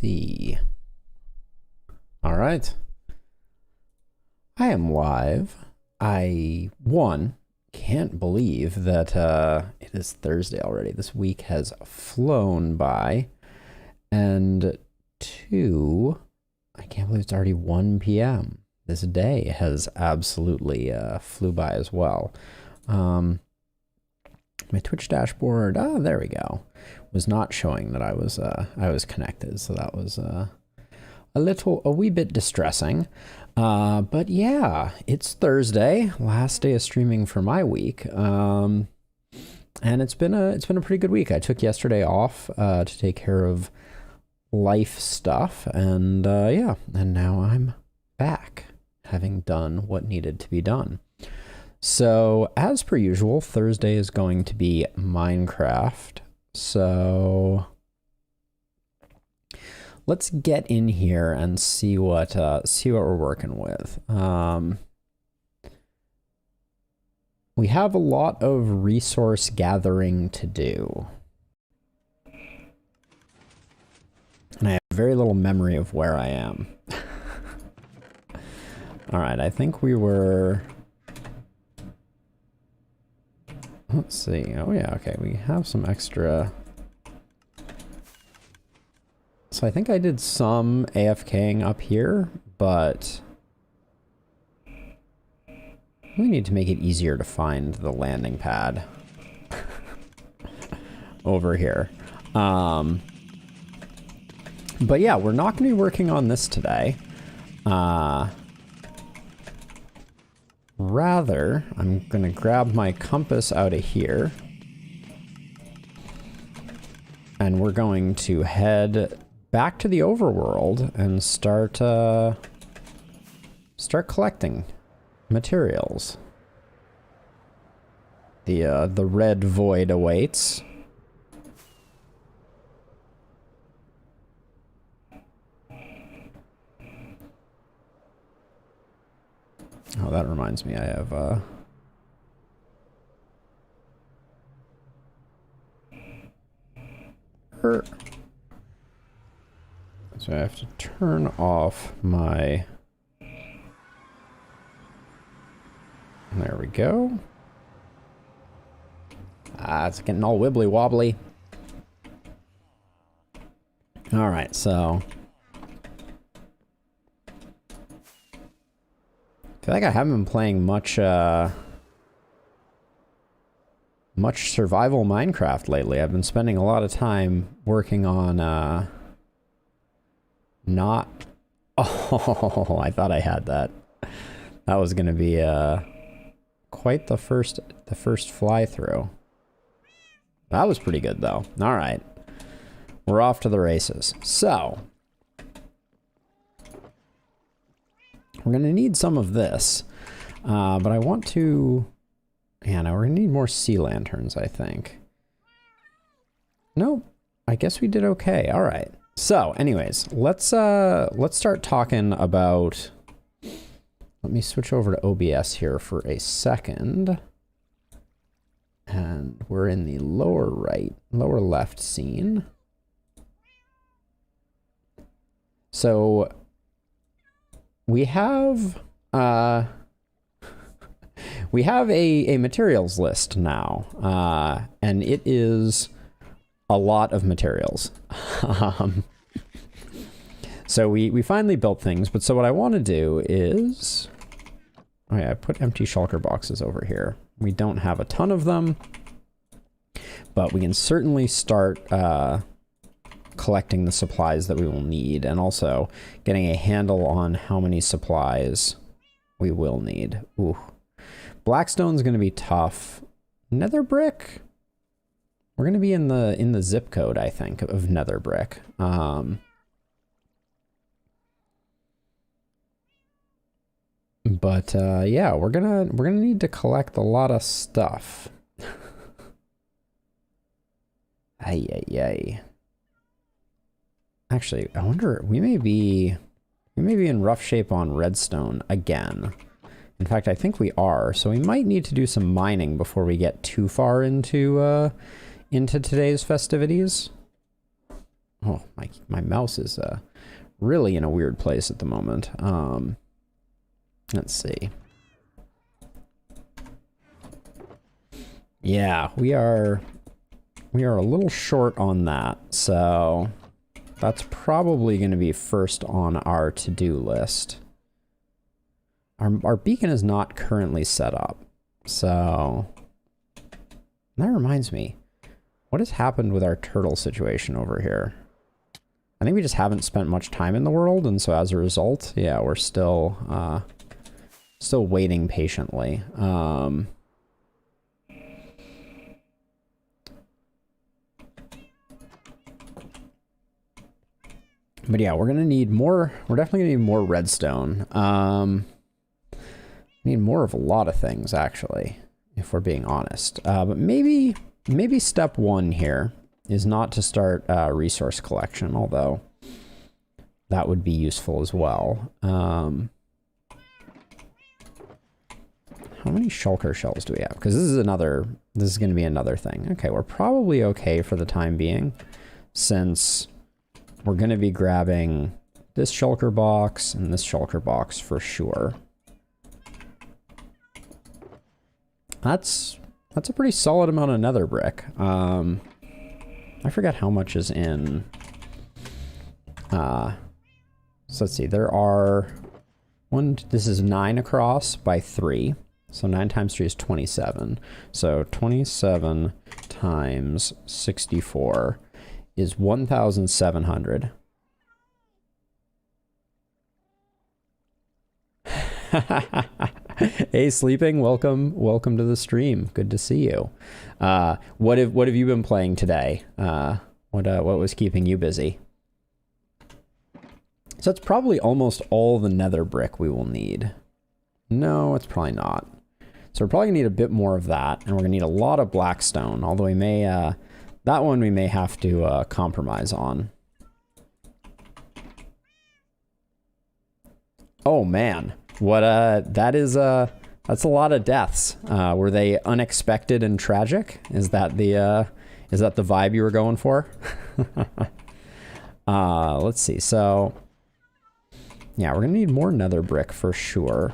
see. All right. I am live. I, one, can't believe that it is Thursday already. This week has flown by. And two, I can't believe it's already 1 p.m. This day has absolutely flew by as well. My Twitch dashboard, there we go, was not showing that I was connected, so that was a wee bit distressing. But yeah, it's Thursday, last day of streaming for my week. And it's been a pretty good week. I took yesterday off to take care of life stuff, and yeah, and now I'm back, having done what needed to be done. So, as per usual, Thursday is going to be Minecraft. So, let's get in here and see what we're working with. We have a lot of resource gathering to do. And I have very little memory of where I am. All right, I think we were... Let's see. Oh yeah, okay, we have some extra. So I think I did some AFKing up here, but we need to make it easier to find the landing pad over here. But yeah, we're not going to be working on this today. Rather, I'm going to grab my compass out of here. And we're going to head back to the overworld and start collecting materials. The red void awaits. Oh, that reminds me, I have, so I have to turn off my... There we go. It's getting all wibbly wobbly. Alright, so... I feel like I haven't been playing much survival Minecraft lately. I've been spending a lot of time working on not... Oh, I thought I had that. That was gonna be quite the first fly through. That was pretty good though. All right, we're off to the races. So we're gonna need some of this, but I want to... Yeah, now we're gonna need more sea lanterns, I think. Nope, I guess we did okay. All right. So, anyways, let's start talking about... Let me switch over to OBS here for a second. And we're in the lower left scene. So we have a materials list now, and it is a lot of materials. So we finally built things, but so what I want to do is... Oh yeah, I put empty shulker boxes over here. We don't have a ton of them, but we can certainly start collecting the supplies that we will need, and also getting a handle on how many supplies we will need. Ooh. Blackstone's going to be tough. Nether brick? We're going to be in the zip code, I think, of nether brick. But yeah, we're gonna need to collect a lot of stuff. Ay ay ay. Actually, I wonder, we may be in rough shape on redstone again. In fact, I think we are. So we might need to do some mining before we get too far into today's festivities. Oh, my mouse is really in a weird place at the moment. Let's see. Yeah, we are a little short on that, so that's probably going to be first on our to-do list. Our beacon is not currently set up, so that reminds me, what has happened with our turtle situation over here? I think we just haven't spent much time in the world, and so as a result, yeah, we're still waiting patiently. But yeah, we're gonna need more. We're definitely gonna need more redstone. Need more of a lot of things, actually, if we're being honest. But maybe step one here is not to start resource collection, although that would be useful as well. How many shulker shells do we have? Because this is going to be another thing. Okay, we're probably okay for the time being, since we're going to be grabbing this shulker box and this shulker box for sure. That's a pretty solid amount of nether brick. I forget how much is in. So let's see. There are this is 9 across by 3. So 9 times 3 is 27. So 27 times 64 is 1,700. Hey, sleeping, welcome to the stream. Good to see you. What have you been playing today? What was keeping you busy? So it's probably almost all the nether brick we will need. No, it's probably not. So we're probably gonna need a bit more of that, and we're gonna need a lot of blackstone, although we may, that one we may have to compromise on. Oh man, what that's a lot of deaths. Were they unexpected and tragic? Is that the vibe you were going for? Let's see. So yeah, we're gonna need more nether brick for sure.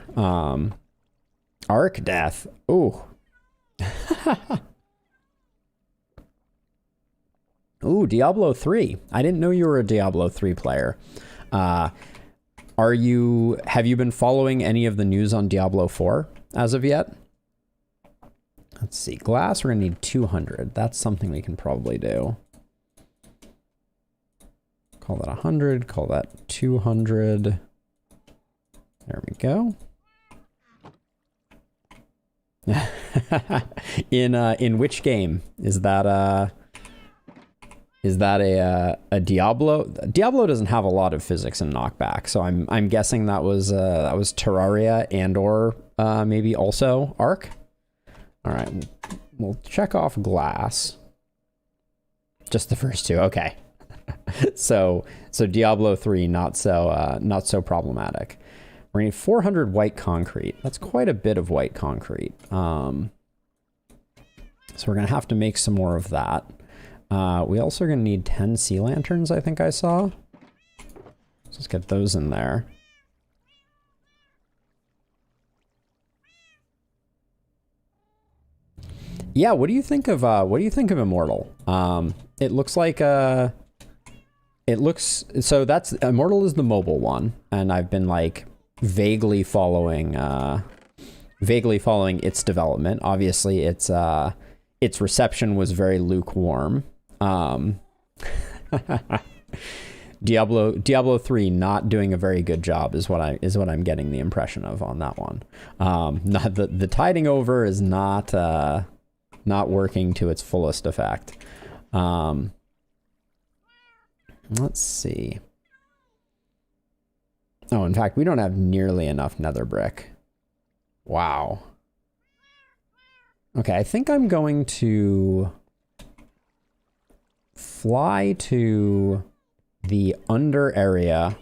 Arc death. Ooh. Ooh, Diablo 3. I didn't know you were a Diablo 3 player. Have you been following any of the news on Diablo 4 as of yet? Let's see. Glass, we're gonna need 200. That's something we can probably do. Call that 100, call that 200. There we go. In which game is that a Diablo? Diablo doesn't have a lot of physics and knockback, so I'm guessing that was Terraria and or maybe also Ark. All right, we'll check off glass. Just the first two, okay. so Diablo 3 not so problematic. We're gonna need 400 white concrete. That's quite a bit of white concrete. So we're gonna have to make some more of that. We also are gonna need 10 sea lanterns, I think I saw. So let's get those in there. Yeah, what do you think of Immortal? It looks like so that's Immortal is the mobile one, and I've been like vaguely following its development. Obviously its reception was very lukewarm. Diablo 3 not doing a very good job is what I'm getting the impression of on that one. Not the tiding over is not working to its fullest effect. Let's see. Oh, in fact, we don't have nearly enough nether brick. Wow. Okay, I think I'm going to fly to the under area.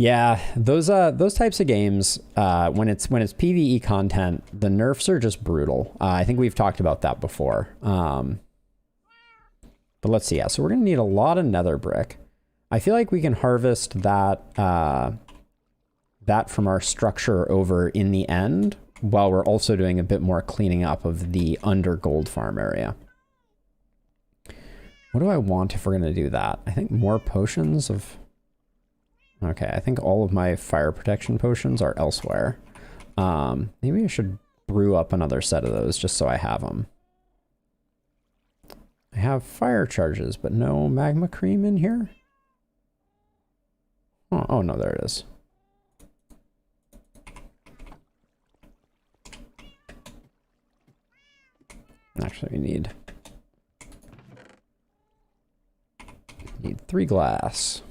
Yeah, those types of games, when it's PvE content, the nerfs are just brutal. I think we've talked about that before. But let's see. Yeah, so we're gonna need a lot of nether brick. I feel like we can harvest that that from our structure over in the end, while we're also doing a bit more cleaning up of the under gold farm area. What do I want if we're gonna do that? I think more potions of... Okay, I think all of my fire protection potions are elsewhere. Maybe I should brew up another set of those just so I have them. I have fire charges, but no magma cream in here? Oh no, there it is. Actually, we need 3 glass.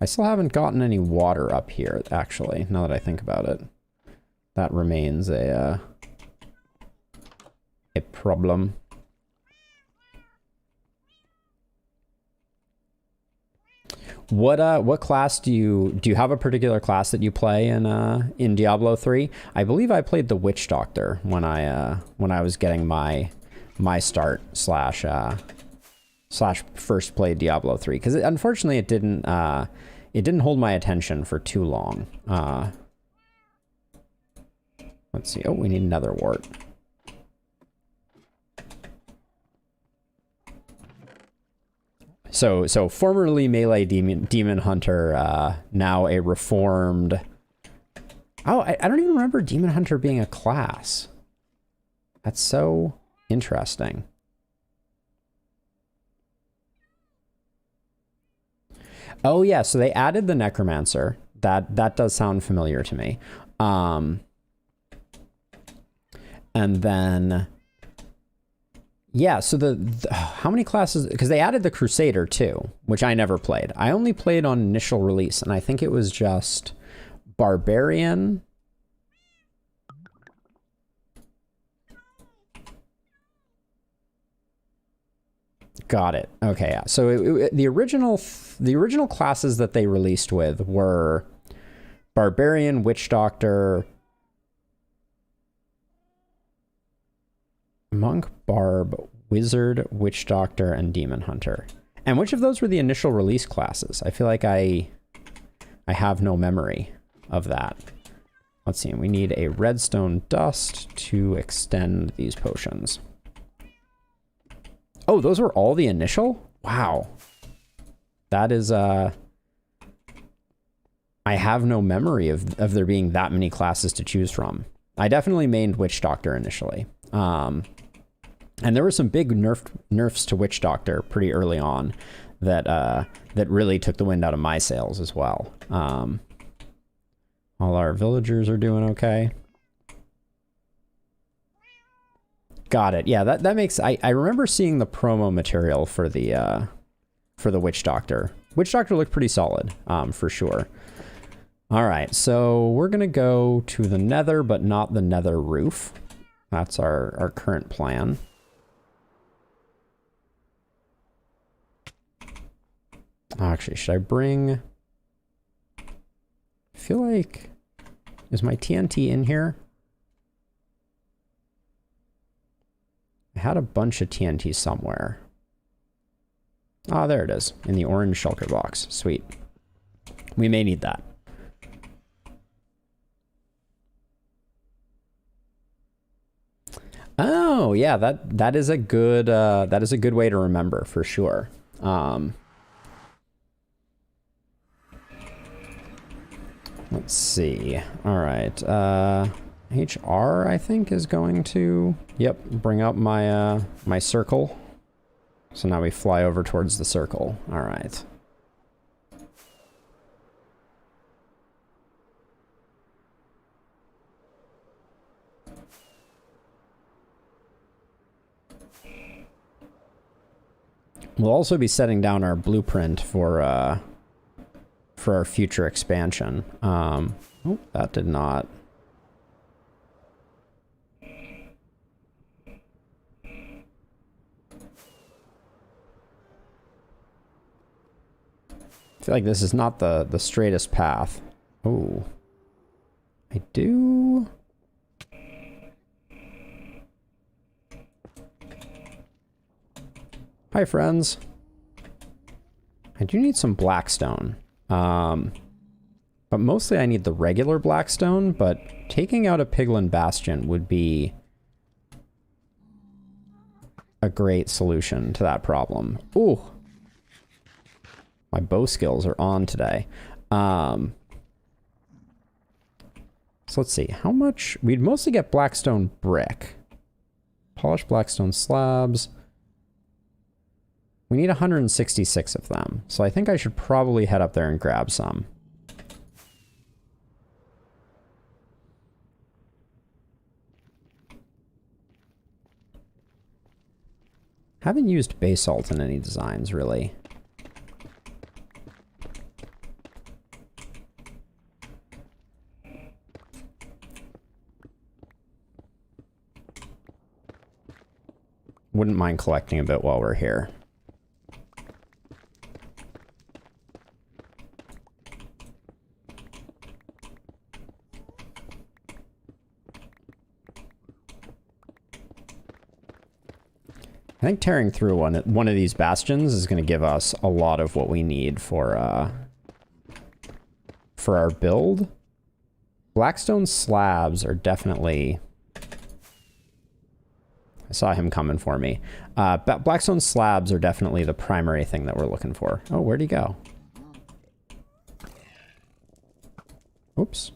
I still haven't gotten any water up here, actually, now that I think about it. That remains a problem. What class do you have a particular class that you play in Diablo 3? I believe I played the Witch Doctor when I was getting my start slash first played Diablo 3, because unfortunately it didn't hold my attention for too long. Let's see. Oh, we need another wart. So formerly melee demon hunter, now a reformed... Oh, I don't even remember demon hunter being a class. That's so interesting. Oh yeah, so they added the necromancer. That does sound familiar to me. And then... Yeah, so the how many classes, because they added the Crusader too, which I never played. I only played on initial release, and I think it was just Barbarian. Got it. Okay, yeah. So the original classes that they released with were Barbarian, Witch Doctor, Monk, Barb, Wizard, Witch Doctor, and Demon Hunter. And which of those were the initial release classes? I feel like I have no memory of that. Let's see. We need a redstone dust to extend these potions. Oh, those were all the initial? Wow. That is, I have no memory of there being that many classes to choose from. I definitely mained Witch Doctor initially. And there were some big nerfs to Witch Doctor pretty early on that that really took the wind out of my sails as well. All our villagers are doing okay. Got it. Yeah, that makes... I remember seeing the promo material for the Witch Doctor. Witch Doctor looked pretty solid, for sure. All right, so we're gonna go to the Nether, but not the Nether roof. That's our current plan. Actually, should I bring... I feel like... Is my TNT in here? I had a bunch of TNT somewhere. Ah, there it is. In the orange shulker box. Sweet. We may need that. Oh, yeah, that is a good way to remember for sure. Let's see. All right. HR, I think, is going to, yep, bring up my my circle. So now we fly over towards the circle. All right. We'll also be setting down our blueprint for our future expansion. Oh, that did not. feel like this is not the straightest path. Oh. I do... Hi, friends. I do need some blackstone. But mostly I need the regular blackstone, but taking out a piglin bastion would be a great solution to that problem. Ooh. My bow skills are on today. So let's see. How much? We'd mostly get blackstone brick. Polished blackstone slabs. We need 166 of them. So I think I should probably head up there and grab some. Haven't used basalt in any designs, really. Wouldn't mind collecting a bit while we're here. I think tearing through one of these bastions is going to give us a lot of what we need for our build. Blackstone slabs are definitely... I saw him coming for me. Blackstone slabs are definitely the primary thing that we're looking for. Oh, where'd he go? Oops.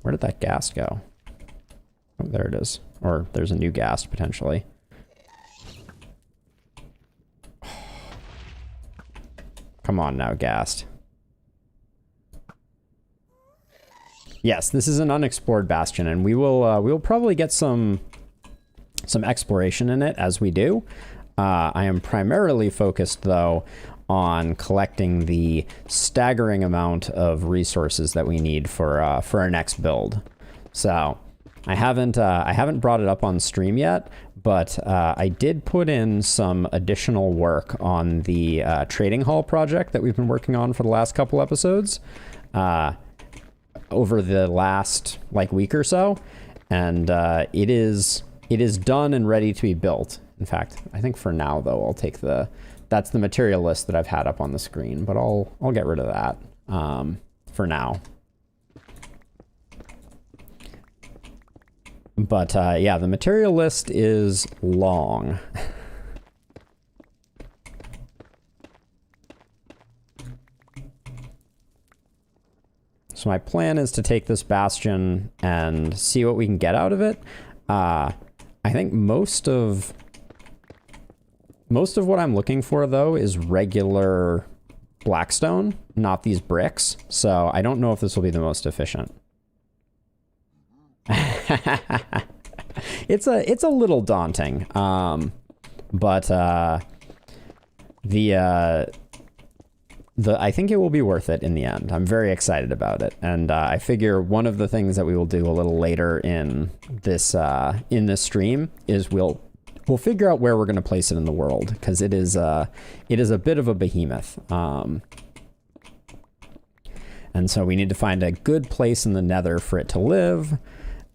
Where did that ghast go? Oh, there it is. Or there's a new ghast, potentially. Come on now, ghast. Yes, this is an unexplored bastion, and we will probably get some exploration in it as we do. I am primarily focused, though, on collecting the staggering amount of resources that we need for our next build. So I haven't brought it up on stream yet, but I did put in some additional work on the trading hall project that we've been working on for the last couple episodes over the last week or so, and it is done and ready to be built. In fact, I think for now, though, I'll take that's the material list that I've had up on the screen, but I'll get rid of that for now. But yeah, the material list is long. So my plan is to take this bastion and see what we can get out of it. I think most of what I'm looking for, though, is regular blackstone, not these bricks. So I don't know if this will be the most efficient. It's a little daunting, but I think it will be worth it in the end. I'm very excited about it, and I figure one of the things that we will do a little later in this stream is we'll figure out where we're going to place it in the world, because it is a bit of a behemoth. And so we need to find a good place in the Nether for it to live.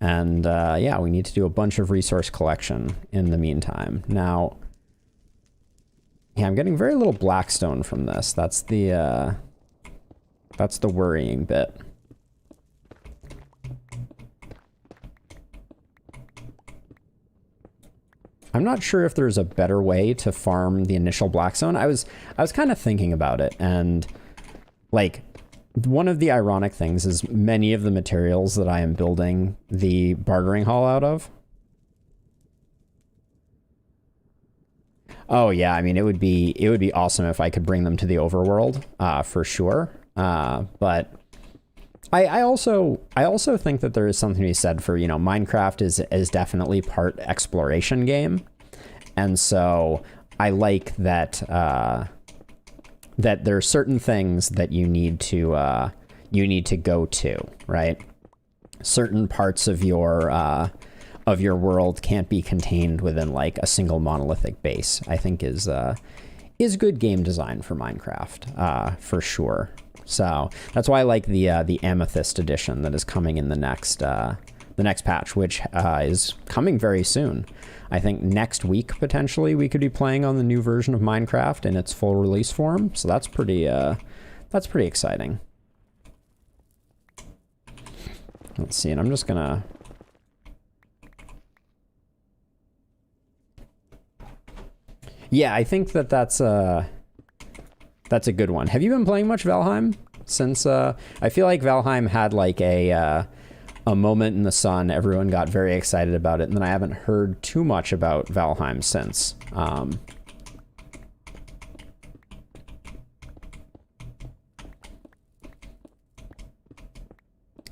And yeah, we need to do a bunch of resource collection in the meantime. Now, yeah, I'm getting very little blackstone from this. That's the worrying bit. I'm not sure if there's a better way to farm the initial blackstone. I was kind of thinking about it, and one of the ironic things is many of the materials that I am building the bartering hall out of. Oh yeah, I mean, it would be awesome if I could bring them to the overworld, for sure. But I also think that there is something to be said for, Minecraft is definitely part exploration game. And so I like that that there are certain things that you need to go to, right? Certain parts of your of your world can't be contained within like a single monolithic base, I think is good game design for Minecraft, for sure. So that's why I like the Amethyst edition that is coming in the next patch, which is coming very soon. I think next week potentially we could be playing on the new version of Minecraft in its full release form. So that's pretty exciting. Let's see, and I'm just gonna. Yeah, I think that's a good one. Have you been playing much Valheim since? I feel like Valheim had like a moment in the sun. Everyone got very excited about it, and then I haven't heard too much about Valheim since.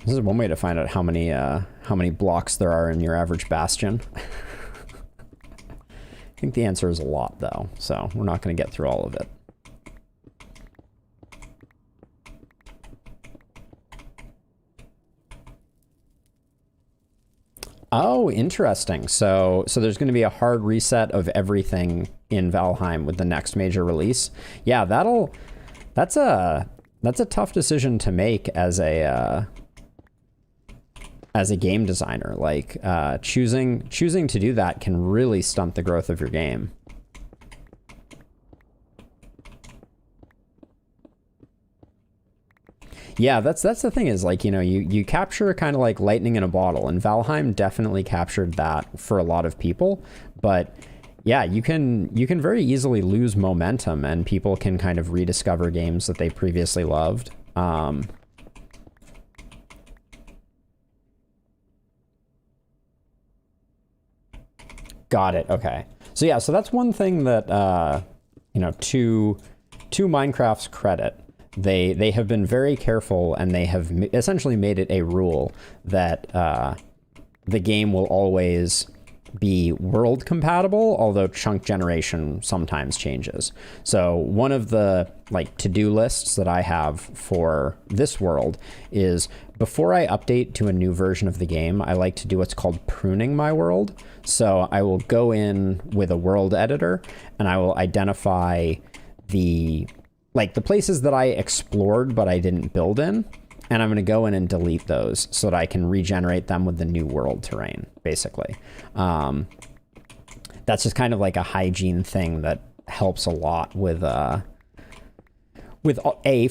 This is one way to find out how many blocks there are in your average bastion. I think the answer is a lot, though, so we're not going to get through all of it. Oh, interesting. So there's going to be a hard reset of everything in Valheim with the next major release. Yeah, that's a tough decision to make as a game designer. Like choosing to do that can really stunt the growth of your game. Yeah, that's the thing is, like, you know, you capture kind of like lightning in a bottle, and Valheim definitely captured that for a lot of people. But yeah, you can very easily lose momentum, and people can kind of rediscover games that they previously loved. Got it. Okay. So yeah, so that's one thing that you know, to Minecraft's credit, they have been very careful, and they have essentially made it a rule that the game will always be world compatible, although chunk generation sometimes changes. So one of the like to-do lists that I have for this world is, before I update to a new version of the game, I like to do what's called pruning my world. So I will go in with a world editor, and I will identify the places that I explored but I didn't build in, and I'm going to go in and delete those so that I can regenerate them with the new world terrain, basically. That's just kind of like a hygiene thing that helps a lot with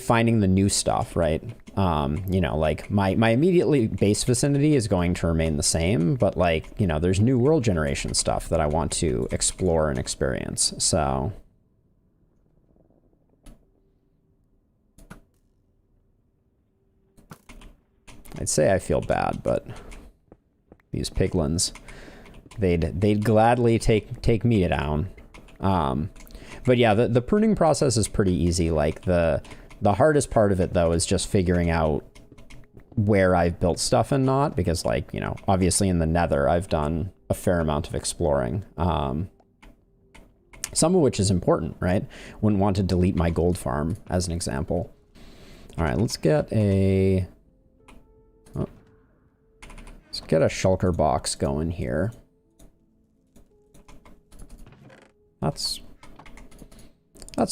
finding the new stuff, right? You know, like my immediately base vicinity is going to remain the same, but like, you know, there's new world generation stuff that I want to explore and experience. So I'd say I feel bad, but these piglins, they'd gladly take me down. But yeah, the pruning process is pretty easy. Like the hardest part of it, though, is just figuring out where I've built stuff and not, because, like, you know, obviously in the Nether, I've done a fair amount of exploring. Some of which is important, right? Wouldn't want to delete my gold farm, as an example. All right, let's get a shulker box going here. That's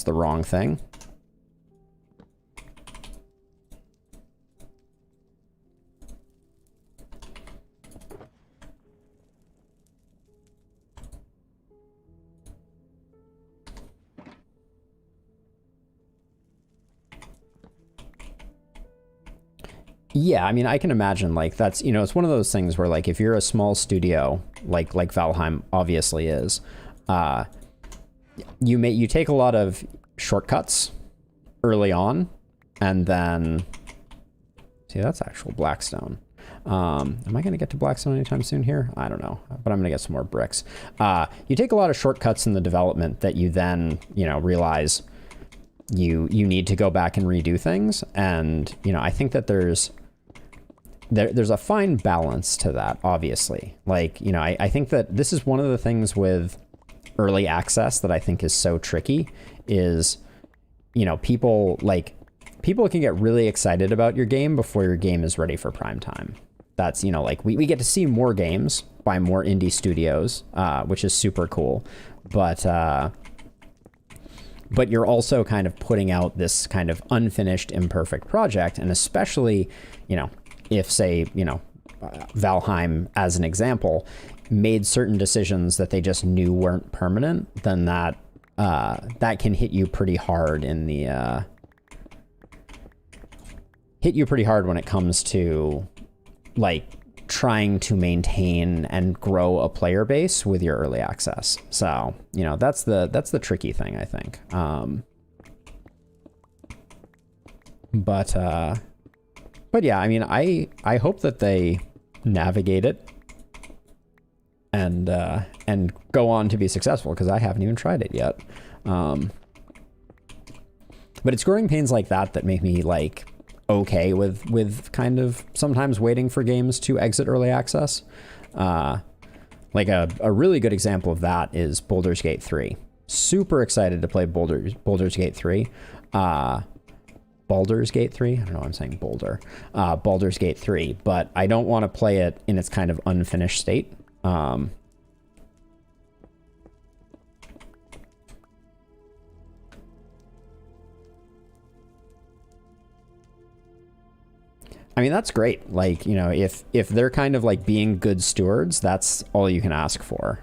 the wrong thing. Yeah, I mean, I can imagine, like, that's, you know, it's one of those things where, like, if you're a small studio, like Valheim obviously is, you take a lot of shortcuts early on, and then, see, that's actual Blackstone. Am I going to get to Blackstone anytime soon here? I don't know, but I'm going to get some more bricks. You take a lot of shortcuts in the development that you then, you know, realize you need to go back and redo things. And, you know, I think that there's a fine balance to that, obviously. Like, you know, I think that this is one of the things with early access that I think is so tricky is, you know, people can get really excited about your game before your game is ready for prime time. that's, you know, like we get to see more games by more indie studios, which is super cool. But you're also kind of putting out this kind of unfinished, imperfect project. And especially, you know, if, say, you know, Valheim, as an example, made certain decisions that they just knew weren't permanent, then that can hit you pretty hard in the... hit you pretty hard when it comes to, like, trying to maintain and grow a player base with your early access. So, you know, that's the tricky thing, I think. But yeah, I mean, I hope that they navigate it and go on to be successful, because I haven't even tried it yet. But it's growing pains like that make me, like, okay with kind of sometimes waiting for games to exit early access. Like a really good example of that is Baldur's Gate 3. Super excited to play Baldur's Gate 3. Baldur's Gate 3? I don't know why I'm saying Boulder. Baldur's Gate 3, but I don't want to play it in its kind of unfinished state. I mean, that's great. Like, you know, if they're kind of like being good stewards, that's all you can ask for.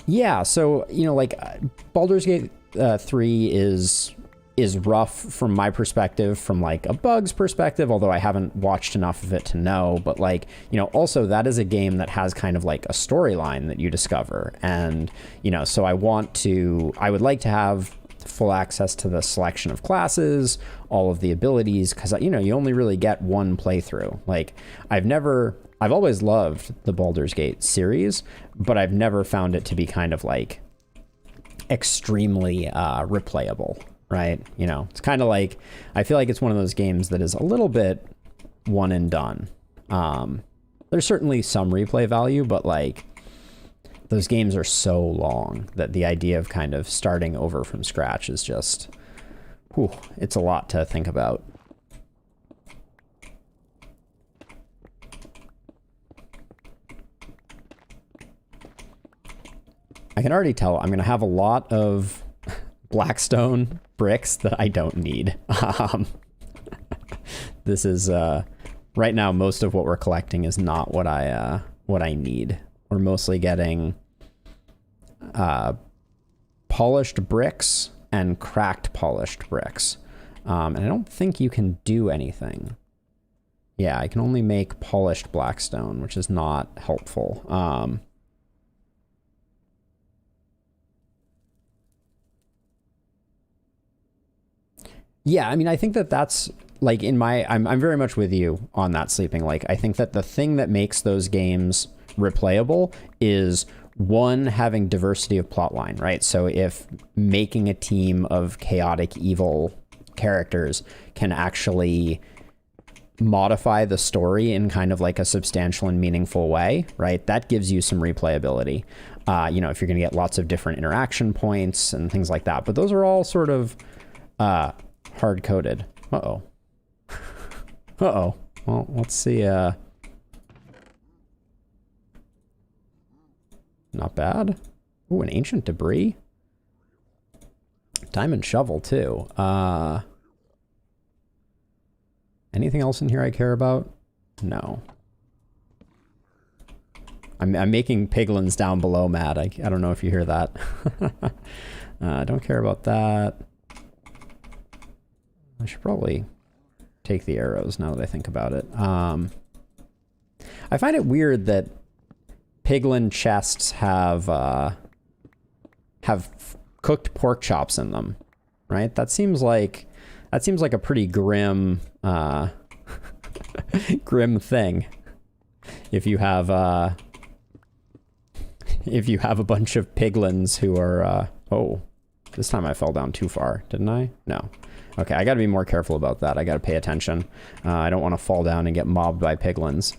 Yeah, so, you know, like Baldur's Gate 3 is rough from my perspective, from like a bugs perspective, although I haven't watched enough of it to know. But like, you know, also that is a game that has kind of like a storyline that you discover. And, you know, so I would like to have full access to the selection of classes, all of the abilities, because, you know, you only really get one playthrough. Like, I've always loved the Baldur's Gate series, but I've never found it to be kind of like extremely replayable, right? You know, it's kind of like, I feel like it's one of those games that is a little bit one and done. There's certainly some replay value, but like, those games are so long that the idea of kind of starting over from scratch is just, whew, it's a lot to think about. I can already tell I'm going to have a lot of Blackstone bricks that I don't need. This is, right now, most of what we're collecting is not what I need. We're mostly getting polished bricks and cracked polished bricks. And I don't think you can do anything. Yeah, I can only make polished blackstone, which is not helpful. Yeah, I mean, I think that's like I'm very much with you on that, Sleeping. Like, I think that the thing that makes those games replayable is, one, having diversity of plotline, right? So if making a team of chaotic evil characters can actually modify the story in kind of like a substantial and meaningful way, right? That gives you some replayability. You know, if you're going to get lots of different interaction points and things like that. But those are all sort of hard-coded. Uh-oh. Uh-oh. Well, let's see. Not bad. Ooh, an ancient debris. Diamond shovel, too. Anything else in here I care about? No. I'm making piglins down below, Matt. I don't know if you hear that. Don't care about that. I should probably take the arrows now that I think about it. I find it weird that piglin chests have cooked pork chops in them, right? That seems like a pretty grim grim thing. If you have a bunch of piglins who are oh, this time I fell down too far, didn't I? No. Okay, I got to be more careful about that. I got to pay attention. I don't want to fall down and get mobbed by piglins.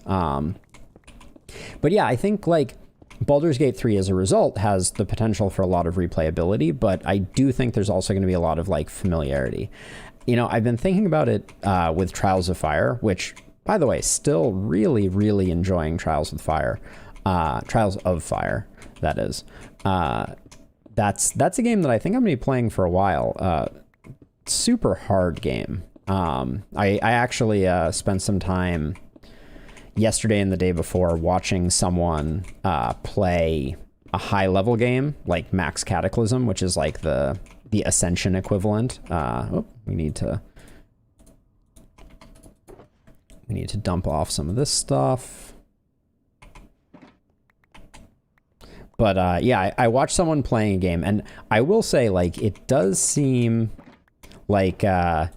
But yeah, I think like Baldur's Gate 3 as a result has the potential for a lot of replayability, but I do think there's also going to be a lot of like familiarity. You know, I've been thinking about it with Trials of Fire, which, by the way, still really, really enjoying Trials of Fire. Trials of Fire, that is. That's a game that I think I'm going to be playing for a while. Super hard game. I actually spent some time yesterday and the day before watching someone play a high-level game, like Max Cataclysm, which is like the Ascension equivalent. We need to dump off some of this stuff. But yeah, I watched someone playing a game, and I will say, like, it does seem like there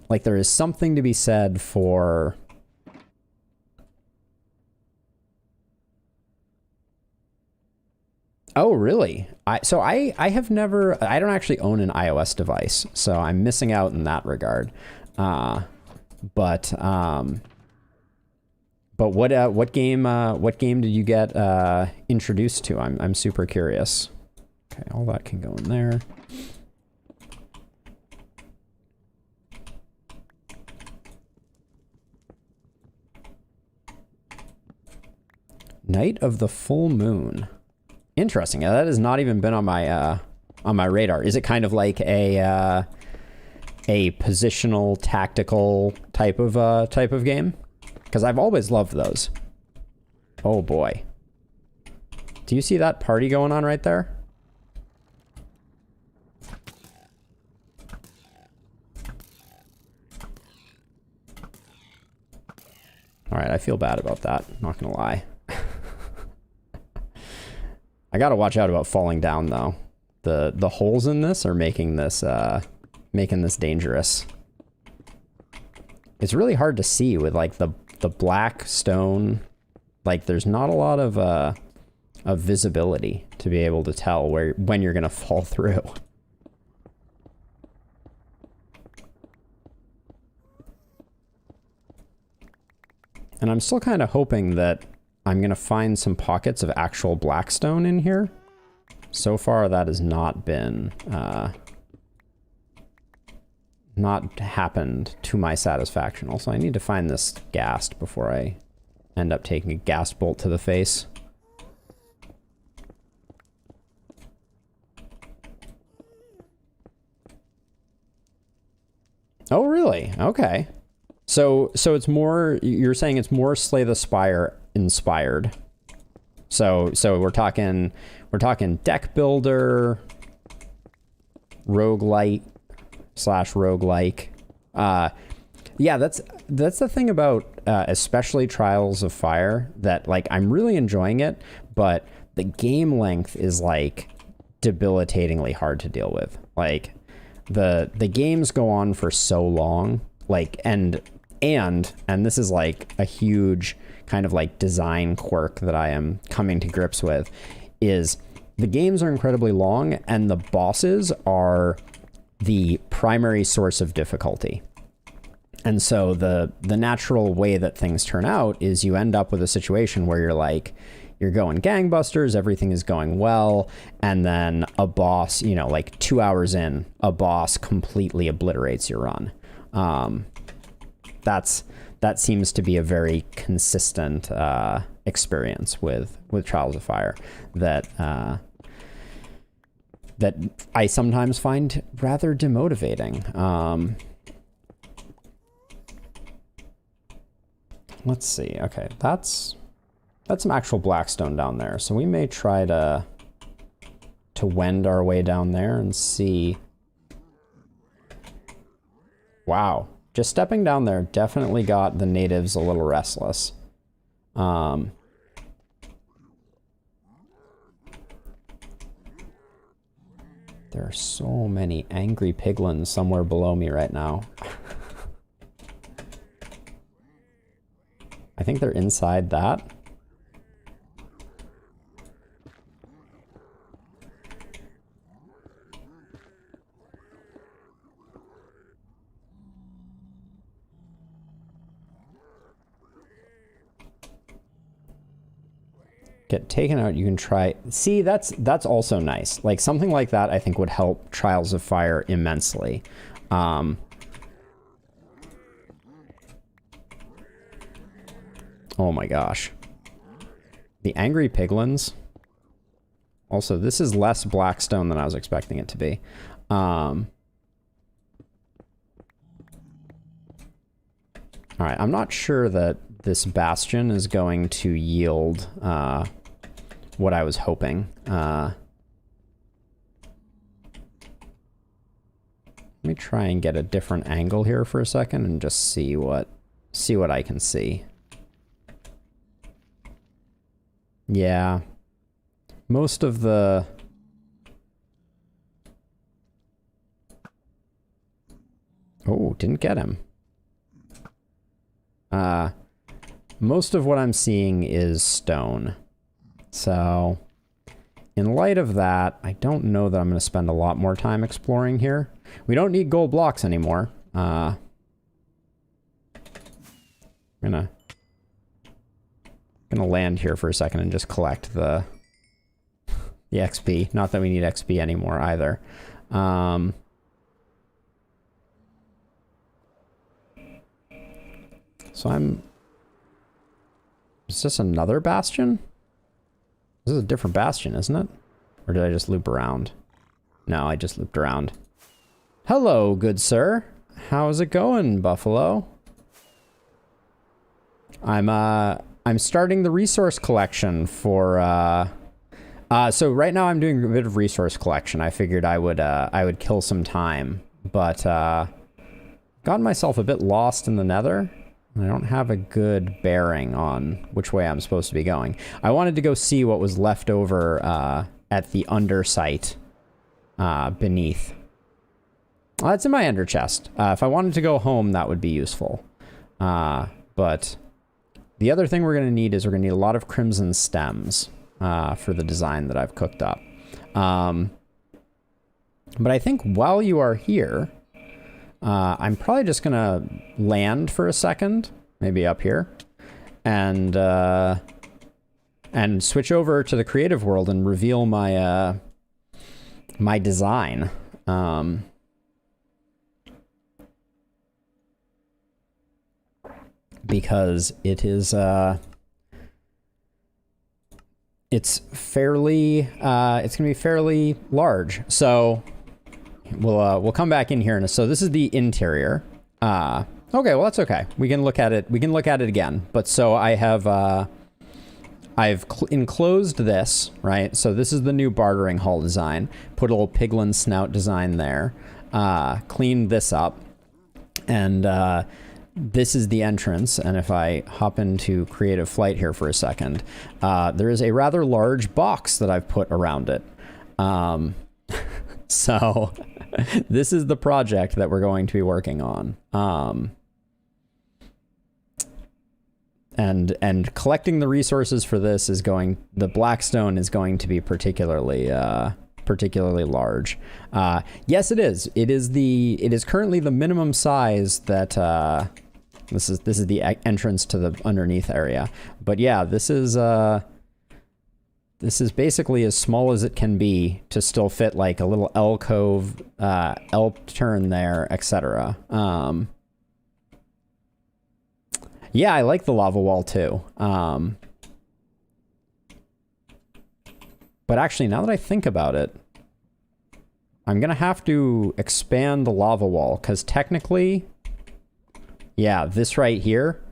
is something to be said for Oh, really? I have never, I don't actually own an iOS device, so I'm missing out in that regard. But what game did you get introduced to? I'm super curious. Okay, all that can go in there. Night of the Full Moon. Interesting. That has not even been on my radar. Is it kind of like a positional tactical type of game? Because I've always loved those. Oh boy. Do you see that party going on right there? All right, I feel bad about that. Not gonna lie. I gotta watch out about falling down though. The holes in this are making this dangerous. It's really hard to see with like the black stone. Like there's not a lot of visibility to be able to tell when you're gonna fall through. And I'm still kind of hoping that I'm going to find some pockets of actual blackstone in here. So far, that has not been, not happened to my satisfaction. Also, I need to find this ghast before I end up taking a ghast bolt to the face. Oh, really? Okay. So it's more, you're saying it's more Slay the Spire inspired. So we're talking deck builder, roguelite / roguelike. Yeah, that's the thing about especially Trials of Fire, that like I'm really enjoying it, but the game length is like debilitatingly hard to deal with. Like the games go on for so long, like and this is like a huge kind of like design quirk that I am coming to grips with, is the games are incredibly long and the bosses are the primary source of difficulty. And so the natural way that things turn out is you end up with a situation where you're going gangbusters, everything is going well, and then a boss, you know, like 2 hours in, a boss completely obliterates your run. That seems to be a very consistent experience with Trials of Fire that I sometimes find rather demotivating. Let's see. Okay, that's some actual blackstone down there. So we may try to wend our way down there and see. Wow. Just stepping down there definitely got the natives a little restless. There are so many angry piglins somewhere below me right now. I think they're inside that. Get taken out, you can try. See, that's also nice. Like something like that I think would help Trials of Fire immensely. Oh my gosh. The angry piglins. Also, this is less blackstone than I was expecting it to be. All right, I'm not sure that this bastion is going to yield what I was hoping. Let me try and get a different angle here for a second and just see what I can see. Yeah. Most of the... Oh, didn't get him. Most of what I'm seeing is stone. So, in light of that, I don't know that I'm going to spend a lot more time exploring here. We don't need gold blocks anymore. I'm gonna land here for a second and just collect the XP. Not that we need XP anymore either. So is this another bastion? This is a different bastion, isn't it? Or did I just loop around? No, I just looped around. Hello, good sir. How's it going, Buffalo? I'm starting the resource collection for, so right now I'm doing a bit of resource collection. I figured I would kill some time, but, gotten myself a bit lost in the nether. I don't have a good bearing on which way I'm supposed to be going. I wanted to go see what was left over at the undersite beneath. Well, it's in my ender chest. If I wanted to go home, that would be useful. But the other thing we're going to need is we're going to need a lot of crimson stems for the design that I've cooked up. But I think while you are here... I'm probably just gonna land for a second, maybe up here, and switch over to the creative world and reveal my my design. Because it is it's fairly it's gonna be fairly large. So we'll come back in here, so this is the interior. Okay, well that's okay. We can look at it. We can look at it again. But so I have I've enclosed this, right? So this is the new bartering hall design. Put a little piglin snout design there. Cleaned this up, and this is the entrance. And if I hop into Creative Flight here for a second, there is a rather large box that I've put around it. So this is the project that we're going to be working on. And collecting the resources for this is the Blackstone is going to be particularly large. Yes, it is. It is currently the minimum size that, this is the entrance to the underneath area. But yeah, this is basically as small as it can be to still fit like a little alcove, elk turn there, etc. Yeah, I like the lava wall too. But actually, now that I think about it, I'm gonna have to expand the lava wall, because technically, yeah, this right here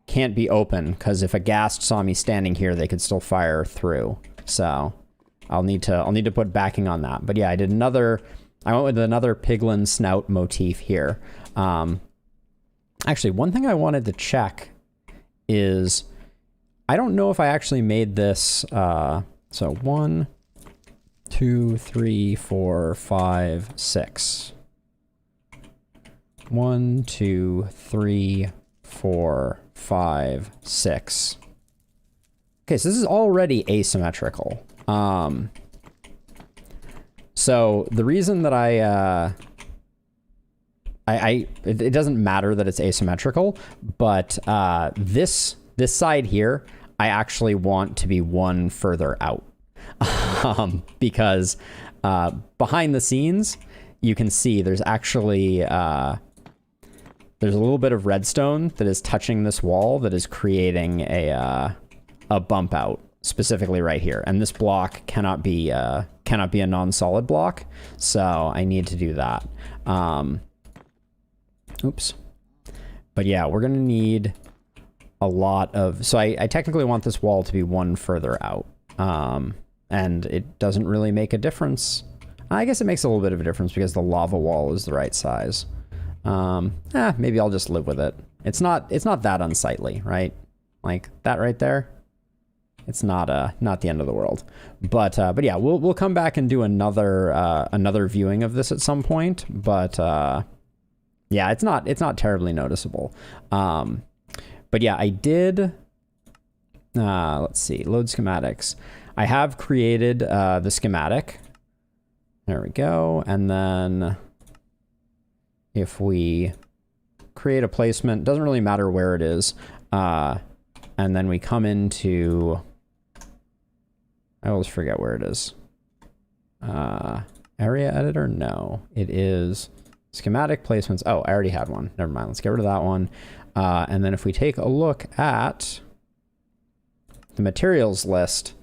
can't be open, because if a ghast saw me standing here, they could still fire through. So I'll need to put backing on that. But yeah, I went with another piglin snout motif here. Actually, one thing I wanted to check is, I don't know if I actually made this, so 1, 2, 3, 4, 5, 6. 1, 2, 3, 4, 5, 6. Okay, so this is already asymmetrical. So the reason that it doesn't matter that it's asymmetrical, but this side here, I actually want to be one further out. Because behind the scenes, you can see there's actually there's a little bit of redstone that is touching this wall that is creating a bump out specifically right here. And this block cannot be a non-solid block, so I need to do that. Oops. But yeah, we're gonna need a lot of, so I technically want this wall to be one further out. And it doesn't really make a difference. I guess it makes a little bit of a difference because the lava wall is the right size. Maybe I'll just live with it. It's not that unsightly, right? Like that right there. It's not the end of the world. But yeah, we'll come back and do another viewing of this at some point. But yeah, it's not terribly noticeable. But yeah, I did. Let's see, load schematics. I have created the schematic. There we go. And then if we create a placement, doesn't really matter where it is. And then we come into, I always forget where it is. Area editor? No, it is schematic placements. Oh, I already had one. Never mind. Let's get rid of that one. And then if we take a look at the materials list,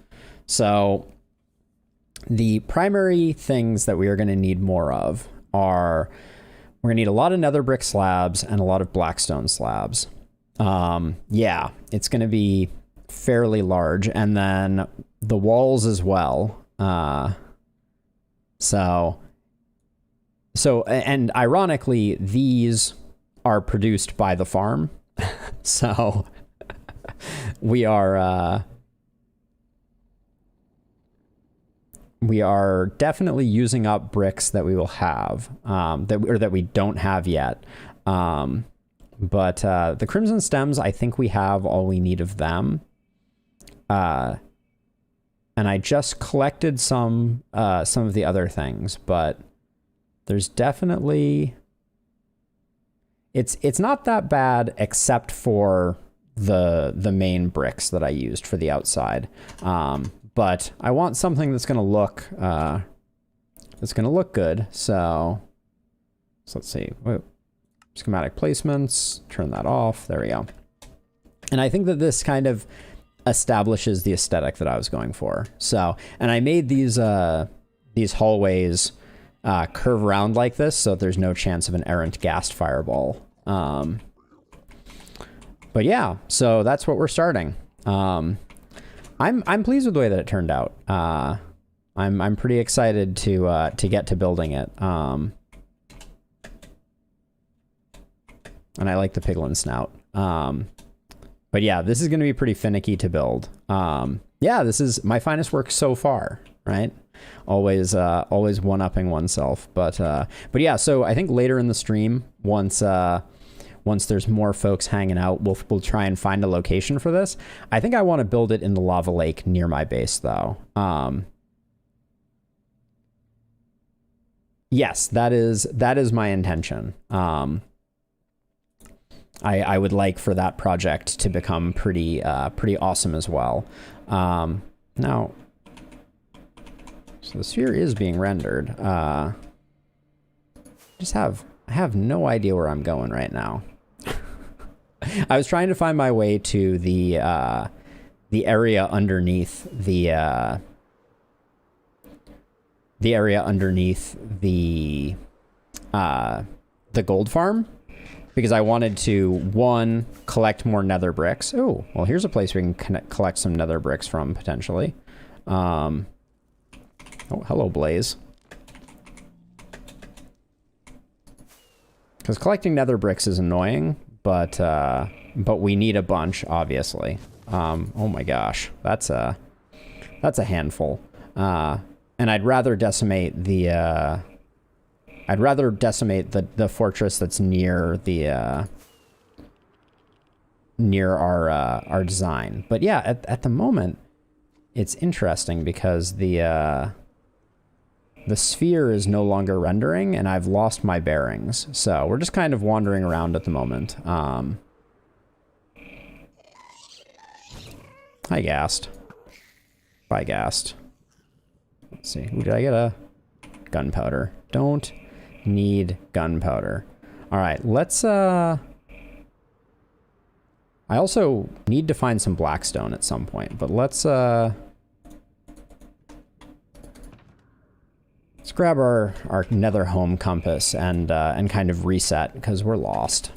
so the primary things that we are going to need more of are, we're going to need a lot of nether brick slabs and a lot of blackstone slabs. Yeah, it's going to be fairly large. And then the walls as well. So, and ironically, these are produced by the farm. So we are definitely using up bricks that we will have, that we don't have yet. But the crimson stems, I think we have all we need of them. And I just collected some of the other things, but there's definitely, it's not that bad except for the main bricks that I used for the outside. But I want something that's going to look good. So let's see. Whoa. Schematic placements, turn that off. There we go. And I think that this kind of establishes the aesthetic that I was going for. So, and I made these hallways curve around like this, so there's no chance of an errant ghast fireball. But yeah, so that's what we're starting. I'm pleased with the way that it turned out. I'm pretty excited to get to building it. And I like the piglin snout. But yeah, this is going to be pretty finicky to build. Yeah, this is my finest work so far, right? Always one-upping oneself. But yeah, so I think later in the stream, once there's more folks hanging out, we'll try and find a location for this. I think I want to build it in the lava lake near my base, though. Yes, that is my intention. I would like for that project to become pretty awesome as well. Now, so the sphere is being rendered. I have no idea where I'm going right now. I was trying to find my way to the area underneath the gold farm, because I wanted to, one, collect more nether bricks. Oh, well, here's a place we can collect some nether bricks from, potentially. Oh, hello, Blaze. Because collecting nether bricks is annoying, but we need a bunch, obviously. Oh my gosh, that's a handful. And I'd rather decimate the fortress that's near our design. But yeah, at the moment, it's interesting because the sphere is no longer rendering, and I've lost my bearings. So we're just kind of wandering around at the moment. Hi, Ghast. Bye, Ghast. Let's see. Ooh, did I get a gunpowder? Don't need gunpowder. All right, let's, I also need to find some blackstone at some point, but let's grab our nether home compass and kind of reset, because we're lost.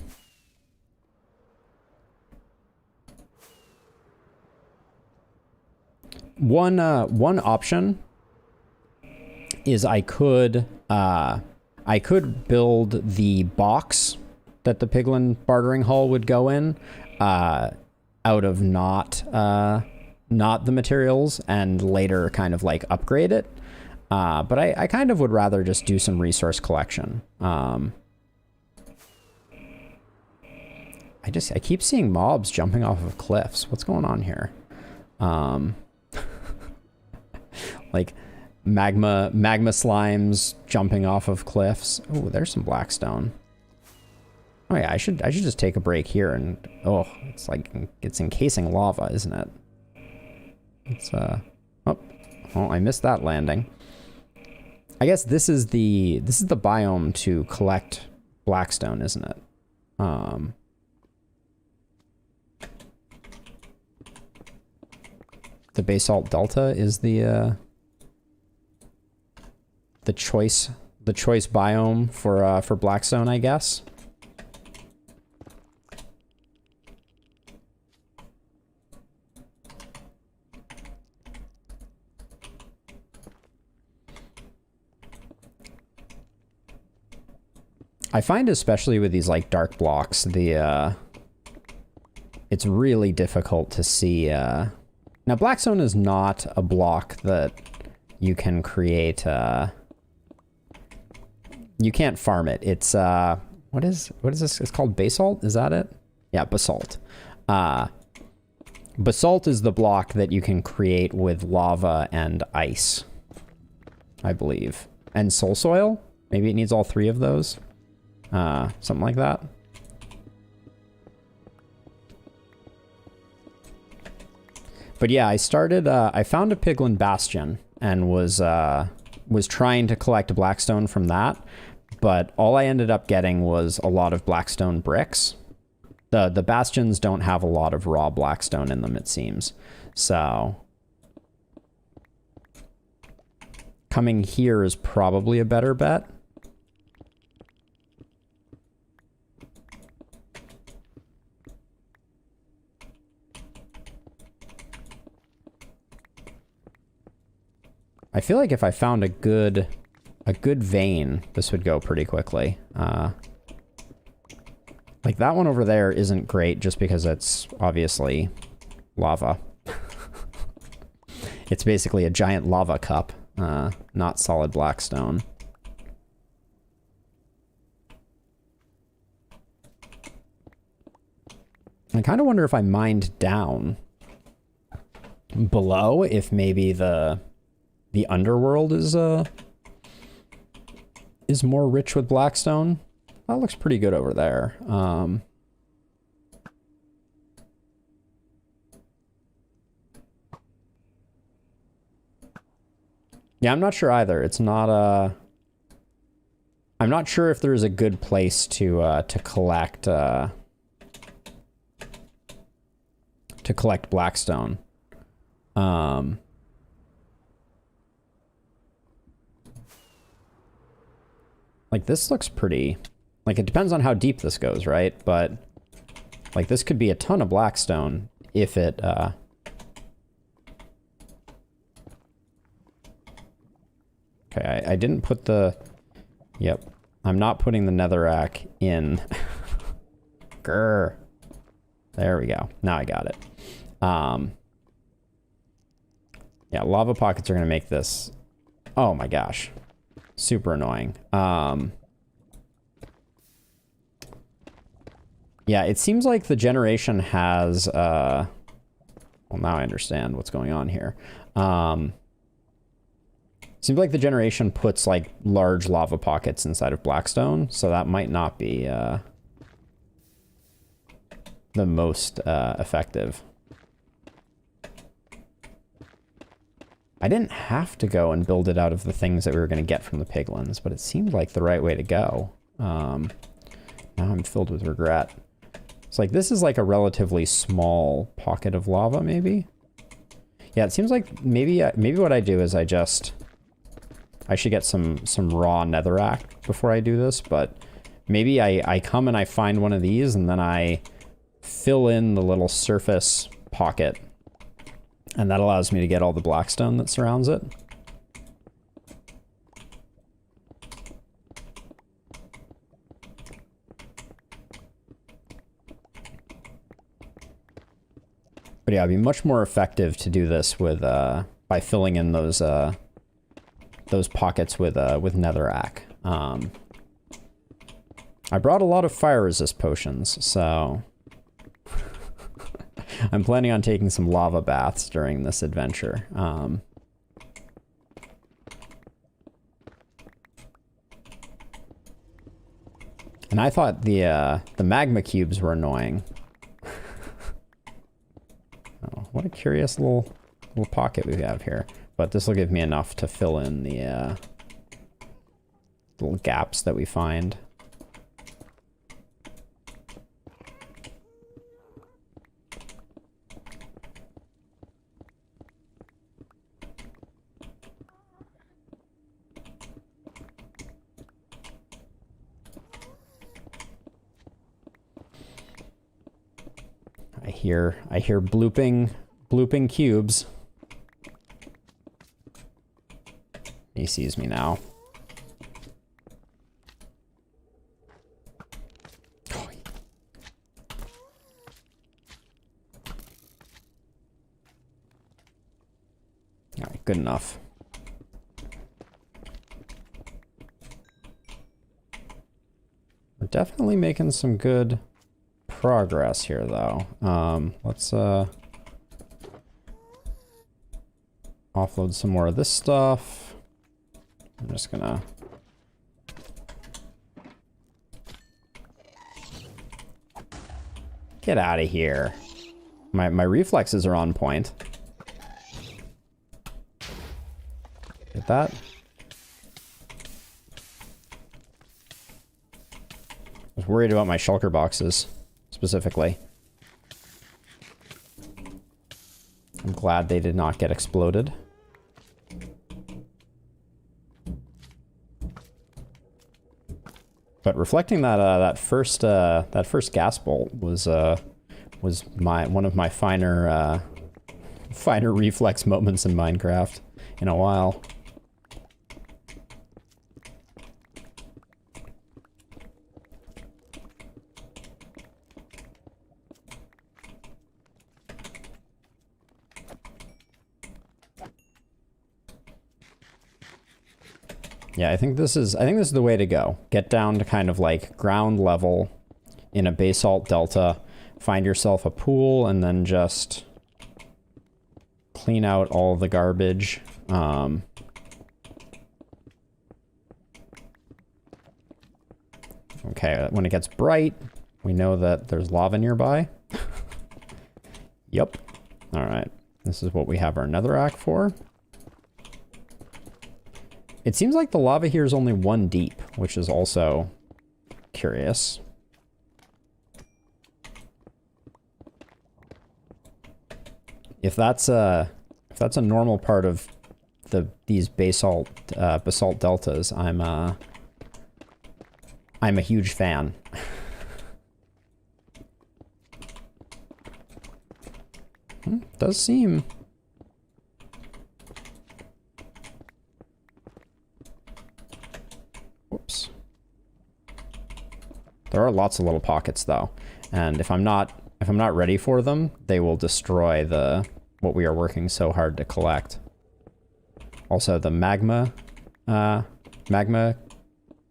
One option is I could build the box that the piglin bartering hall would go in out of not the materials, and later kind of like upgrade it. But I kind of would rather just do some resource collection. I keep seeing mobs jumping off of cliffs. What's going on here? Like magma slimes jumping off of cliffs. Oh, there's some blackstone. Oh yeah, I should just take a break here and it's like it's encasing lava, isn't it? It's oh, I missed that landing. I guess this is the biome to collect blackstone, isn't it? The basalt delta is the choice biome for blackstone, I guess. I find, especially with these like dark blocks, it's really difficult to see. Now, blackstone is not a block that you can create. You can't farm it. It's what is this? It's called basalt. Is that it? Yeah, basalt. Basalt is the block that you can create with lava and ice, I believe, and soul soil. Maybe it needs all three of those. Something like that. But yeah, I found a piglin bastion and was trying to collect blackstone from that, but all I ended up getting was a lot of blackstone bricks. The bastions don't have a lot of raw blackstone in them, it seems. So coming here is probably a better bet. I feel like if I found a good vein, this would go pretty quickly. Like that one over there isn't great just because it's obviously lava. It's basically a giant lava cup, not solid blackstone. I kind of wonder if I mined down below, if maybe the underworld is more rich with blackstone. That looks pretty good over there. Yeah, I'm not sure either. It's not I'm not sure if there's a good place to collect blackstone. Like this looks pretty, like it depends on how deep this goes, right? But like this could be a ton of blackstone if it, okay, I didn't put yep, I'm not putting the netherrack in. Grr. There we go. Now I got it. Yeah, lava pockets are going to make this, oh my gosh, super annoying. Yeah, it seems like the generation has, well, now I understand what's going on here. Seems like the generation puts like large lava pockets inside of blackstone, so that might not be the most effective. I didn't have to go and build it out of the things that we were going to get from the piglins, but it seemed like the right way to go. Now I'm filled with regret. It's like, this is like a relatively small pocket of lava, maybe? Yeah, it seems like maybe what I do is I should get some raw netherrack before I do this, but maybe I come and I find one of these and then I fill in the little surface pocket, and that allows me to get all the blackstone that surrounds it. But yeah, it'd be much more effective to do this with by filling in those pockets with netherrack. I brought a lot of fire resist potions, so I'm planning on taking some lava baths during this adventure. And I thought the magma cubes were annoying. Oh, what a curious little pocket we have here. But this will give me enough to fill in the little gaps that we find. I hear blooping cubes. He sees me now. Oh. All right, good enough. We're definitely making some good progress here, though. Let's offload some more of this stuff. I'm just gonna get out of here. My reflexes are on point. Get that? I was worried about my shulker boxes, specifically. I'm glad they did not get exploded. But reflecting that that first gas bolt was one of my finer reflex moments in Minecraft in a while. Yeah, I think this is the way to go. Get down to kind of like ground level in a basalt delta, find yourself a pool, and then just clean out all the garbage. Okay, when it gets bright, we know that there's lava nearby. Yep. All right, this is what we have our netherrack for. It seems like the lava here is only 1 deep, which is also curious. If that's a normal part of these basalt deltas, I'm a huge fan. Does seem. Whoops. There are lots of little pockets though, and if I'm not ready for them, they will destroy what we are working so hard to collect. Also, the magma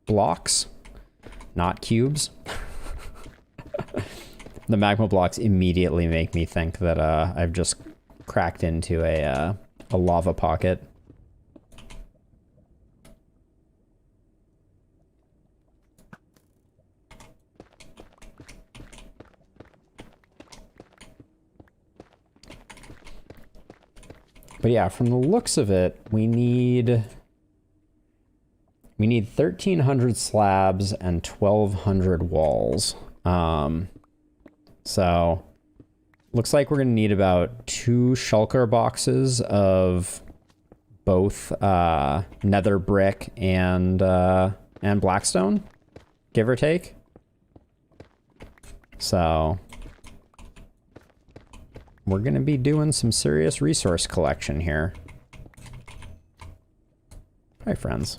blocks, not cubes. The magma blocks immediately make me think that I've just cracked into a lava pocket. But But yeah, from the looks of it, we need 1,300 slabs and 1,200 walls. So looks like we're gonna need about 2 shulker boxes of both nether brick and blackstone, give or take. So we're gonna be doing some serious resource collection here. Hi, friends.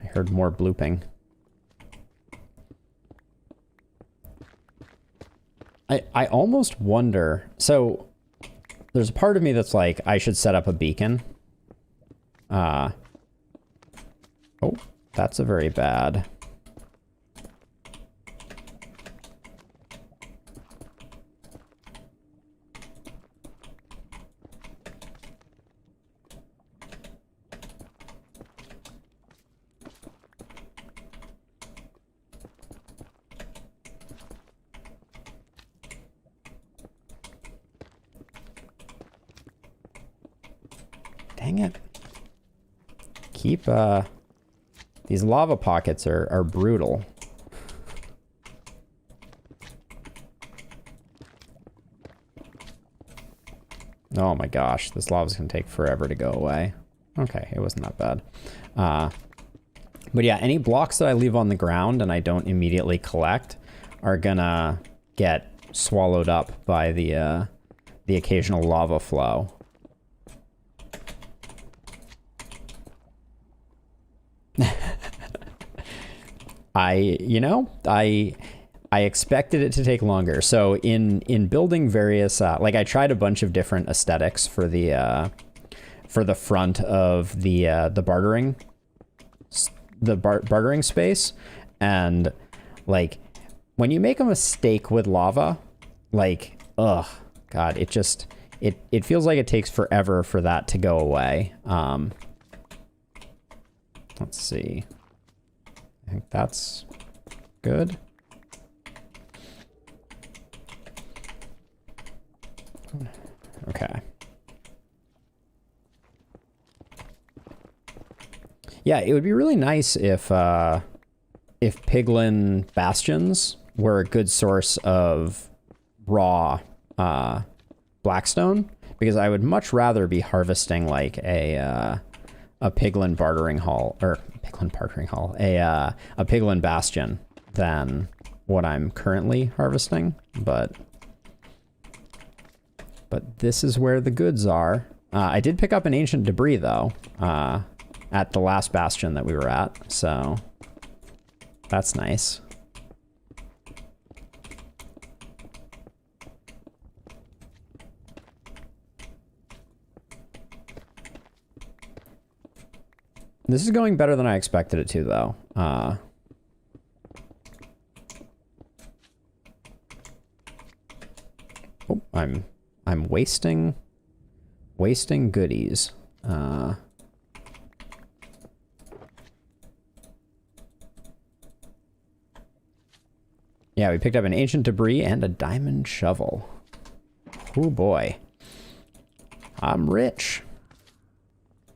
I heard more blooping. I almost wonder, so there's a part of me that's like, I should set up a beacon. Oh, that's a very bad. Dang it. Keep, these lava pockets are brutal. Oh my gosh, this lava's gonna take forever to go away. Okay, it wasn't that bad. But yeah, any blocks that I leave on the ground and I don't immediately collect are gonna get swallowed up by the occasional lava flow. I expected it to take longer. So in building various, like I tried a bunch of different aesthetics for the front of the bartering space. And like when you make a mistake with lava, like, ugh, God, it feels like it takes forever for that to go away. Let's see. I think that's good. Okay. Yeah, it would be really nice if piglin bastions were a good source of raw blackstone, because I would much rather be harvesting like a piglin bartering hall, or a piglin bastion than what I'm currently harvesting, but this is where the goods are. I did pick up an ancient debris though, at the last bastion that we were at, so that's nice. This is going better than I expected it to, though. Oh, I'm wasting goodies. Yeah, we picked up an ancient debris and a diamond shovel. Oh boy. I'm rich.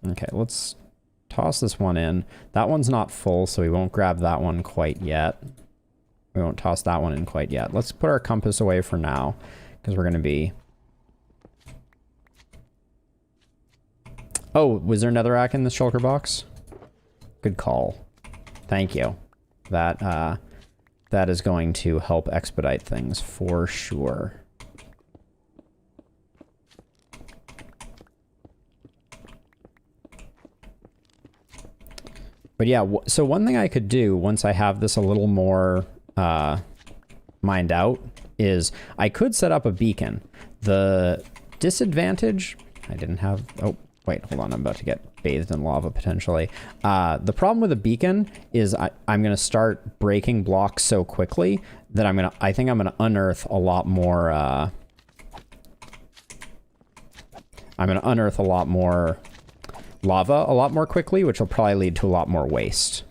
Okay, let's toss this one in. That one's not full, so we won't grab that one quite yet. We won't toss that one in quite yet. Let's put our compass away for now, because we're going to be... Oh, was there netherrack in the shulker box? Good call. Thank you. That is going to help expedite things for sure. But yeah, so one thing I could do once I have this a little more mined out is I could set up a beacon. The disadvantage, I didn't have, oh, wait, hold on, I'm about to get bathed in lava potentially. The problem with a beacon is I'm going to start breaking blocks so quickly that I think I'm going to unearth a lot more, lava a lot more quickly, which will probably lead to a lot more waste.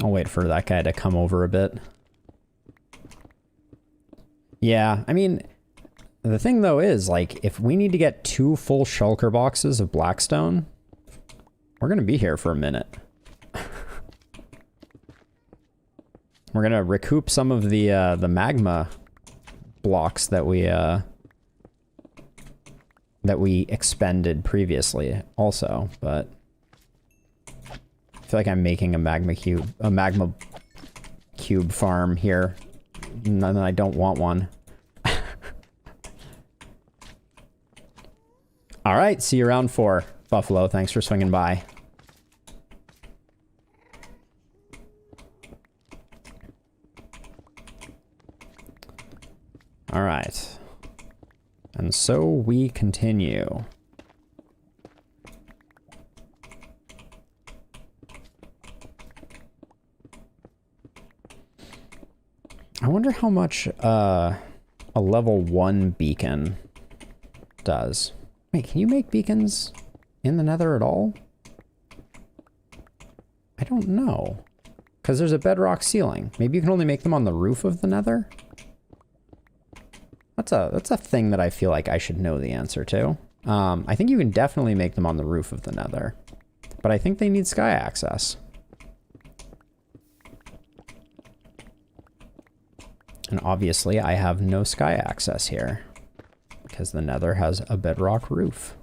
I'll wait for that guy to come over a bit. Yeah, I mean, the thing though is, like, if we need to get 2 full shulker boxes of blackstone, we're gonna be here for a minute. We're gonna recoup some of the magma blocks that we expended previously also, but I feel like I'm making a magma cube farm here. And I don't want one. All right, see you around 4. Buffalo, thanks for swinging by. All right. And so we continue. I wonder how much a level 1 beacon does. Wait, can you make beacons in the Nether at all? I don't know. Because there's a bedrock ceiling. Maybe you can only make them on the roof of the Nether? That's a thing that I feel like I should know the answer to. I think you can definitely make them on the roof of the Nether. But I think they need sky access. And obviously I have no sky access here. Because the Nether has a bedrock roof.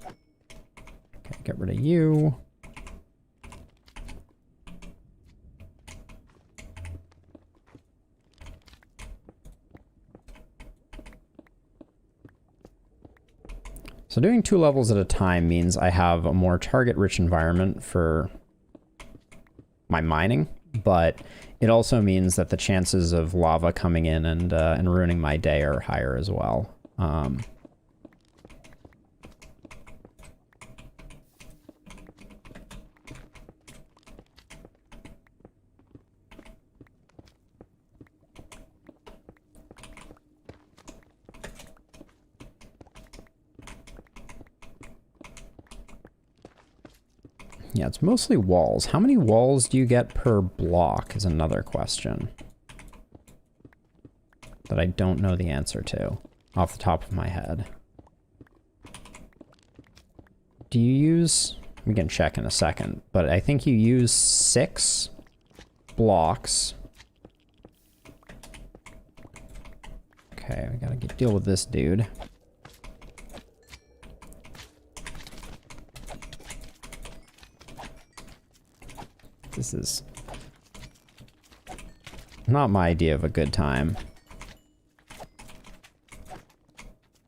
Okay, get rid of you. So doing 2 levels at a time means I have a more target-rich environment for my mining, but it also means that the chances of lava coming in and ruining my day are higher as well. Yeah, it's mostly walls. How many walls do you get per block is another question that I don't know the answer to off the top of my head. Do you use... We can check in a second, but I think you use 6 blocks. Okay, we gotta deal with this dude. This is not my idea of a good time.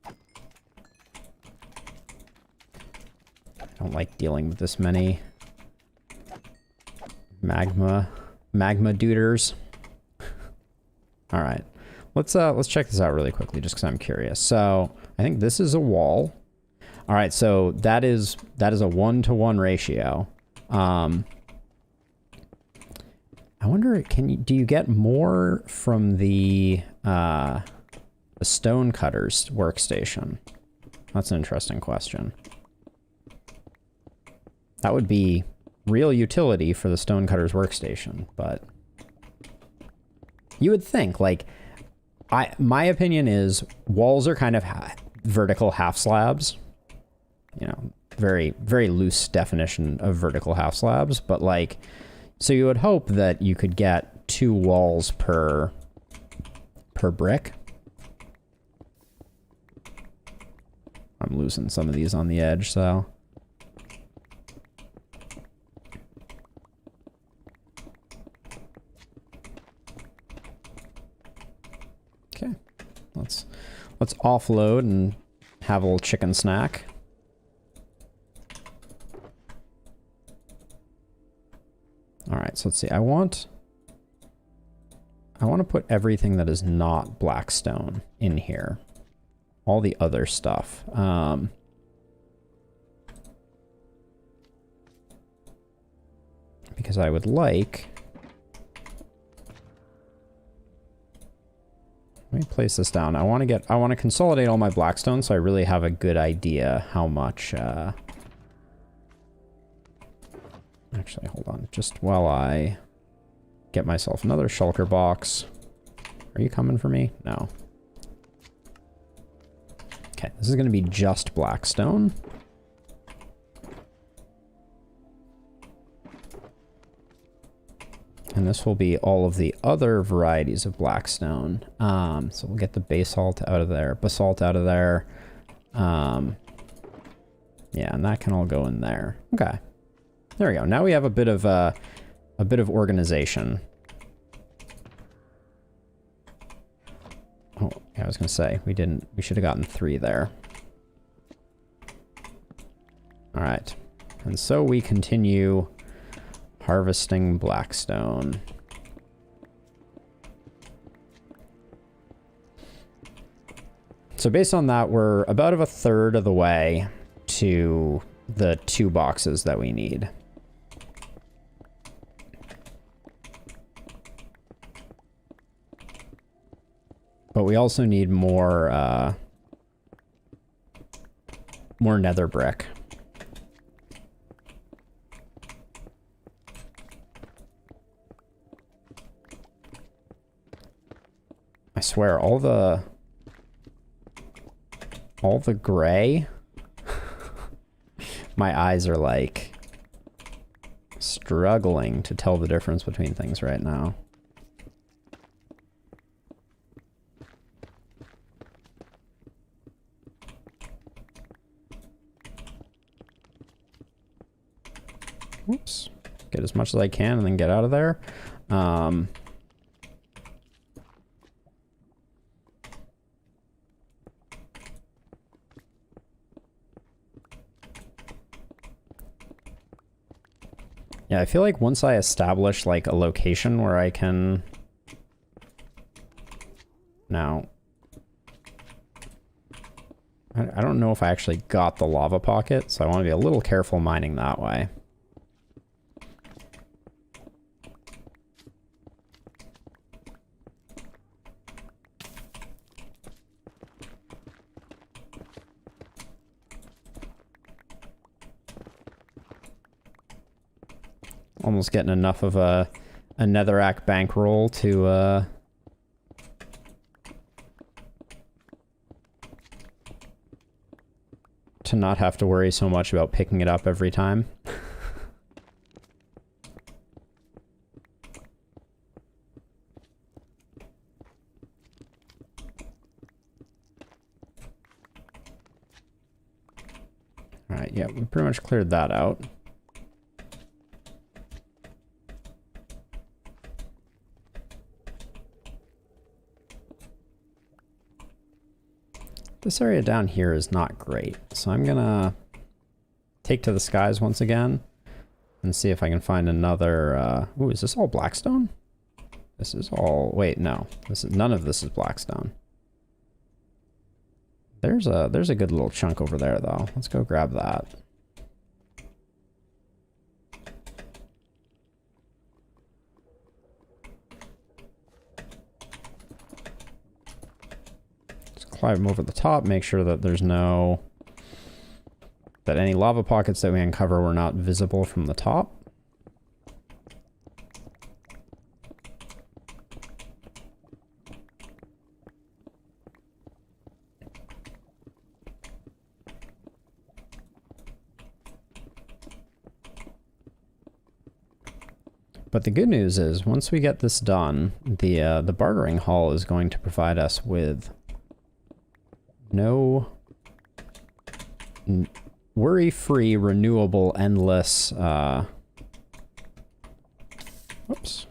I don't like dealing with this many magma duders. All right, let's check this out really quickly, just because I'm curious. So I think this is a wall. All right, so that is a 1-to-1 ratio. I wonder, do you get more from the stone cutter's workstation? That's an interesting question. That would be real utility for the stone cutter's workstation, but you would think, like, my opinion is walls are kind of vertical half slabs. You know, very, very loose definition of vertical half slabs, but like, so you would hope that you could get 2 walls per brick. I'm losing some of these on the edge, so. Okay, let's offload and have a little chicken snack. All right, so let's see. I want to put everything that is not blackstone in here. All the other stuff. Because I would like... Let me place this down. I want to consolidate all my blackstone so I really have a good idea how much Actually, hold on. Just while I get myself another shulker box. Are you coming for me? No. Okay, this is going to be just blackstone. And this will be all of the other varieties of blackstone. So we'll get the basalt out of there, basalt out of there. Yeah, and that can all go in there. Okay, there we go. Now we have a bit of organization. Oh, yeah, I was gonna say we should have gotten 3 there. All right, and so we continue harvesting blackstone. So based on that, we're about a third of the way to the 2 boxes that we need. But we also need more nether brick. I swear, all the gray, my eyes are like struggling to tell the difference between things right now. Oops. Get as much as I can and then get out of there. Yeah, I feel like once I establish like a location where I can... Now, I don't know if I actually got the lava pocket, so I want to be a little careful mining that way. Almost getting enough of a netherrack bankroll to not have to worry so much about picking it up every time. Alright, yeah, we pretty much cleared that out. This area down here is not great, so I'm gonna take to the skies once again and see if I can find another, ooh, is this all blackstone? This is all, wait, no. None of this is blackstone. There's a good little chunk over there, though. Let's go grab that. Climb over the top, make sure that there's no... that any lava pockets that we uncover were not visible from the top. But the good news is, once we get this done, the bartering hall is going to provide us with no worry-free, renewable, endless, whoops.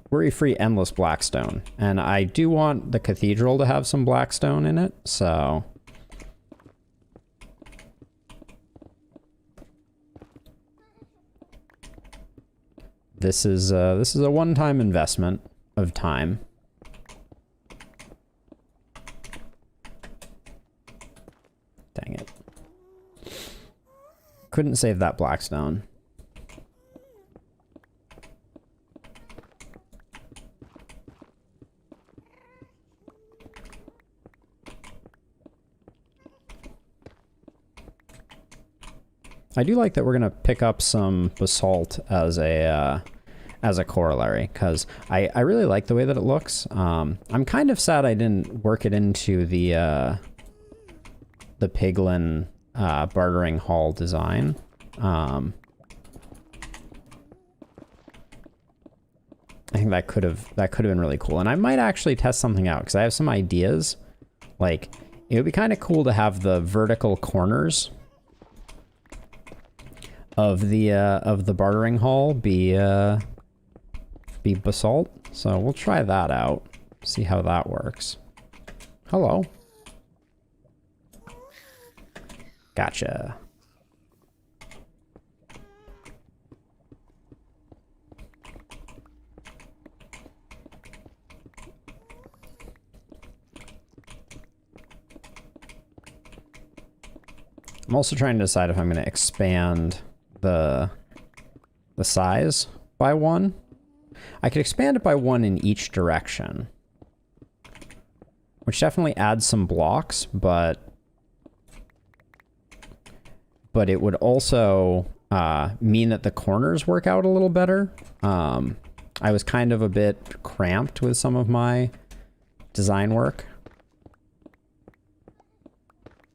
Worry-free, endless blackstone. And I do want the cathedral to have some blackstone in it, so... This is a one-time investment of time. Dang it. Couldn't save that blackstone. I do like that we're gonna pick up some basalt as a corollary, because I really like the way that it looks. I'm kind of sad I didn't work it into the Piglin bartering hall design. I think that could have been really cool, and I might actually test something out because I have some ideas. Like, it would be kind of cool to have the vertical corners of the bartering hall be basalt. So we'll try that out, see how that works. Hello. Gotcha. I'm also trying to decide if I'm going to expand the size by 1. I could expand it by 1 in each direction, which definitely adds some blocks, but it would also mean that the corners work out a little better. I was kind of a bit cramped with some of my design work.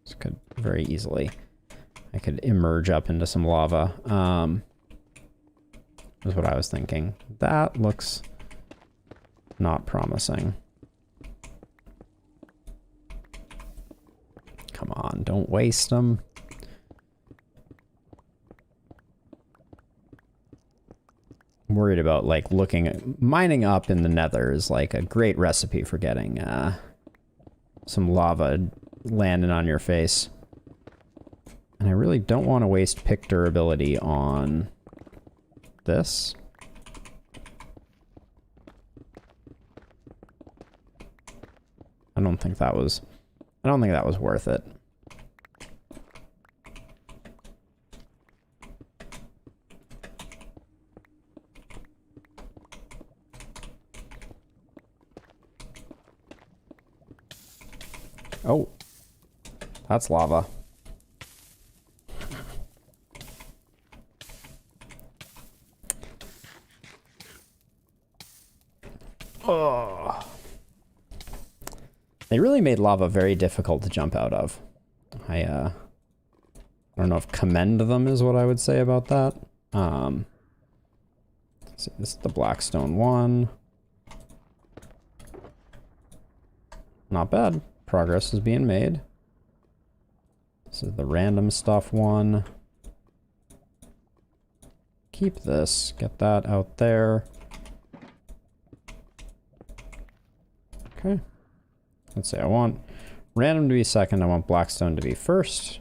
This could very easily, I could emerge up into some lava. Is what I was thinking. That looks not promising. Come on, don't waste them. I'm worried about, like, mining up in the nether is like a great recipe for getting some lava landing on your face. And I really don't want to waste pick durability on this. I don't think that was worth it. Oh, that's lava. Oh. They really made lava very difficult to jump out of. I don't know if commend them is what I would say about that. So this is the Blackstone one. Not bad. Progress is being made. This is the random stuff one. Keep this. Get that out there. Okay. Let's see. I want random to be second. I want Blackstone to be first.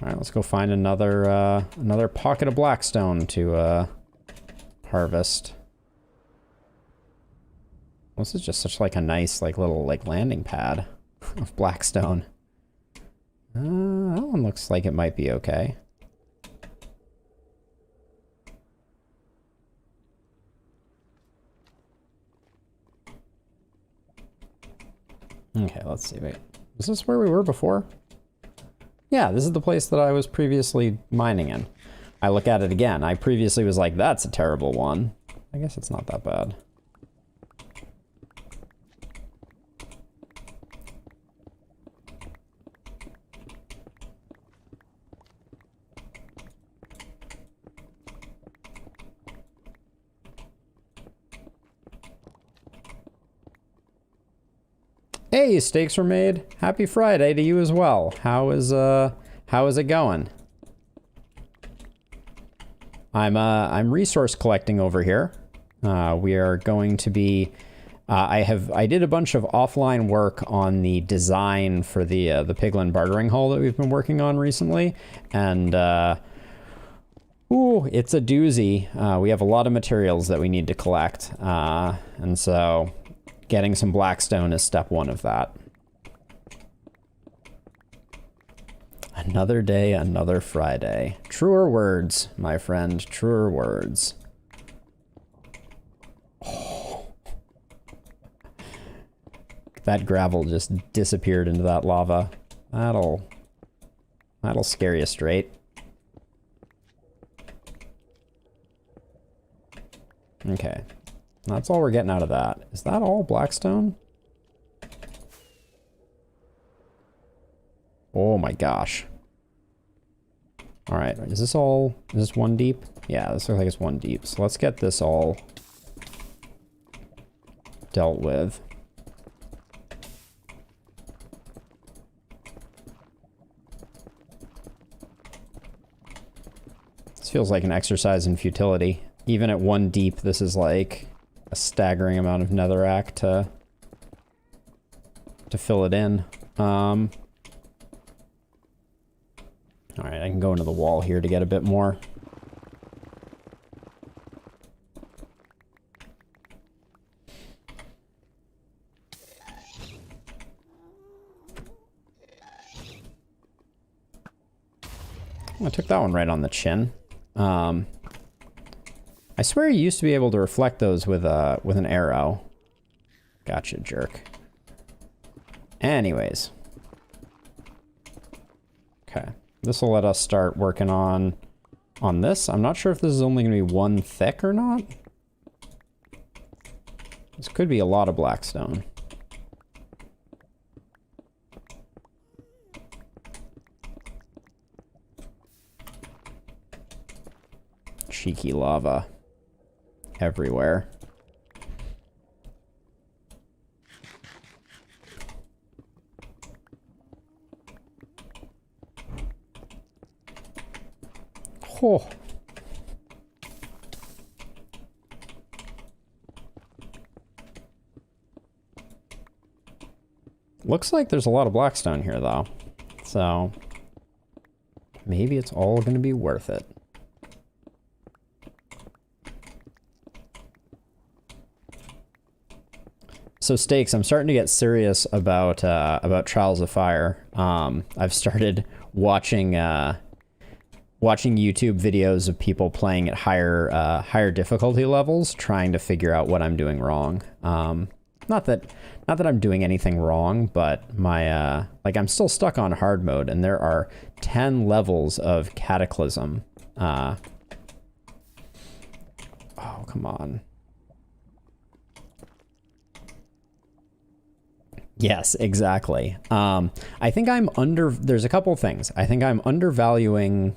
All right, let's go find another pocket of Blackstone to harvest. This is just such like a nice little landing pad of Blackstone. That one looks like it might be okay. Okay, let's see. Wait, is this where we were before? Yeah, this is the place that I was previously mining in. I look at it again. I previously was like, that's a terrible one. I guess it's not that bad. Hey, steaks were made. Happy Friday to you as well. How is it going? I'm resource collecting over here. We are going to be I did a bunch of offline work on the design for the Piglin bartering hall that we've been working on recently, and ooh, it's a doozy. We have a lot of materials that we need to collect, and so getting some Blackstone is step one of that. Another day, another Friday. Truer words, my friend, truer words. Oh. That gravel just disappeared into that lava. That'll That'll scare you straight. Okay. That's all we're getting out of that. Is that all Blackstone? Oh my gosh. Alright, is this all... Is this one deep? Yeah, this looks like it's one deep. So let's get this all dealt with. This feels like an exercise in futility. Even at one deep, this is like a staggering amount of netherrack to fill it in. Alright, I can go into the wall here to get a bit more. I took that one right on the chin. I swear you used to be able to reflect those with an arrow. Gotcha, jerk. Anyways. Okay. This will let us start working on this. I'm not sure if this is only going to be one thick or not. This could be a lot of blackstone. Cheeky lava everywhere. Oh. Looks like there's a lot of blackstone here, though. So maybe it's all going to be worth it. So Stakes, I'm starting to get serious about Trials of Fire. I've started watching YouTube videos of people playing at higher difficulty levels, trying to figure out what I'm doing wrong. Not that I'm doing anything wrong, but my like I'm still stuck on hard mode, and there are 10 levels of Cataclysm. Oh, come on. Yes, exactly. I think there's a couple things. I think I'm undervaluing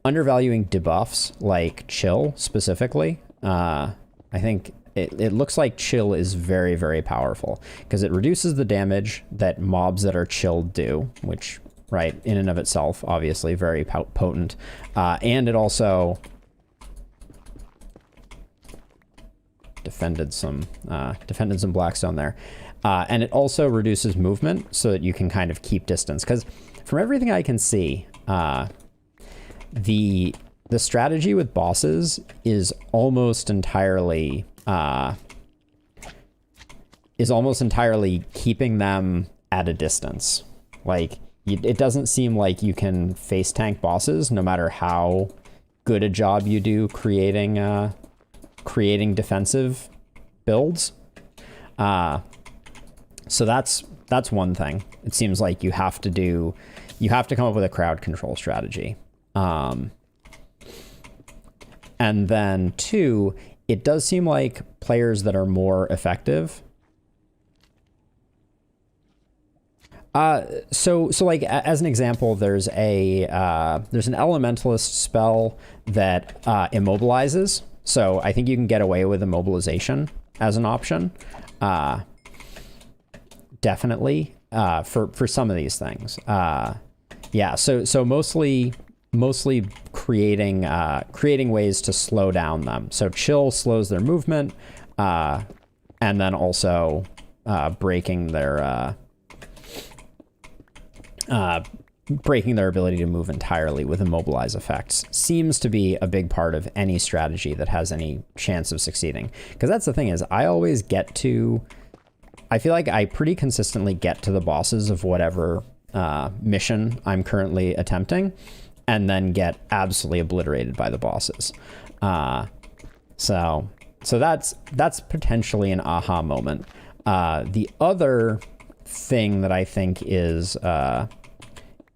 debuffs like Chill specifically. I think it looks like Chill is very, very powerful because it reduces the damage that mobs that are chilled do, which, right, in and of itself, obviously very potent. And it also defended some blackstone there. And it also reduces movement so that you can kind of keep distance. Because from everything I can see, the strategy with bosses is almost entirely keeping them at a distance. Like, it doesn't seem like you can face tank bosses no matter how good a job you do creating defensive builds. So that's one thing. It seems like you have to come up with a crowd control strategy. And then two, it does seem like players that are more effective. So like as an example, there's an elementalist spell that immobilizes. So I think you can get away with immobilization as an option. Definitely, for some of these things. Yeah, so mostly creating ways to slow down them. So Chill slows their movement, and then also breaking their ability to move entirely with immobilize effects seems to be a big part of any strategy that has any chance of succeeding. Because that's the thing is, I feel like I pretty consistently get to the bosses of whatever mission I'm currently attempting, and then get absolutely obliterated by the bosses. So that's potentially an aha moment. The other thing that I think is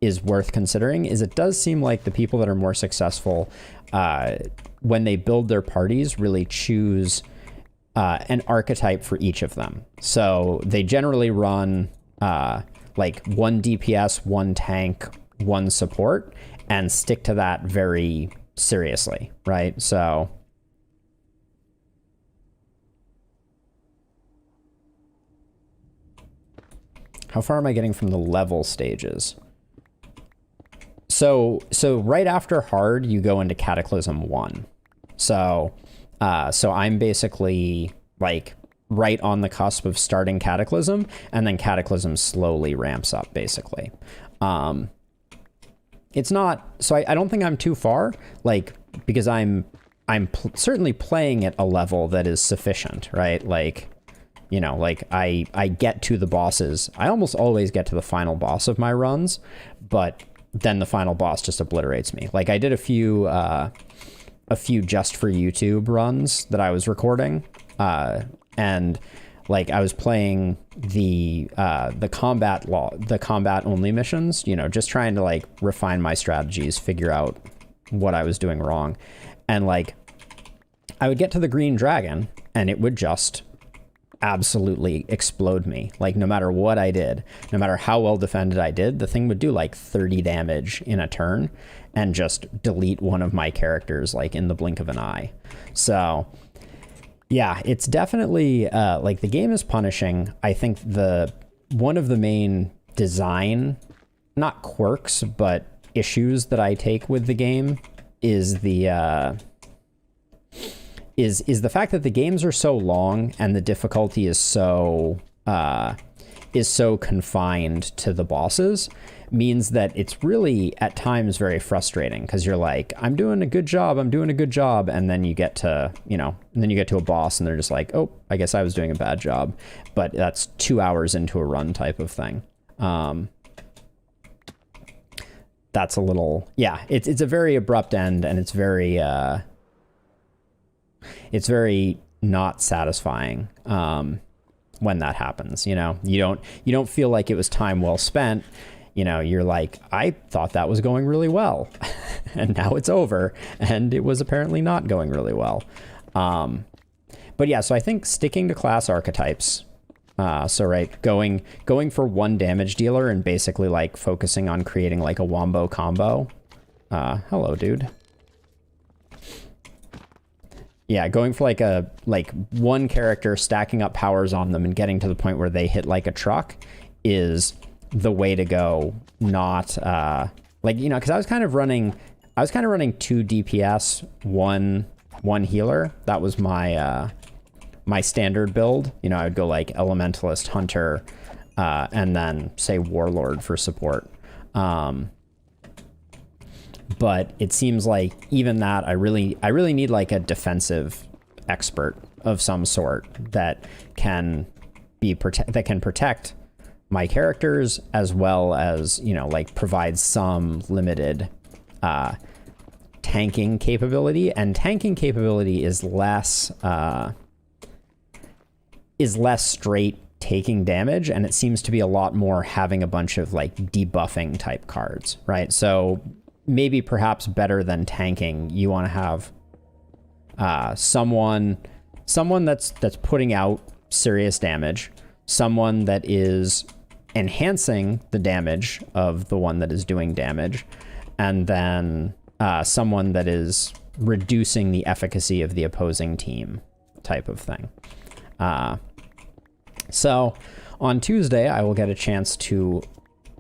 is worth considering is it does seem like the people that are more successful when they build their parties really choose an archetype for each of them. So they generally run like 1 DPS, 1 tank, 1 support, and stick to that very seriously, right? So how far am I getting from the level stages? So right after hard, you go into Cataclysm 1. So I'm basically like right on the cusp of starting Cataclysm, and then Cataclysm slowly ramps up basically. It's not, so I don't think I'm too far, like, because I'm certainly playing at a level that is sufficient, right? Like, you know, like I get to the bosses. I almost always get to the final boss of my runs, but then the final boss just obliterates me. Like I did a few just for YouTube runs that I was recording, and like I was playing the combat only missions, you know, just trying to like refine my strategies, figure out what I was doing wrong. And like I would get to the green dragon and it would just absolutely explode me. Like no matter what I did, no matter how well defended I did, the thing would do like 30 damage in a turn and just delete one of my characters like in the blink of an eye. So yeah, it's definitely like the game is punishing. I think one of the main design, not quirks, but issues that I take with the game is the is the fact that the games are so long and the difficulty is so confined to the bosses, means that it's really at times very frustrating because you're like, I'm doing a good job, and then you get to, you know, and then you get to a boss and they're just like, oh, I guess I was doing a bad job. But that's 2 hours into a run type of thing. That's a little, yeah, it's a very abrupt end, and it's very not satisfying when that happens. You know, you don't feel like it was time well spent. You know, you're like, I thought that was going really well and now it's over, and it was apparently not going really well. But yeah, so I think sticking to class archetypes, so right, going for 1 damage dealer and basically like focusing on creating like a wombo combo. Hello, dude. Yeah, going for like 1 character, stacking up powers on them and getting to the point where they hit like a truck is the way to go. Not like, you know, because I was kind of running 2 DPS, one healer. That was my my standard build. You know, I would go like Elementalist, Hunter, and then say Warlord for support. But it seems like even that, I really need like a defensive expert of some sort that can protect my characters, as well as, you know, like provide some limited tanking capability. And tanking capability is less straight taking damage, and it seems to be a lot more having a bunch of like debuffing type cards, right? So maybe perhaps better than tanking, you want to have someone that's putting out serious damage, someone that is enhancing the damage of the one that is doing damage, and then someone that is reducing the efficacy of the opposing team type of thing. So on Tuesday, I will get a chance to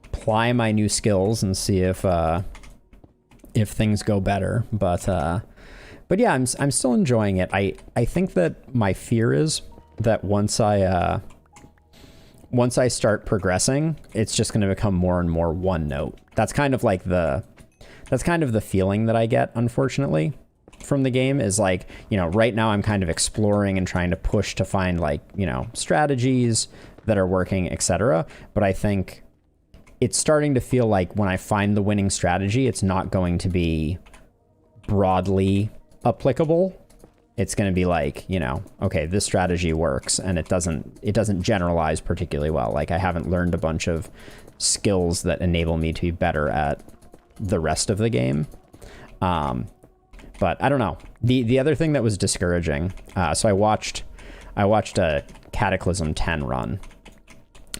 apply my new skills and see if things go better. But yeah, I'm still enjoying it. I think that my fear is that once I start progressing, it's just going to become more and more one note. That's kind of the feeling that I get, unfortunately, from the game. Is like, you know, right now I'm kind of exploring and trying to push to find like, you know, strategies that are working, etc. But I think it's starting to feel like when I find the winning strategy, it's not going to be broadly applicable. It's going to be like, you know, okay, this strategy works, and it doesn't generalize particularly well. Like I haven't learned a bunch of skills that enable me to be better at the rest of the game. But I don't know. The other thing that was discouraging, so I watched a Cataclysm 10 run,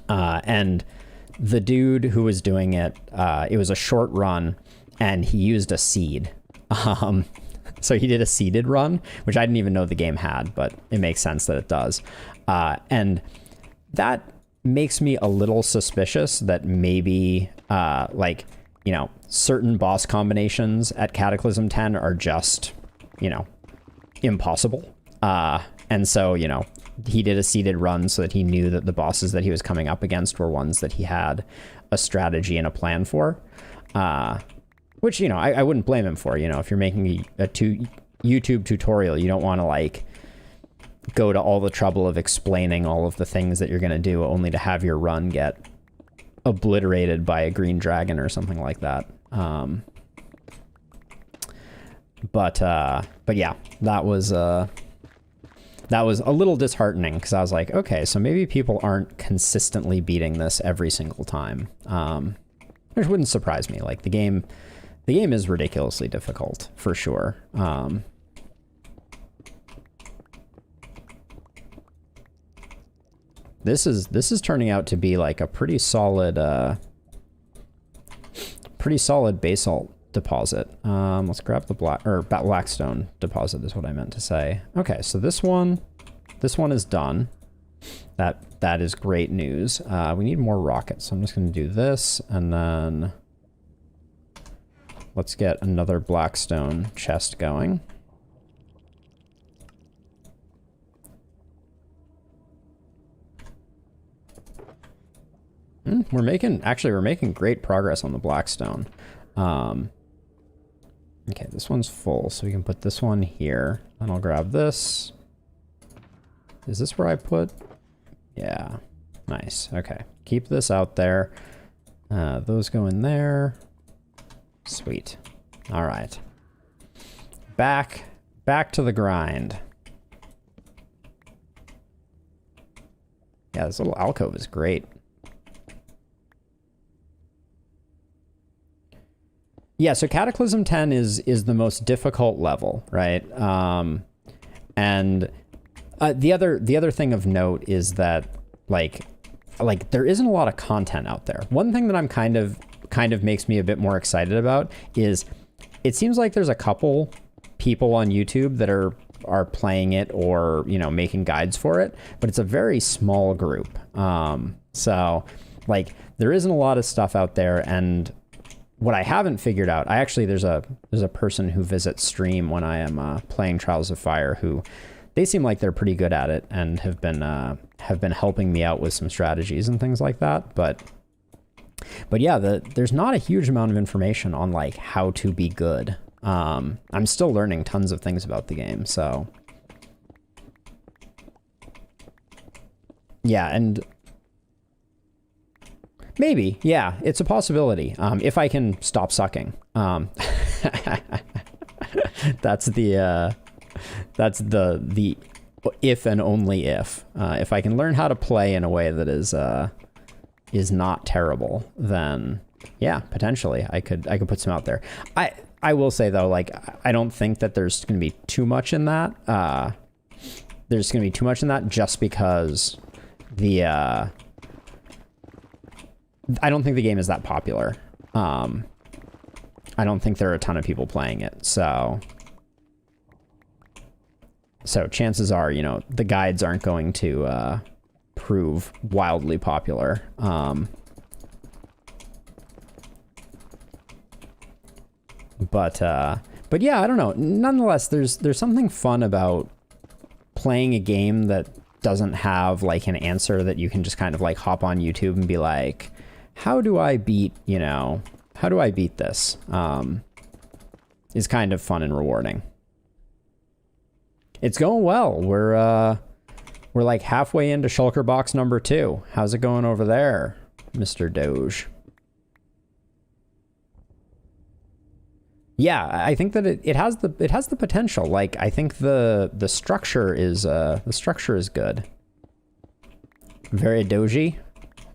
and the dude who was doing it, it was a short run, and he used a seed. So he did a seeded run, which I didn't even know the game had, but it makes sense that it does. And that makes me a little suspicious that maybe, like, you know, certain boss combinations at Cataclysm 10 are just, you know, impossible. And so, you know, he did a seeded run so that he knew that the bosses that he was coming up against were ones that he had a strategy and a plan for. Which, you know, I wouldn't blame him for. You know, if you're making a YouTube tutorial, you don't want to, like, go to all the trouble of explaining all of the things that you're going to do only to have your run get obliterated by a green dragon or something like that. But yeah, that was a little disheartening, because I was like, okay, so maybe people aren't consistently beating this every single time. Which wouldn't surprise me. Like, the game is ridiculously difficult, for sure. This is turning out to be like a pretty solid basalt deposit. Let's grab the blackstone deposit is what I meant to say. Okay, so this one is done. That is great news. We need more rockets, so I'm just gonna do this, and then let's get another blackstone chest going. We're making great progress on the blackstone. Okay, this one's full, so we can put this one here. Then I'll grab this. Is this where I put? Yeah, nice. Okay, keep this out there. Those go in there. Sweet. All right. Back to the grind. Yeah, this little alcove is great. Yeah, so Cataclysm 10 is the most difficult level, right? And the other thing of note is that like there isn't a lot of content out there. One thing that I'm kind of makes me a bit more excited about is it seems like there's a couple people on YouTube that are playing it, or, you know, making guides for it, but it's a very small group. So like there isn't a lot of stuff out there, and what I haven't figured out, there's a person who visits stream when I am playing Trials of Fire, who they seem like they're pretty good at it and have been helping me out with some strategies and things like that. But yeah, there's not a huge amount of information on like how to be good. I'm still learning tons of things about the game, so yeah, and maybe, yeah, it's a possibility. If I can stop sucking. That's the if and only if. If I can learn how to play in a way that is not terrible, then yeah, potentially I could put some out there. I will say though, like, I don't think that there's going to be too much in that. There's going to be too much in that just because I don't think the game is that popular. I don't think there are a ton of people playing it, so chances are, you know, the guides aren't going to prove wildly popular. But yeah, I don't know. Nonetheless, there's something fun about playing a game that doesn't have like an answer that you can just kind of like hop on YouTube and be like, how do I beat this? Is kind of fun and rewarding. It's going well. We're like halfway into Shulker box number 2. How's it going over there, Mr. Doge? Yeah, I think that it has the potential. Like, I think the structure is good. Very doji.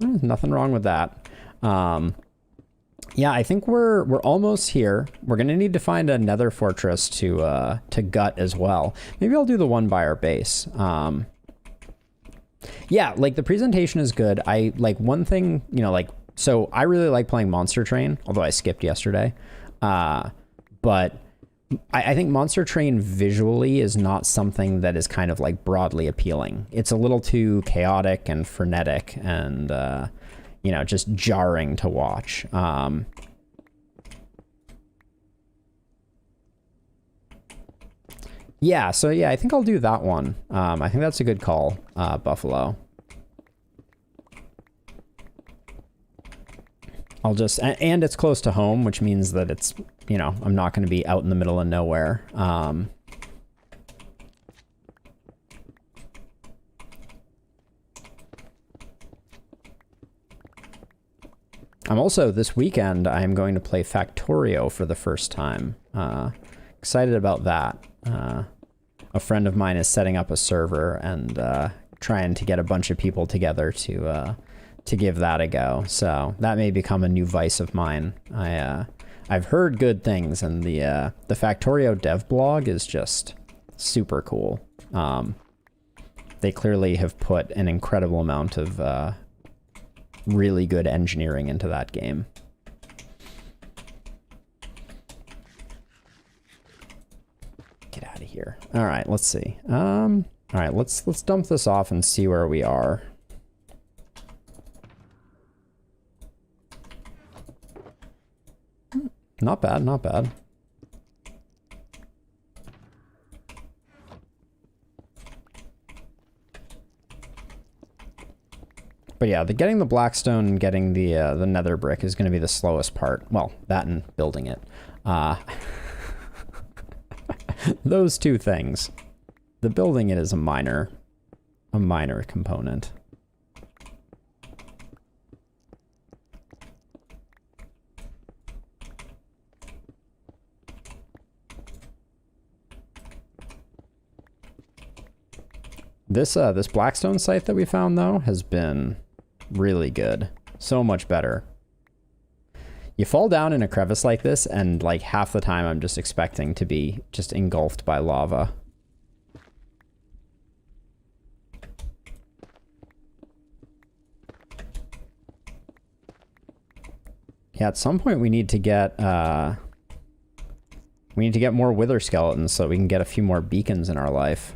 Nothing wrong with that. Yeah, I think we're almost here. We're gonna need to find a nether fortress to gut as well. Maybe I'll do the one by our base. Yeah, like the presentation is good. I like one thing, you know, like, so I really like playing Monster Train, although I skipped yesterday. But I think Monster Train visually is not something that is kind of like broadly appealing. It's a little too chaotic and frenetic and, you know, just jarring to watch. Yeah, so yeah, I think I'll do that one. I think that's a good call, Buffalo. I'll just, and it's close to home, which means that it's, you know, I'm not going to be out in the middle of nowhere. I'm also, this weekend, I'm going to play Factorio for the first time. Excited about that. A friend of mine is setting up a server and trying to get a bunch of people together to give that a go. So that may become a new vice of mine. I've heard good things, and the Factorio dev blog is just super cool. They clearly have put an incredible amount of really good engineering into that game. Get out of here. All right, let's see. All right, let's dump this off and see where we are. Not bad, not bad. But yeah, getting the Blackstone and getting the nether brick is going to be the slowest part. Well, that and building it. Those two things. The building it is a minor component. This Blackstone site that we found, though, has been really good. So much better. You fall down in a crevice like this, and like half the time I'm just expecting to be just engulfed by lava. Yeah, at some point we need to get more wither skeletons so we can get a few more beacons in our life.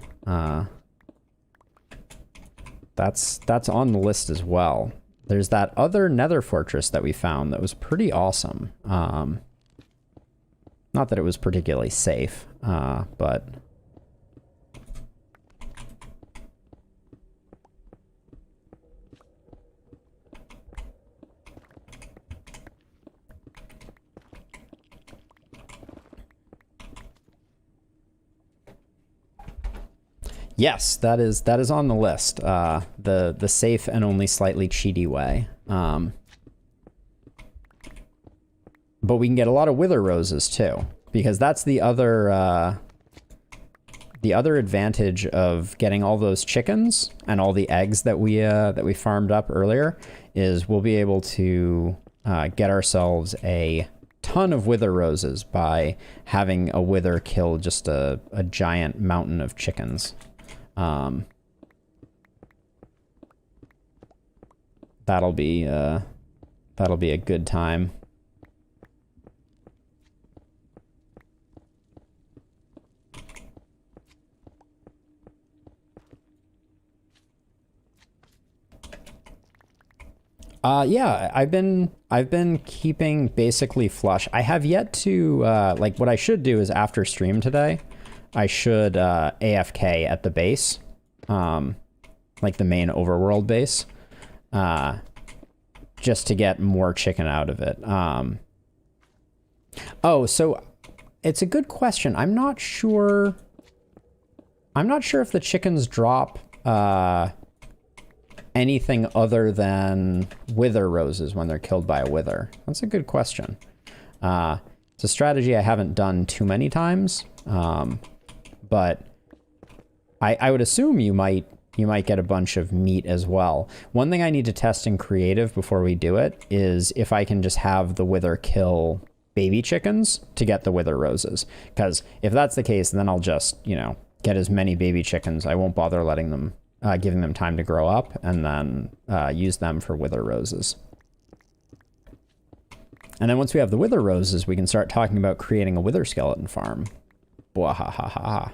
That's on the list as well. There's that other nether fortress that we found that was pretty awesome. Not that it was particularly safe, but... Yes, that is on the list. The safe and only slightly cheaty way. But we can get a lot of wither roses too, because that's the other advantage of getting all those chickens and all the eggs that we farmed up earlier is we'll be able to get ourselves a ton of wither roses by having a wither kill just a giant mountain of chickens. That'll be a good time. Yeah, I've been keeping basically flush. I have yet to like what I should do is after stream today, I should AFK at the base, like the main overworld base, just to get more chicken out of it. Oh, so it's a good question. I'm not sure if the chickens drop anything other than wither roses when they're killed by a wither. That's a good question. It's a strategy I haven't done too many times. But I would assume you might you might get a bunch of meat as well. One thing I need to test in creative before we do it is if I can just have the Wither kill baby chickens to get the Wither roses. Because if that's the case, then I'll just, you know, get as many baby chickens. I won't bother letting them, giving them time to grow up, and then use them for Wither roses. And then once we have the Wither roses, we can start talking about creating a Wither skeleton farm. Wahahaha.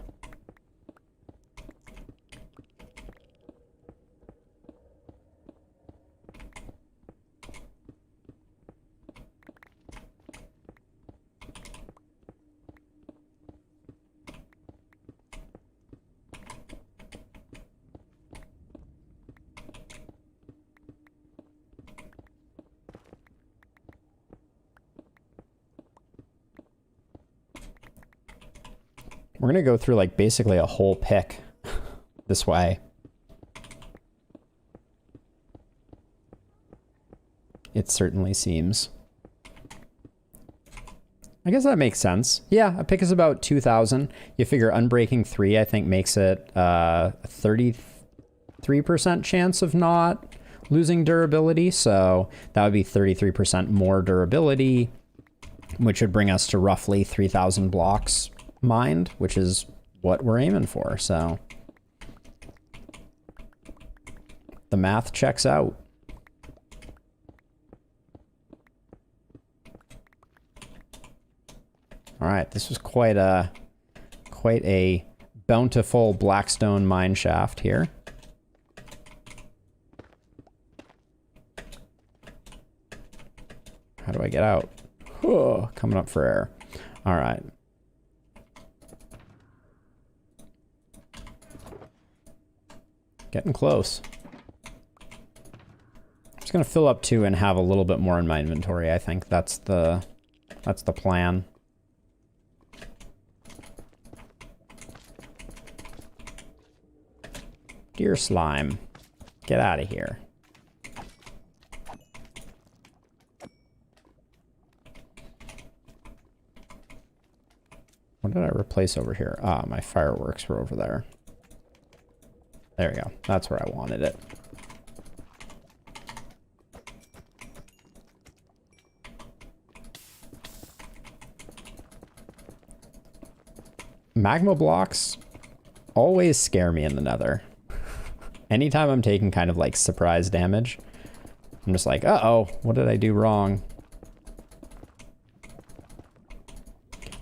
We're going to go through like basically a whole pick this way. It certainly seems. I guess that makes sense. Yeah, a pick is about 2,000. You figure Unbreaking 3, I think, makes it a 33% chance of not losing durability. So that would be 33% more durability, which would bring us to roughly 3,000 blocks mined, which is what we're aiming for. So the math checks out. All right, this was quite a bountiful Blackstone mine shaft here. How do I get out? Oh, coming up for air. All right. Getting close. I'm just gonna fill up too and have a little bit more in my inventory. I think that's the plan. Deer slime, get out of here. What did I replace over here? Ah, my fireworks were over there. There we go. That's where I wanted it. Magma blocks always scare me in the Nether. Anytime I'm taking kind of like surprise damage, I'm just like, uh-oh, what did I do wrong?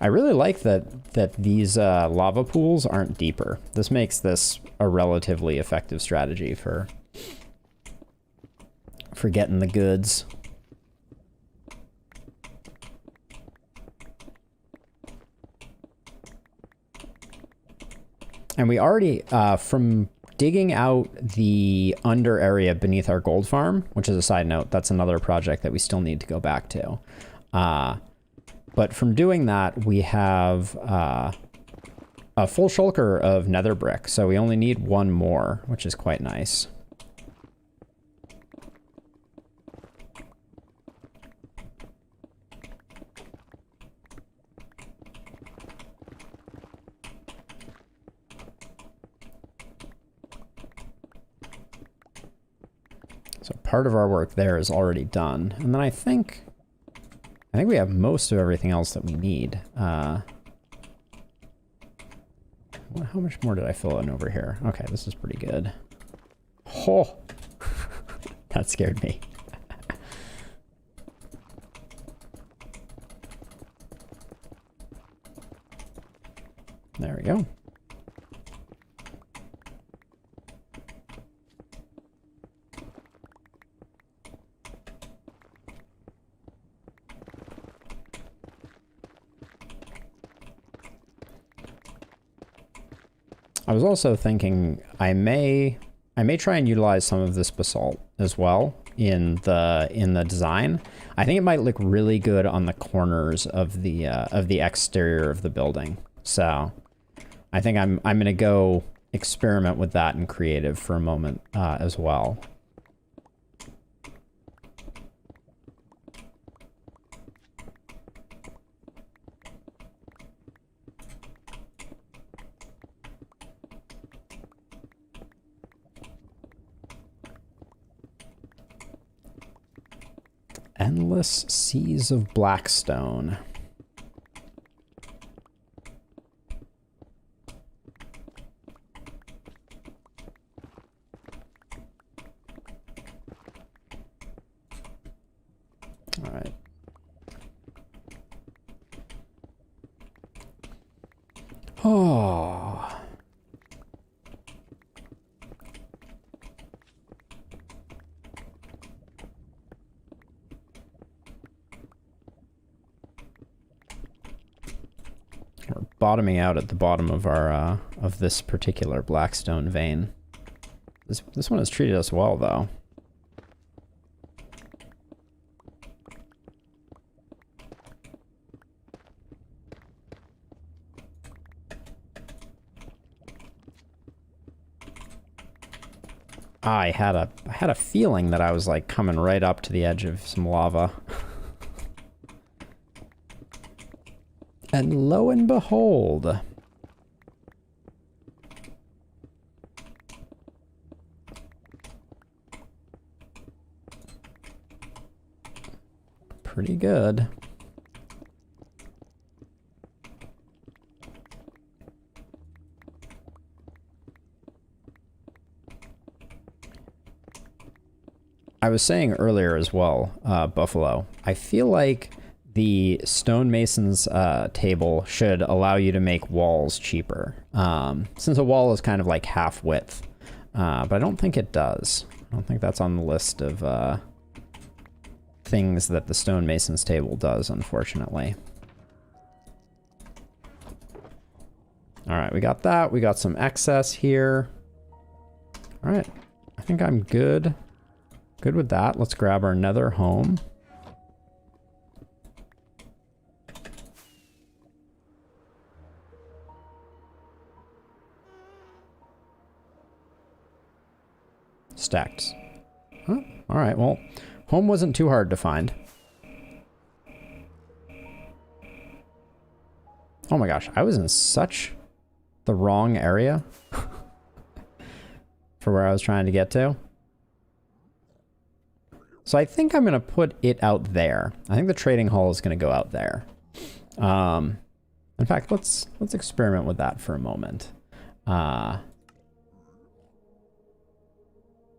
I really like that these lava pools aren't deeper. This makes this a relatively effective strategy for getting the goods. And we already, from digging out the under area beneath our gold farm, which is a side note, that's another project that we still need to go back to. But from doing that, we have a full shulker of nether brick, so we only need one more, which is quite nice. So part of our work there is already done. And then I think we have most of everything else that we need. How much more did I fill in over here? Okay, this is pretty good. Oh, that scared me. There we go. I was also thinking I may try and utilize some of this basalt as well in the design. I think it might look really good on the corners of the exterior of the building. So I think I'm gonna go experiment with that in creative for a moment as well. Endless Seas of Blackstone. All right. Oh. We're bottoming out at the bottom of our of this particular Blackstone vein. This one has treated us well, though. I had a feeling that I was like coming right up to the edge of some lava. And lo and behold. Pretty good. I was saying earlier as well, Buffalo, I feel like the stonemason's table should allow you to make walls cheaper. Since a wall is kind of like half width. But I don't think it does. I don't think that's on the list of things that the stonemason's table does, unfortunately. Alright, we got that. We got some excess here. Alright, I think I'm good. Good with that. Let's grab our nether home. Stacked. Huh? All right, well, home wasn't too hard to find. Oh my gosh, I was in such the wrong area for where I was trying to get to. So I think I'm going to put it out there. I think the trading hall is going to go out there. In fact, let's experiment with that for a moment.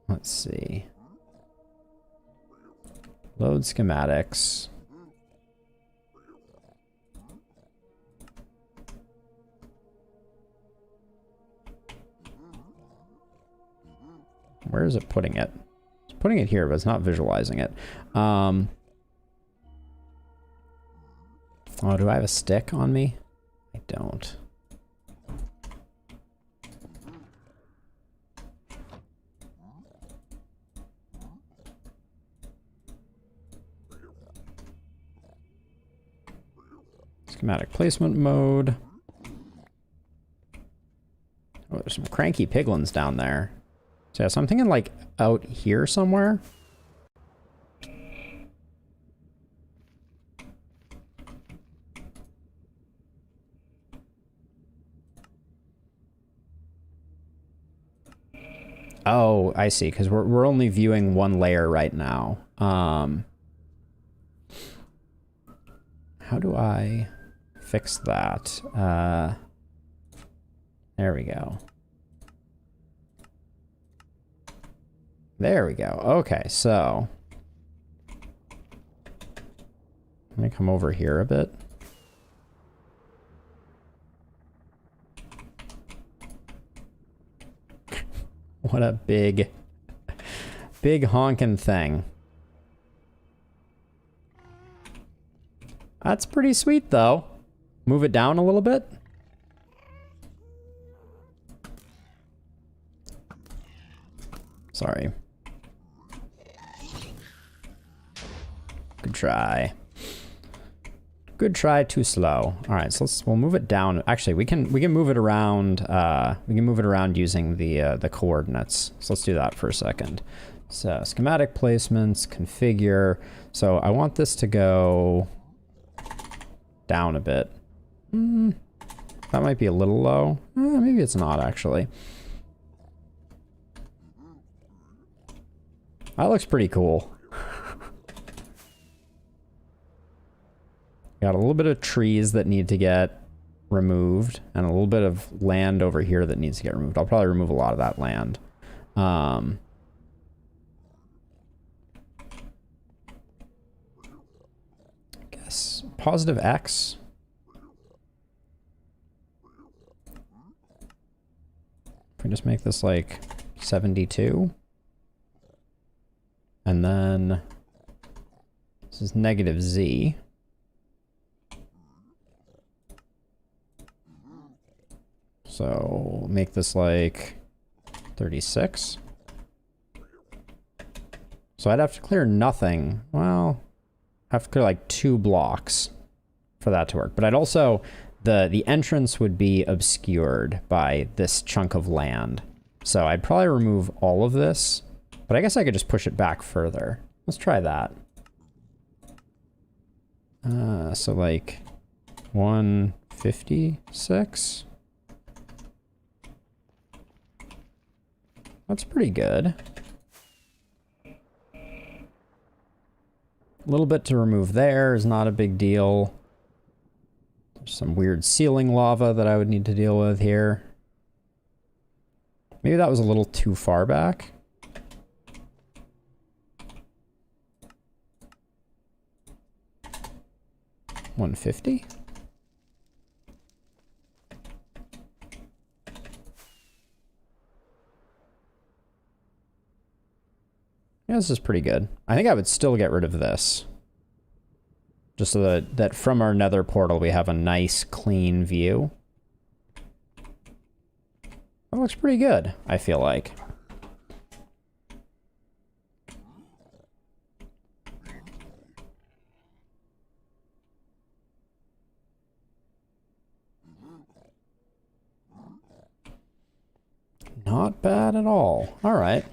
Let's see. Load schematics. Where is it putting it? It's putting it here, but it's not visualizing it. Oh, do I have a stick on me? I don't. Schematic placement mode. Oh, there's some cranky piglins down there. So, yeah, so I'm thinking like out here somewhere. Oh, I see, because we're only viewing one layer right now. How do I fix that? There we go. There we go. Okay, so let me come over here a bit. What a big honking thing. That's pretty sweet, though. Move it down a little bit. Sorry. Good try. Good try, too slow. All right, so we'll move it down. Actually, we can move it around. We can move it around using the coordinates. So let's do that for a second. So schematic placements, configure. So I want this to go down a bit. That might be a little low. Maybe it's not, actually. That looks pretty cool. Got a little bit of trees that need to get removed, and a little bit of land over here that needs to get removed. I'll probably remove a lot of that land. Guess positive X. If we just make this like 72. And then this is negative Z. So make this like 36. So I'd have to clear nothing. Well, I have to clear like 2 blocks for that to work. But I'd also, the entrance would be obscured by this chunk of land. So I'd probably remove all of this, but I guess I could just push it back further. Let's try that. So like 156. That's pretty good. A little bit to remove there is not a big deal. There's some weird ceiling lava that I would need to deal with here. Maybe that was a little too far back. $150. Yeah, this is pretty good. I think I would still get rid of this. Just so that from our nether portal we have a nice clean view. That looks pretty good, I feel like. Not bad at all. All right.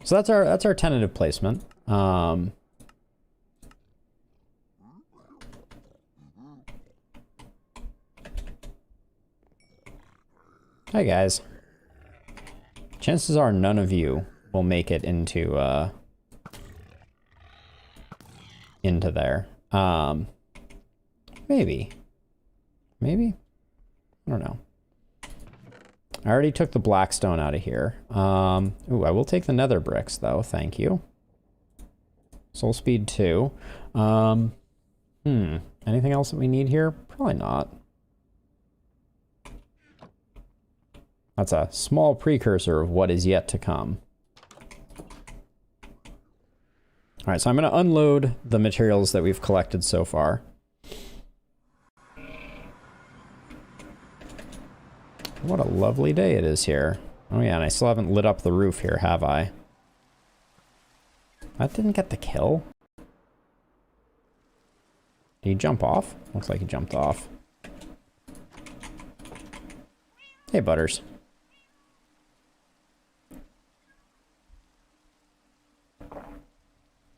So that's our tentative placement. Hi guys. Chances are none of you will make it into there. Maybe. Maybe? I don't know. I already took the blackstone out of here. Ooh, I will take the nether bricks though, thank you. Soul speed 2. Anything else that we need here? Probably not. That's a small precursor of what is yet to come. All right, so I'm going to unload the materials that we've collected so far. What a lovely day it is here. Oh yeah, and I still haven't lit up the roof here, have I? That didn't get the kill. Did he jump off? Looks like he jumped off. Hey, Butters.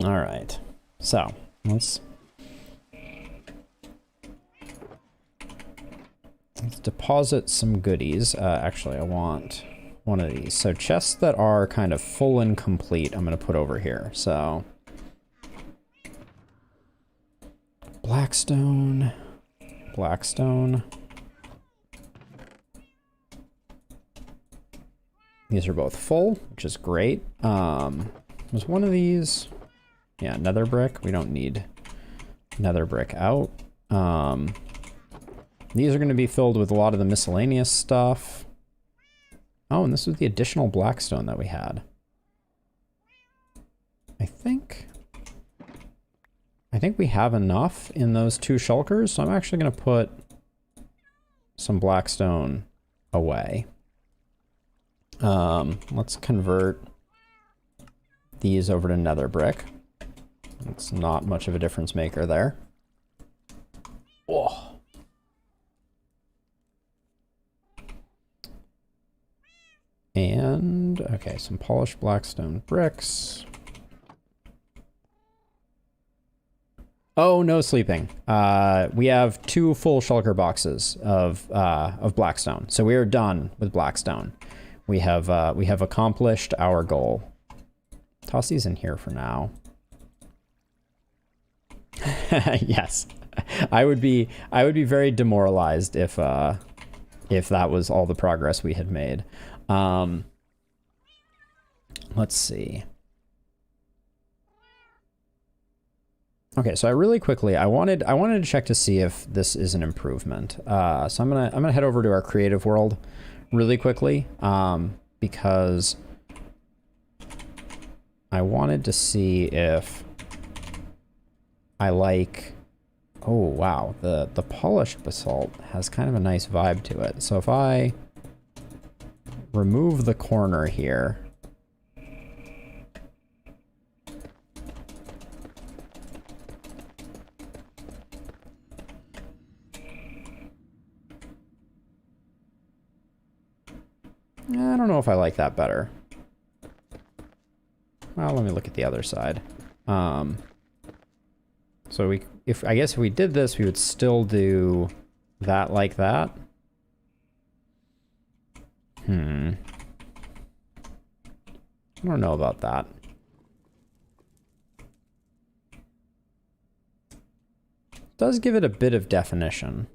All right, so let's deposit some goodies. Actually, I want one of these. So chests that are kind of full and complete, I'm going to put over here. So Blackstone, Blackstone. These are both full, which is great. Was one of these... Yeah, nether brick. We don't need nether brick out. These are going to be filled with a lot of the miscellaneous stuff. Oh, and this was the additional blackstone that we had. I think we have enough in those 2 shulkers, so I'm actually going to put some blackstone away. Let's convert these over to nether brick. It's not much of a difference maker there. Oh. And, okay, some polished blackstone bricks. Oh, no sleeping. We have 2 full shulker boxes of blackstone. So we are done with blackstone. We have accomplished our goal. Toss these in here for now. Yes. I would be very demoralized if that was all the progress we had made. Let's see. Okay, so I really quickly, I wanted to check to see if this is an improvement. So I'm gonna head over to our creative world really quickly, because I wanted to see if I like. Oh wow, the polished basalt has kind of a nice vibe to it. So if I remove the corner here. I don't know if I like that better. Well, let me look at the other side. So I guess if we did this, we would still do that like that. I don't know about that. It does give it a bit of definition.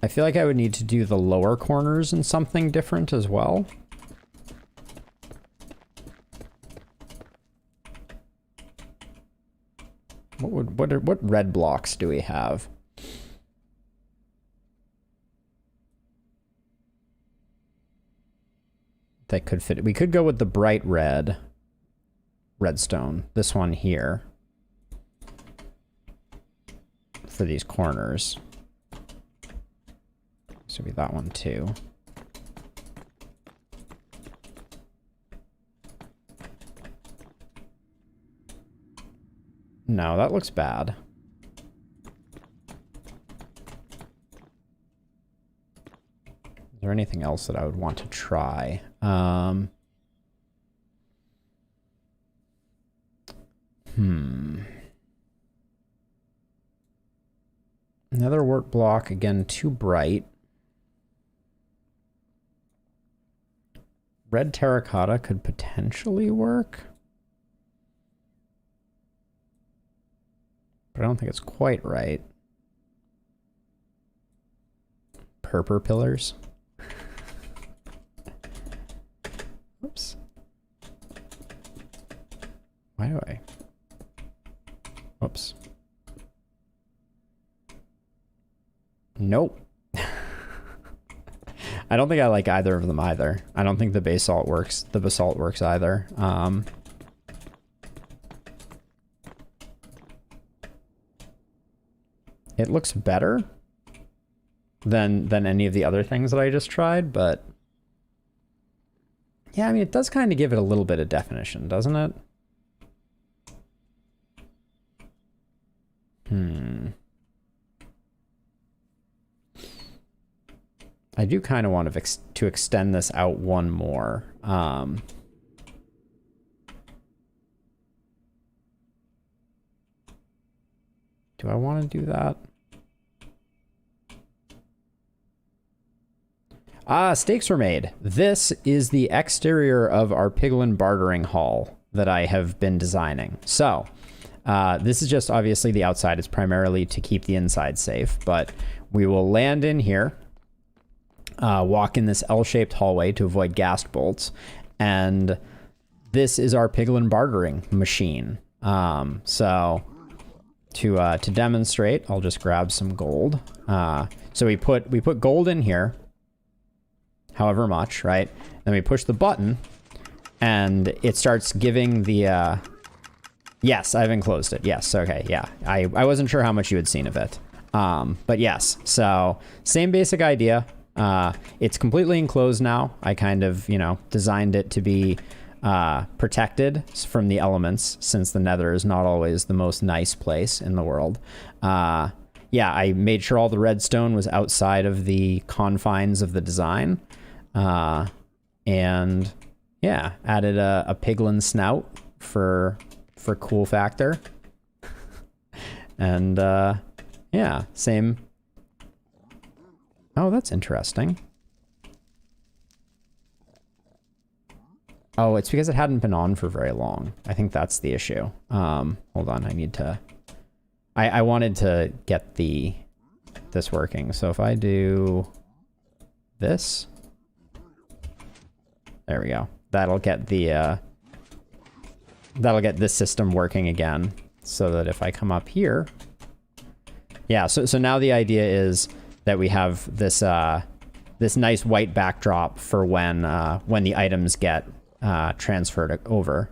I feel like I would need to do the lower corners in something different as well. What red blocks do we have? That could fit. We could go with the bright redstone. This one here. For these corners. So be that one too. No, that looks bad. Is there anything else that I would want to try? Another work block, again, too bright. Red terracotta could potentially work. But I don't think it's quite right. Purple pillars. Oops. Why do I? Whoops. Nope. I don't think I like either of them either. I don't think the basalt works. The basalt works either. It looks better than any of the other things that I just tried, but yeah, I mean, it does kind of give it a little bit of definition, doesn't it? I do kind of want to extend this out one more. Do I want to do that? Ah, stakes were made. This is the exterior of our Piglin bartering hall that I have been designing. So, this is just obviously the outside. It's primarily to keep the inside safe, but we will land in here, walk in this L-shaped hallway to avoid ghast bolts, and this is our Piglin bartering machine. So to demonstrate, I'll just grab some gold. So we put gold in here. However much, right? Then we push the button, and it starts giving the, yes, I've enclosed it. Yes, okay, yeah. I wasn't sure how much you had seen of it. But yes, so same basic idea. It's completely enclosed now. I kind of, designed it to be protected from the elements, since the Nether is not always the most nice place in the world. Yeah, I made sure all the redstone was outside of the confines of the design. And yeah, added a piglin snout for cool factor. And yeah, same. Oh, that's interesting. Oh, it's because it hadn't been on for very long. I think that's the issue. Hold on, I need to... I wanted to get this working. So if I do this... There we go. That'll get the... that'll get this system working again. So that if I come up here... Yeah, so now the idea is that we have this this nice white backdrop for when the items get transferred over.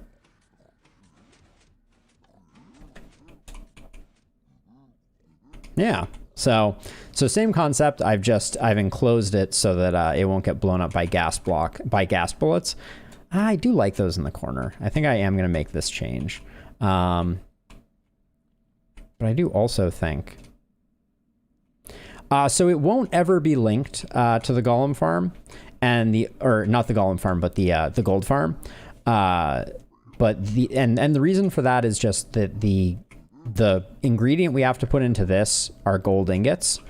Yeah, so same concept. I've enclosed it so that it won't get blown up by gas bullets. I do like those in the corner. I think I am gonna make this change, but I do also think. So it won't ever be linked to the Golem farm, and not the Golem farm, but the gold farm. But the reason for that is just that the ingredient we have to put into this are gold ingots,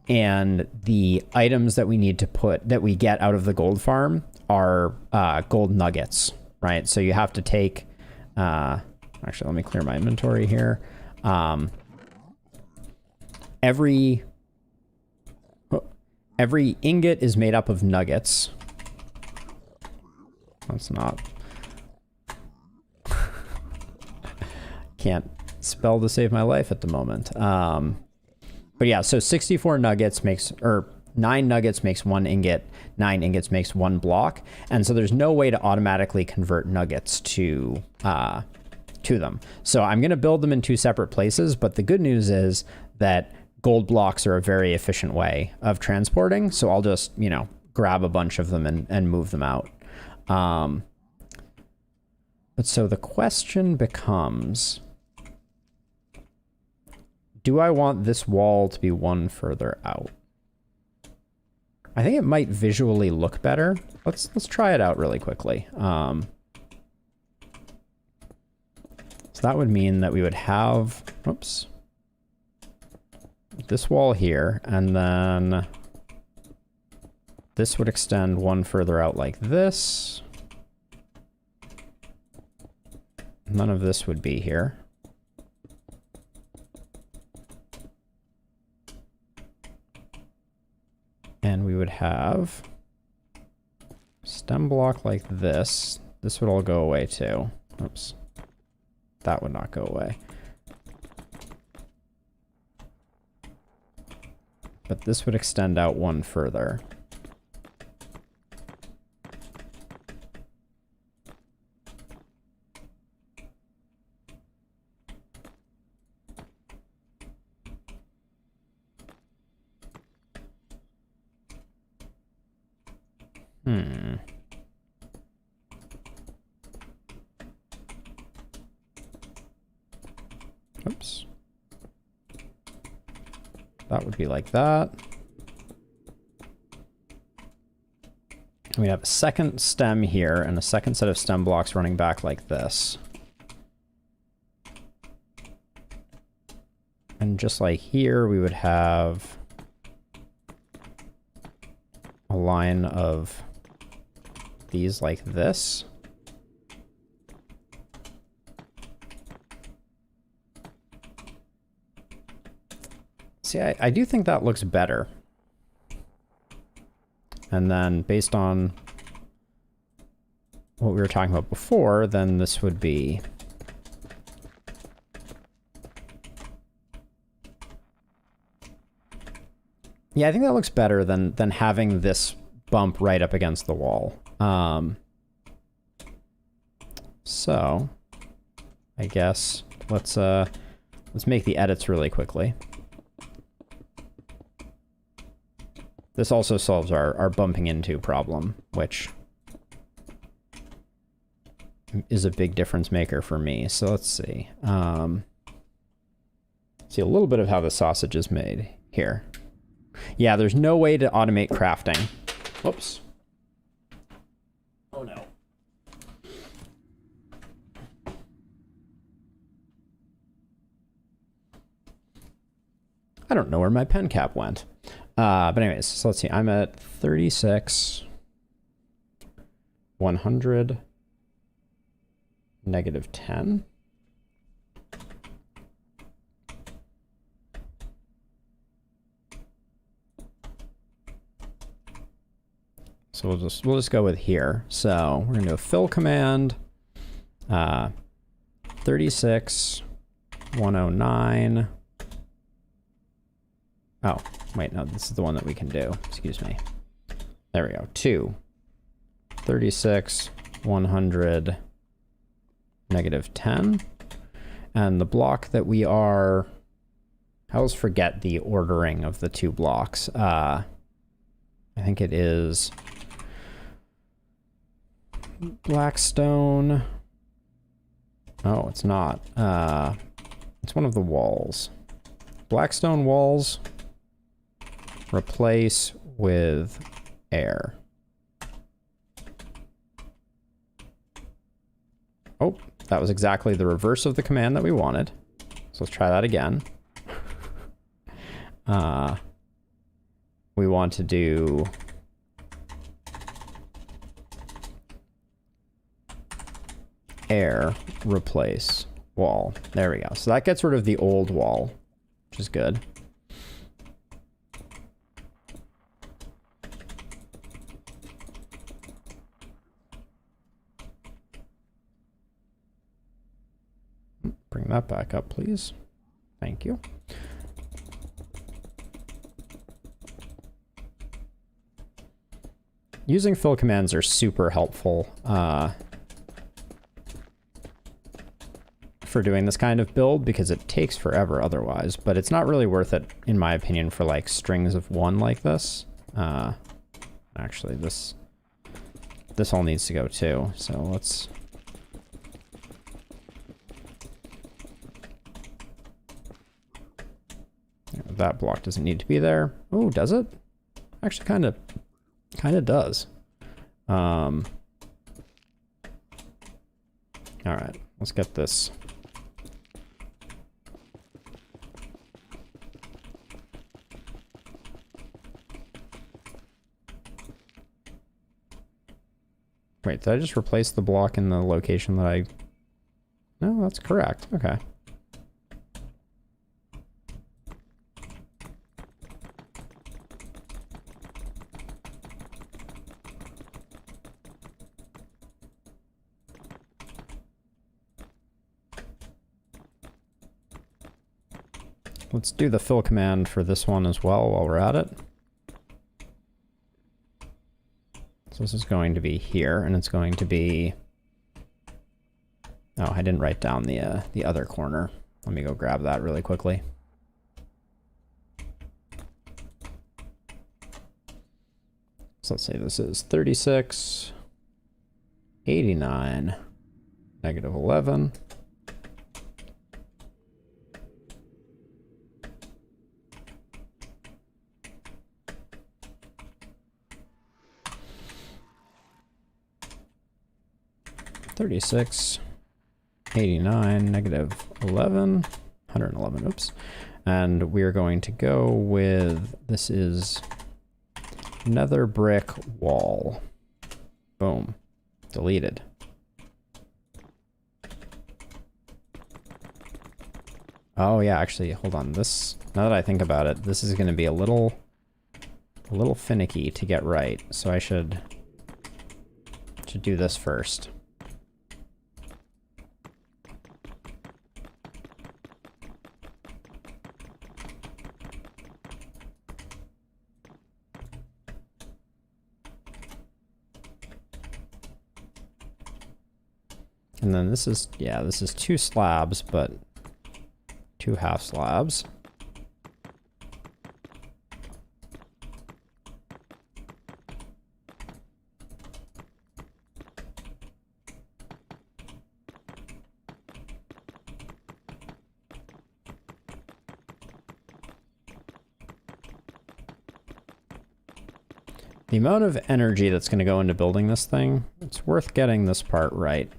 and the items that we need to that we get out of the gold farm are gold nuggets, right? So you have to take. Actually, let me clear my inventory here. Every ingot is made up of nuggets. That's not... Can't spell to save my life at the moment. But yeah, so 64 nuggets makes... Or 9 nuggets makes 1 ingot. 9 ingots makes 1 block. And so there's no way to automatically convert nuggets to them. So I'm going to build them in 2 separate places. But the good news is that gold blocks are a very efficient way of transporting, so I'll just, grab a bunch of them and move them out. But so the question becomes, do I want this wall to be one further out? I think it might visually look better. Let's try it out really quickly. So that would mean that we would have, oops, this wall here, and then this would extend one further out like this. None of this would be here. And we would have stem block like this. This would all go away too. Oops. That would not go away. But this would extend out one further. Oops. That would be like that. We have a second stem here and a second set of stem blocks running back like this. And just like here, we would have a line of these like this. See, I do think that looks better. And then based on what we were talking about before, then this would be... Yeah, I think that looks better than having this bump right up against the wall. So I guess let's make the edits really quickly. This also solves our bumping into problem, which is a big difference maker for me. So let's see. See a little bit of how the sausage is made here. Yeah, there's no way to automate crafting. Whoops. Oh no. I don't know where my pen cap went. But anyways, so let's see. I'm at 36, 100, -10. So we'll just go with here. So we're gonna do a fill command. 36 109. Oh, wait, no, this is the one that we can do. Excuse me. There we go. 2 36 100 -10. And the block that we are, I always forget the ordering of the two blocks. I think it is Blackstone. Oh, it's not. It's one of the walls. Blackstone walls. Replace with air. Oh, that was exactly the reverse of the command that we wanted. So let's try that again. We want to do air replace wall. There we go. So that gets rid of the old wall, which is good. Bring that back up, please. Thank you. Using fill commands are super helpful for doing this kind of build because it takes forever otherwise, but it's not really worth it, in my opinion, for like strings of one like this. Actually, this all needs to go too, so let's... That block doesn't need to be there. Oh, does it? Actually, kind of does. All right, let's get this. Wait, did I just replace the block in the location that I... No, that's correct. Okay. Let's do the fill command for this one as well while we're at it. So this is going to be here, and it's going to be... Oh, I didn't write down the other corner. Let me go grab that really quickly. So let's say this is 36, 89, -11. $36, 89, -11, 111, oops. And we're going to go with, this is nether brick wall. Boom. Deleted. Oh yeah, actually, hold on. This, now that I think about it, this is going to be a little finicky to get right. So I should do this first. And then this is, yeah, this is 2 slabs, but 2 half slabs. The amount of energy that's going to go into building this thing, it's worth getting this part right.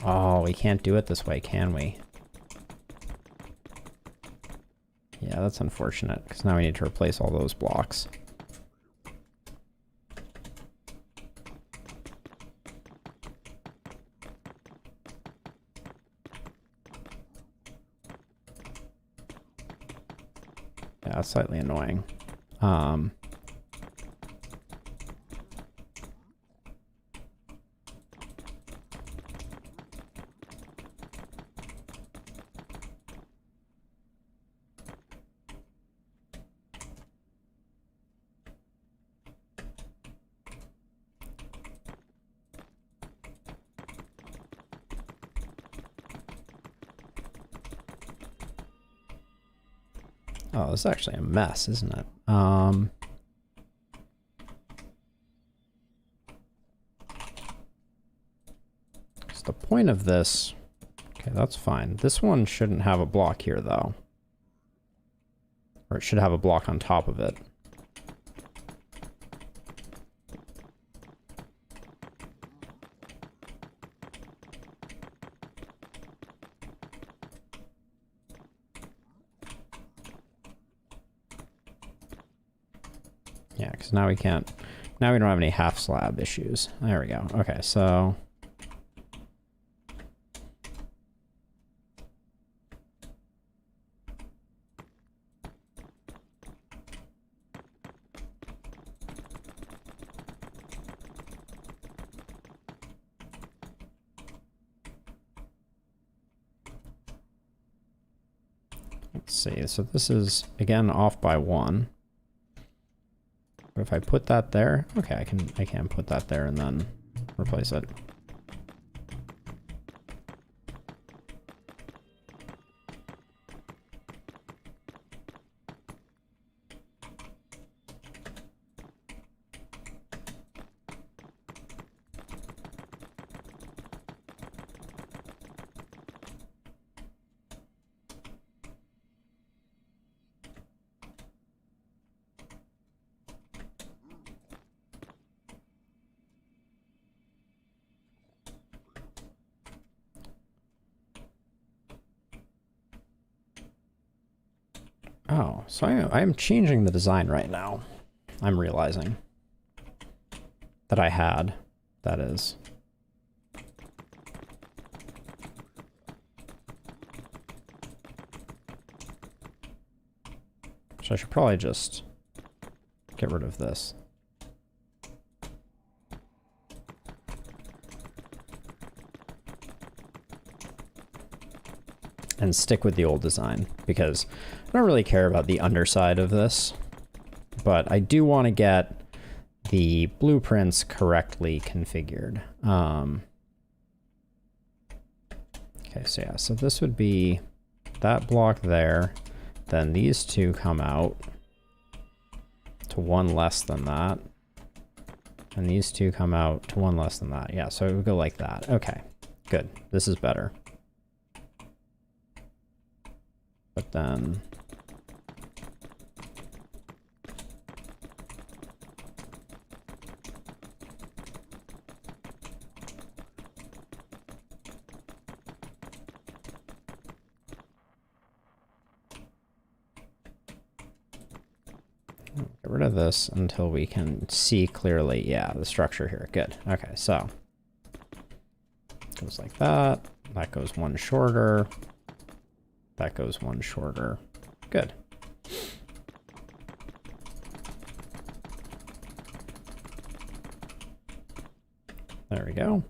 Oh, we can't do it this way, can we? Yeah, that's unfortunate, because now we need to replace all those blocks. Yeah, slightly annoying. Oh, this is actually a mess, isn't it? So the point of this... Okay, that's fine. This one shouldn't have a block here, though. Or it should have a block on top of it. Yeah, because now we can't... Now we don't have any half slab issues. There we go. Okay, so... Let's see. So this is, again, off by 1. But if I put that there... Okay, I can put that there and then replace it. Oh, so I am changing the design right now. I'm realizing that I had, that is. So I should probably just get rid of this. And stick with the old design, because I don't really care about the underside of this, but I do want to get the blueprints correctly configured. Okay, so yeah, so this would be that block there, then these two come out to 1 less than that, and these two come out to 1 less than that. Yeah, so it would go like that. Okay, good. This is better. But then... Get rid of this until we can see clearly, yeah, the structure here. Good. Okay, so... Goes like that. That goes 1 shorter. That goes 1 shorter. Good. There we go.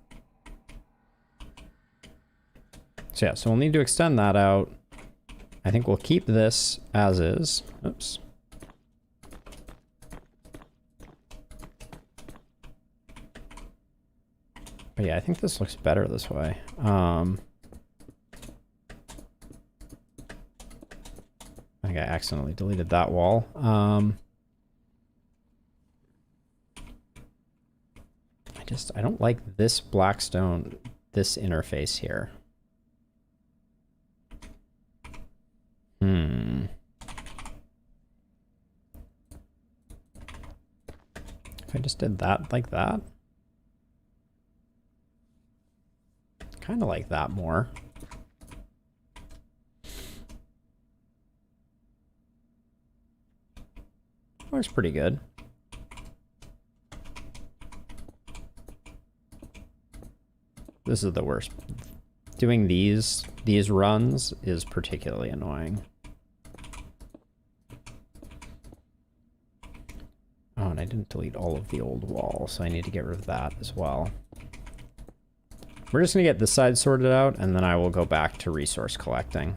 So yeah, so we'll need to extend that out. I think we'll keep this as is. Oops. But yeah, I think this looks better this way. I think I accidentally deleted that wall. I don't like this blackstone, this interface here. If I just did that like that. Kind of like that more. Looks pretty good. This is the worst. Doing these runs is particularly annoying. didn't delete all of the old wall, so I need to get rid of that as well. We're just going to get this side sorted out, and then I will go back to resource collecting.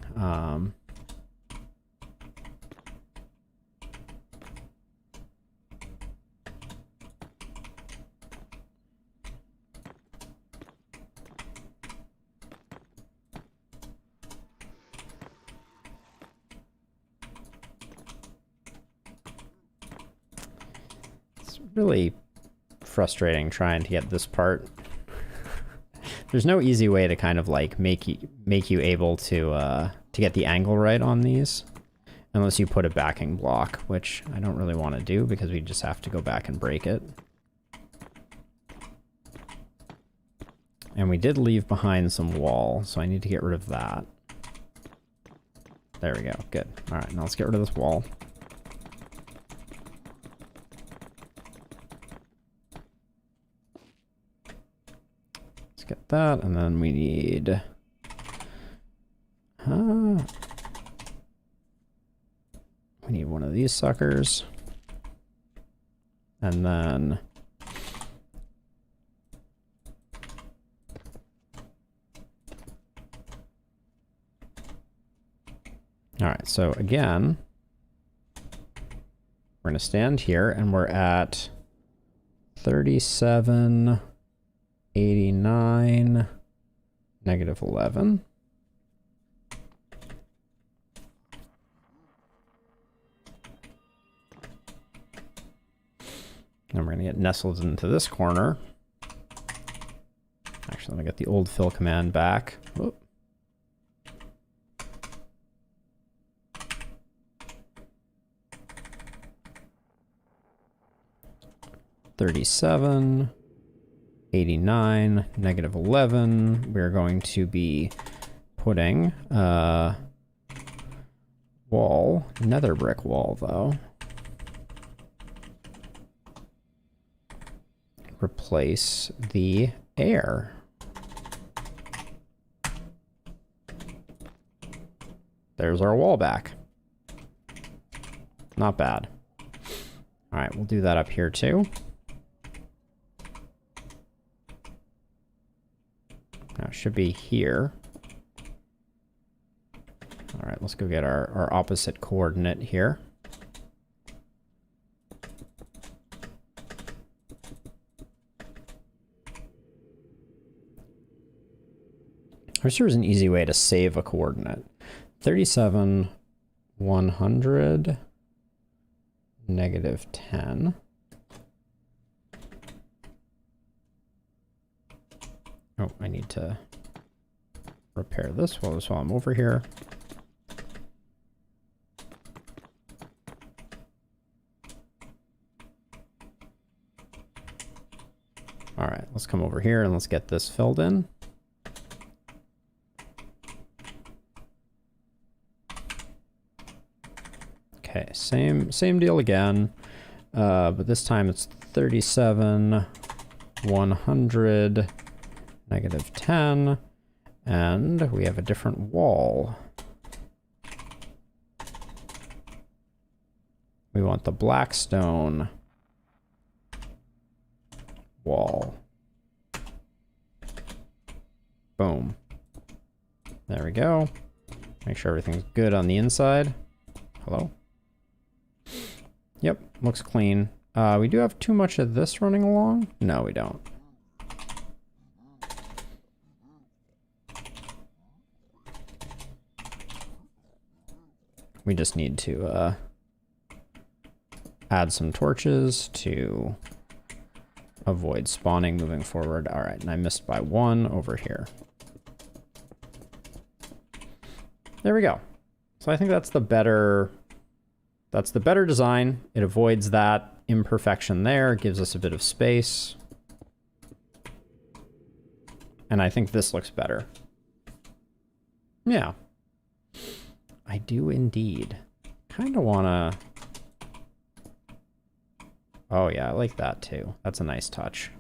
It's really frustrating trying to get this part. There's no easy way to kind of like make you able to get the angle right on these, unless you put a backing block, which I don't really want to do because we just have to go back and break it. And we did leave behind some wall, so I need to get rid of that. There we go. Good. All right, now let's get rid of this wall. Get that, and then we need we need one of these suckers, and then all right, so again we're gonna stand here and we're at 37 89, negative 11. And we're going to get nestled into this corner. Actually, let me get the old fill command back. Whoop. $37. 89, negative 11. We're going to be putting wall, nether brick wall though. Replace the air. There's our wall back. Not bad. All right, we'll do that up here too. Now it should be here. All right, let's go get our opposite coordinate here. I wish there was an easy way to save a coordinate. 37, 100, negative 10. Oh, I need to repair this while I'm over here. All right, let's come over here and let's get this filled in. Okay, same deal again, but this time it's 37, 100, negative 10, and we have a different wall. We want the Blackstone wall. Boom. There we go. Make sure everything's good on the inside. Hello? Yep, looks clean. We do have too much of this running along? No, we don't. We just need to add some torches to avoid spawning moving forward. All right, and I missed by 1 over here. There we go. So I think that's the better design. It avoids that imperfection there, gives us a bit of space. And I think this looks better. Yeah. I do indeed. Kind of want to... Oh yeah, I like that too. That's a nice touch.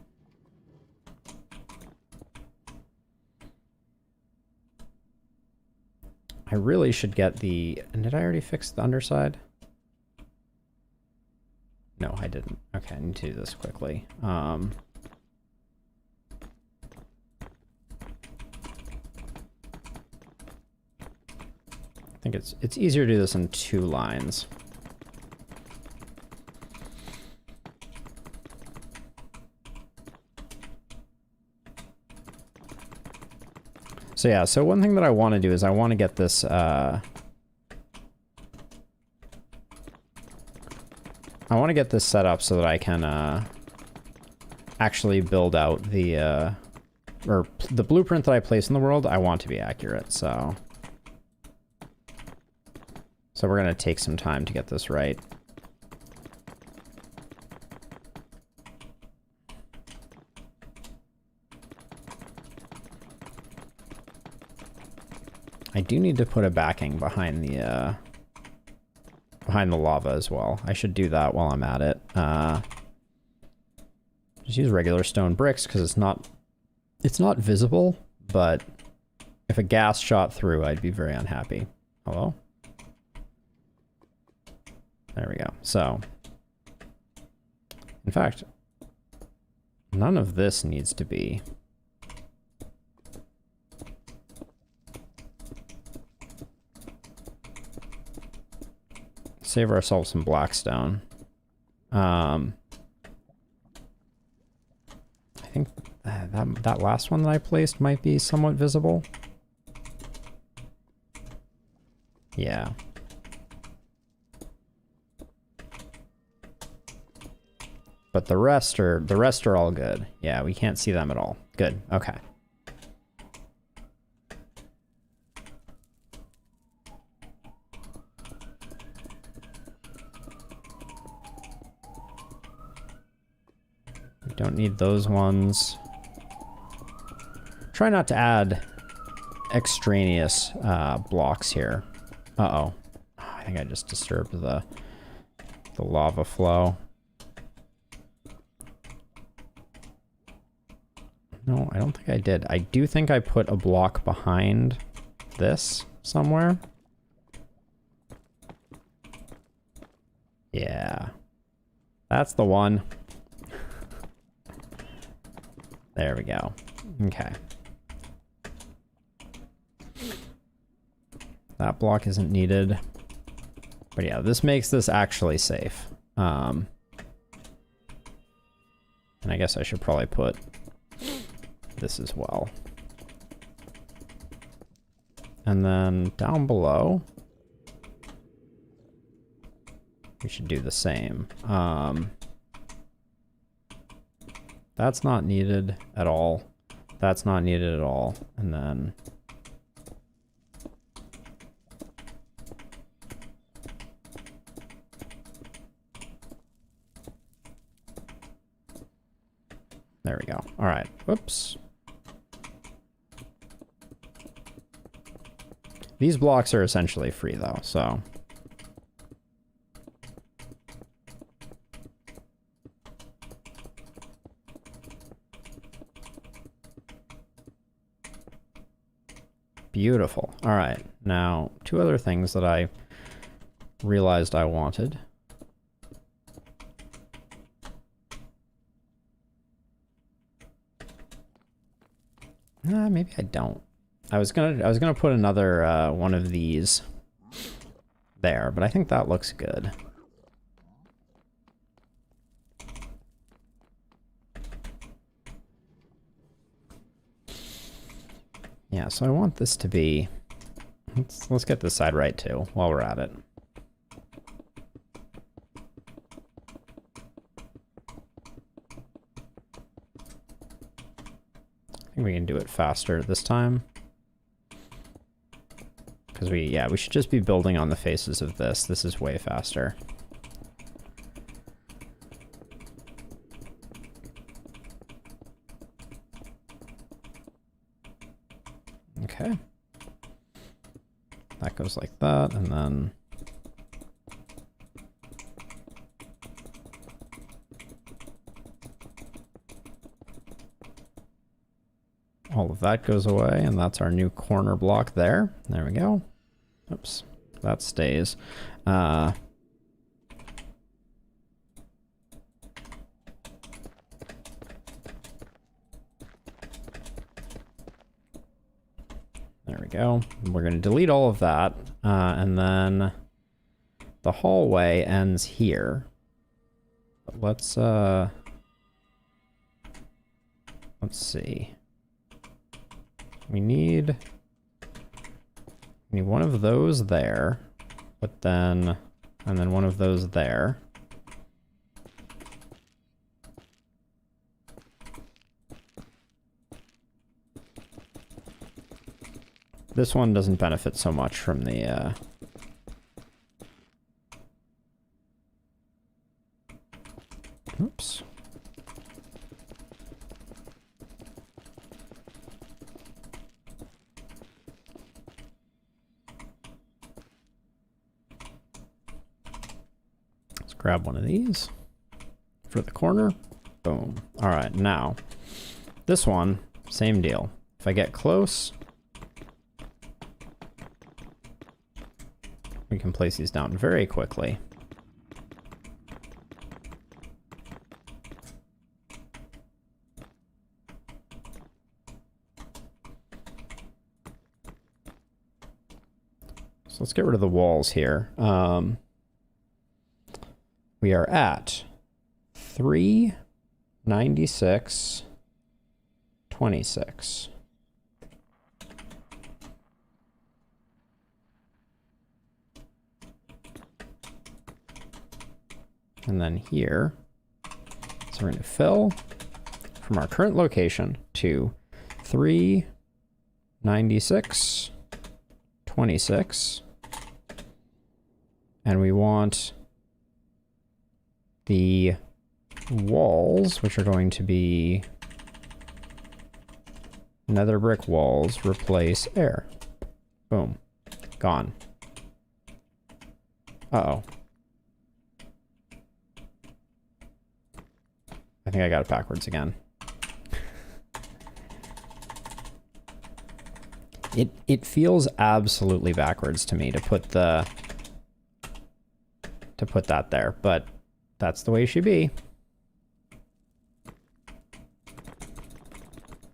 I really should get the... And did I already fix the underside? No, I didn't. Okay, I need to do this quickly. I think it's easier to do this in 2 lines. So yeah, so one thing that I want to do is I want to get this, I want to get this set up so that I can, actually build out the, or the blueprint that I place in the world, I want to be accurate, so. So we're going to take some time to get this right. I do need to put a backing behind the lava as well. I should do that while I'm at it. Just use regular stone bricks because it's not visible, but if a gas shot through, I'd be very unhappy. Hello? There we go. So, in fact, none of this needs to be. Save ourselves some blackstone. I think that last one that I placed might be somewhat visible. Yeah. But the rest are all good. Yeah, we can't see them at all. Good. Okay. We don't need those ones. Try not to add extraneous blocks here. Uh-oh. I think I just disturbed the lava flow. No, I don't think I did. I do think I put a block behind this somewhere. Yeah. That's the one. There we go. Okay. That block isn't needed. But yeah, this makes this actually safe. And I guess I should probably put this as well. And then down below, we should do the same. That's not needed at all. That's not needed at all. And then there we go. All right. Whoops. These blocks are essentially free though, so. Beautiful. All right. Now, 2 other things that I realized I wanted. Maybe I don't. I was gonna put another one of these there, but I think that looks good. Yeah, so I want this to be. Let's get this side right too while we're at it. I think we can do it faster this time. Because we should just be building on the faces of this. This is way faster. Okay. That goes like that, and then all of that goes away, and that's our new corner block there. There we go. Oops, that stays. There we go. We're going to delete all of that. And then the hallway ends here. But let's see. We need one of those there, but then, and then one of those there. This one doesn't benefit so much from the, oops. Let's grab one of these for the corner. Boom. All right, now this one, same deal. If I get close, we can place these down very quickly. So let's get rid of the walls here. We are at 396, 26. And then here, so we're going to fill from our current location to 396, 26. And we want the walls, which are going to be nether brick walls, replace air. Boom. Gone. Uh-oh. I think I got it backwards again. It feels absolutely backwards to me to put that there, but that's the way it should be.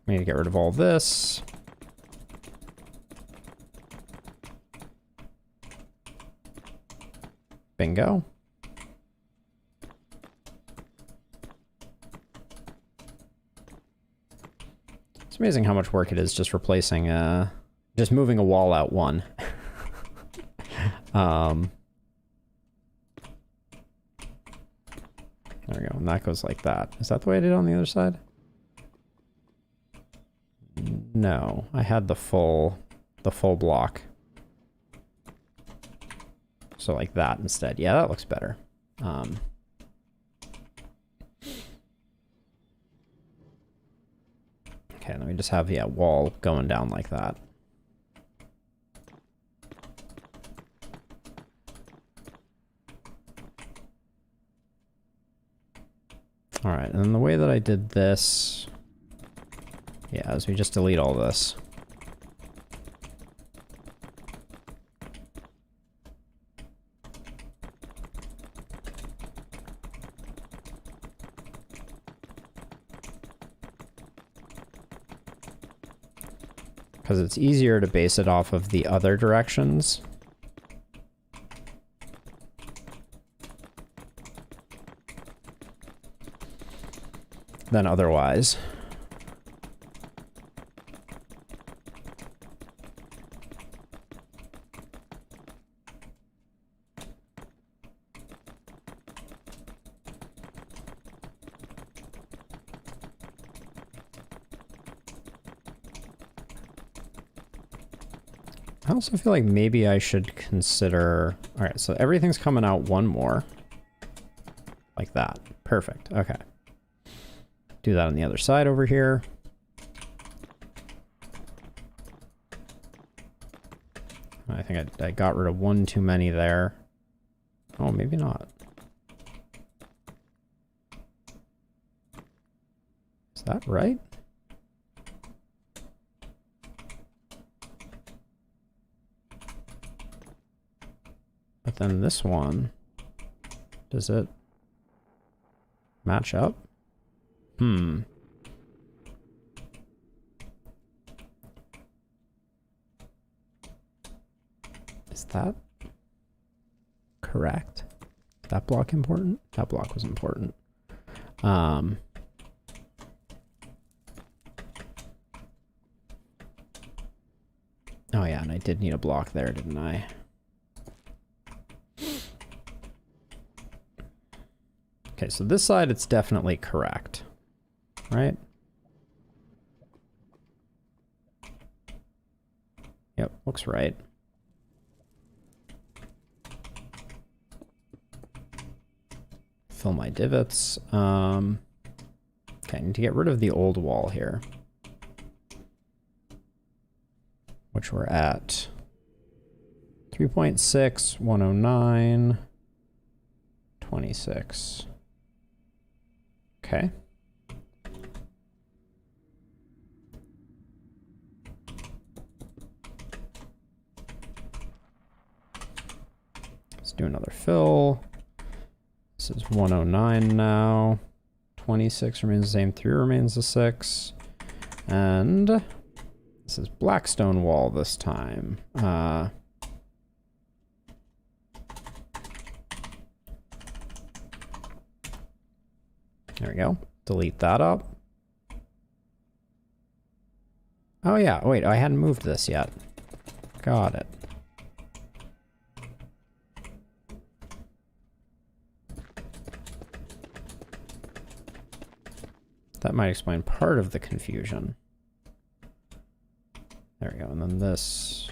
We need to get rid of all this. Bingo. It's amazing how much work it is just replacing, just moving a wall out one. There we go, and that goes like that. Is that the way I did it on the other side? No, I had the full block. So like that instead. Yeah, that looks better. Okay, let me just have, yeah, wall going down like that. All right, and then the way that I did this, yeah, is we just delete all this. Because it's easier to base it off of the other directions. Than otherwise. I also feel like maybe I should consider... All right, so everything's coming out one more. Like that. Perfect. Okay. Do that on the other side over here. I think I got rid of one too many there. Oh, maybe not. Is that right? But then this one, does it match up? Is that correct? Is that block important? That block was important. Oh yeah, and I did need a block there, didn't I? Okay, so this side, it's definitely correct, right? Yep, looks right. Fill my divots. Okay, I need to get rid of the old wall here, which we're at 3.6, 109, 26. Okay. Let's do another fill. This is 109 now. 26 remains the same. 3 remains the 6. And this is Blackstone wall this time. There we go. Delete that up. Oh yeah, wait, I hadn't moved this yet. Got it. That might explain part of the confusion. There we go, and then this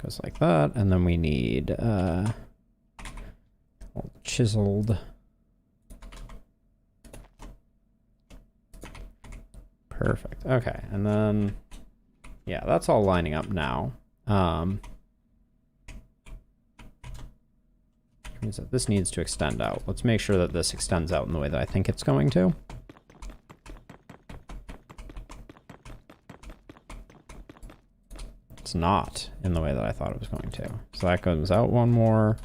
goes like that, and then we need chiseled. Perfect. Okay, and then yeah, that's all lining up now. Means that this needs to extend out. Let's make sure that this extends out in the way that I think it's going to. It's not in the way that I thought it was going to. So that comes out one more.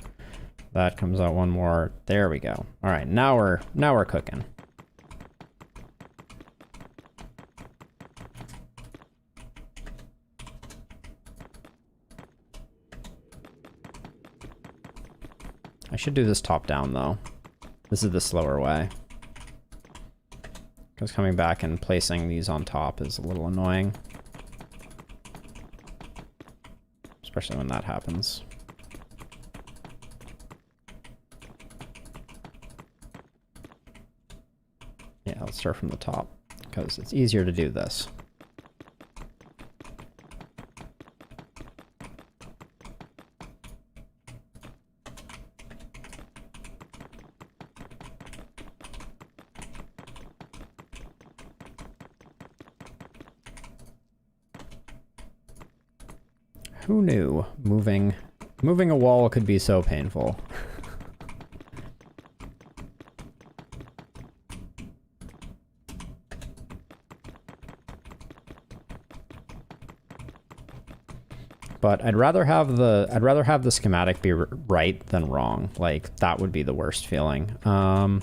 That comes out one more. There we go. All right, now we're cooking. I should do this top down though. This is the slower way. Because coming back and placing these on top is a little annoying. Especially when that happens. Yeah, let's start from the top because it's easier to do this. Who knew moving a wall could be so painful? But I'd rather have the schematic be right than wrong. Like that would be the worst feeling. All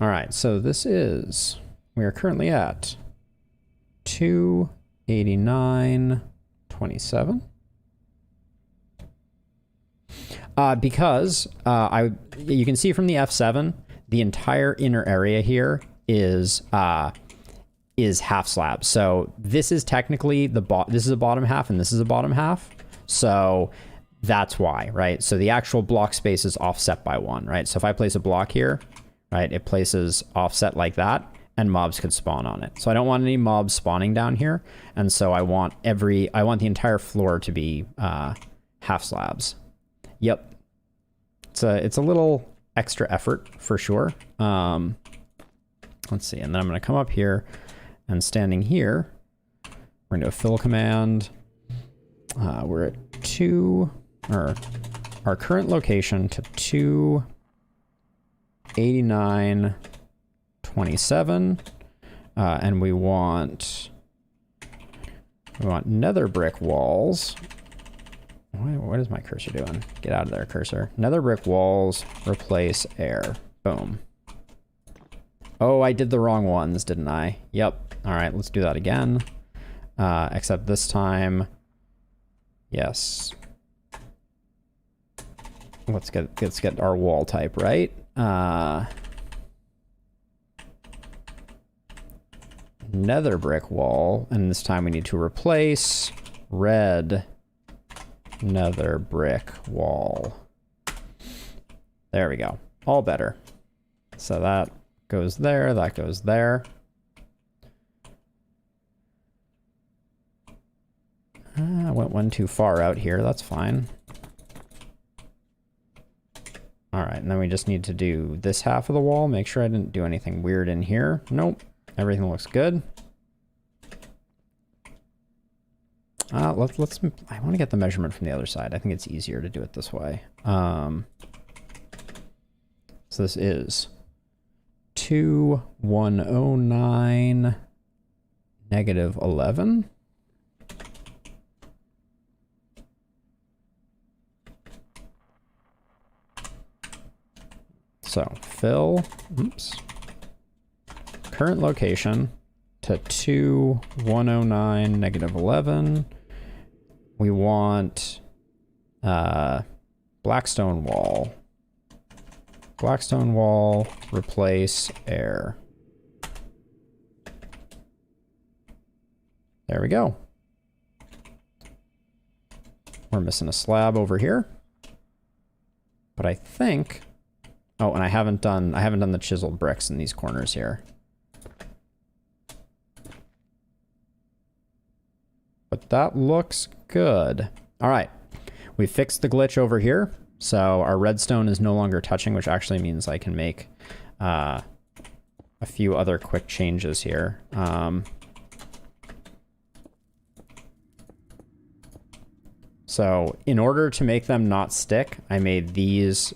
right, so we are currently at 289.27. Because you can see from the F7, the entire inner area here is half slab. So this is technically this is a bottom half and this is a bottom half. So that's why, right? So the actual block space is offset by 1, right? So if I place a block here, right, it places offset like that and mobs could spawn on it. So I don't want any mobs spawning down here. And so I want the entire floor to be half slabs. Yep. It's a little extra effort for sure. Let's see. And then I'm going to come up here and standing here, we're going to do a fill command. We're at our current location to 289.27. And we want nether brick walls. What is my cursor doing? Get out of there, cursor. Nether brick walls, replace air. Boom. Oh, I did the wrong ones, didn't I? Yep. All right, let's do that again. Except this time Yes. Let's get our wall type right. Nether brick wall, and this time we need to replace red nether brick wall. There we go. All better. So that goes there, that goes there. I went one too far out here, that's fine. All right, and then we just need to do this half of the wall. Make sure I didn't do anything weird in here. Nope, everything looks good. I want to get the measurement from the other side. I think it's easier to do it this way. So this is 2109 negative 11. So fill, oops, current location to 2109 negative 11. We want Blackstone wall. Blackstone wall, replace air. There we go. We're missing a slab over here. But I think, oh, and I haven't done the chiseled bricks in these corners here. But that looks good. All right, we fixed the glitch over here. So our redstone is no longer touching, which actually means I can make a few other quick changes here. So in order to make them not stick, I made these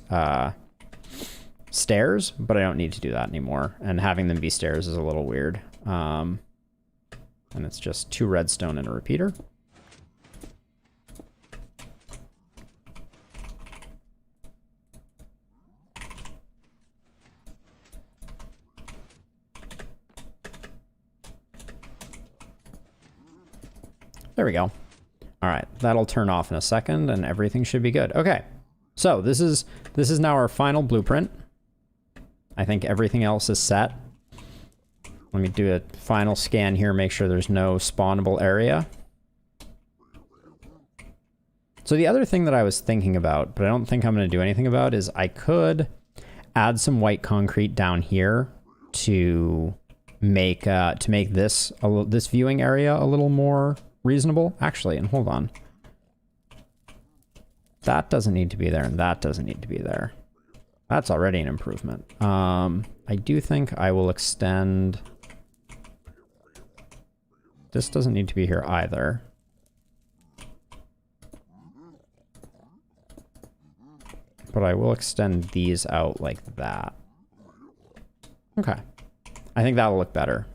stairs, but I don't need to do that anymore. And having them be stairs is a little weird. And it's just 2 redstone and a repeater. There we go. All right, that'll turn off in a second and everything should be good. Okay, so this is now our final blueprint. I think everything else is set. Let me do a final scan here, make sure there's no spawnable area. So the other thing that I was thinking about, but I don't think I'm going to do anything about, is I could add some white concrete down here to make this viewing area a little more reasonable. Actually, and hold on. That doesn't need to be there, and that doesn't need to be there. That's already an improvement. I do think I will extend... This doesn't need to be here either. But I will extend these out like that. Okay. I think that'll look better.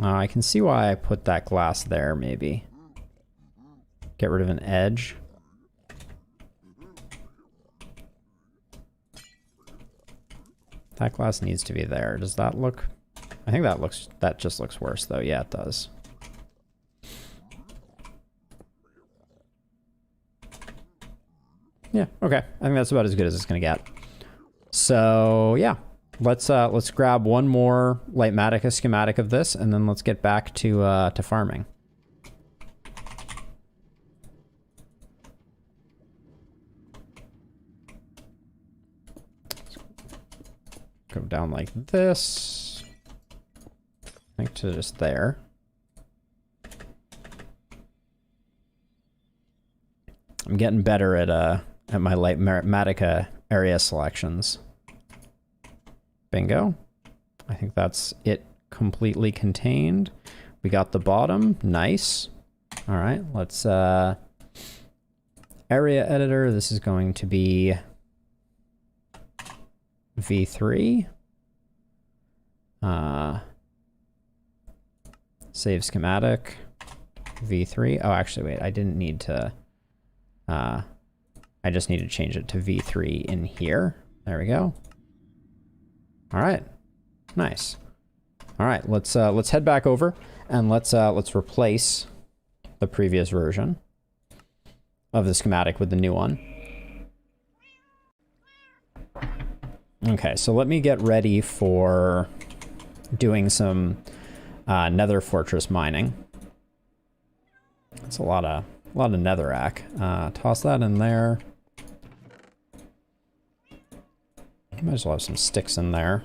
I can see why I put that glass there, maybe. Get rid of an edge. That glass needs to be there. Does that look... I think that just looks worse, though. Yeah, it does. Yeah, okay. I think that's about as good as it's gonna get. So, yeah. Let's grab one more Lightmatica schematic of this, and then let's get back to farming. Go down like this. I think to just there. I'm getting better at my Lightmatica area selections. Bingo. I think that's it completely contained. We got the bottom. Nice. All right, let's area editor. This is going to be V3. Save schematic. V3. Oh, actually, wait. I didn't need to... I just need to change it to V3 in here. There we go. All right. Nice. All right, let's head back over and let's replace the previous version of the schematic with the new one. Okay, so let me get ready for doing some nether fortress mining. It's a lot of netherrack. Toss that in there. Might as well have some sticks in there.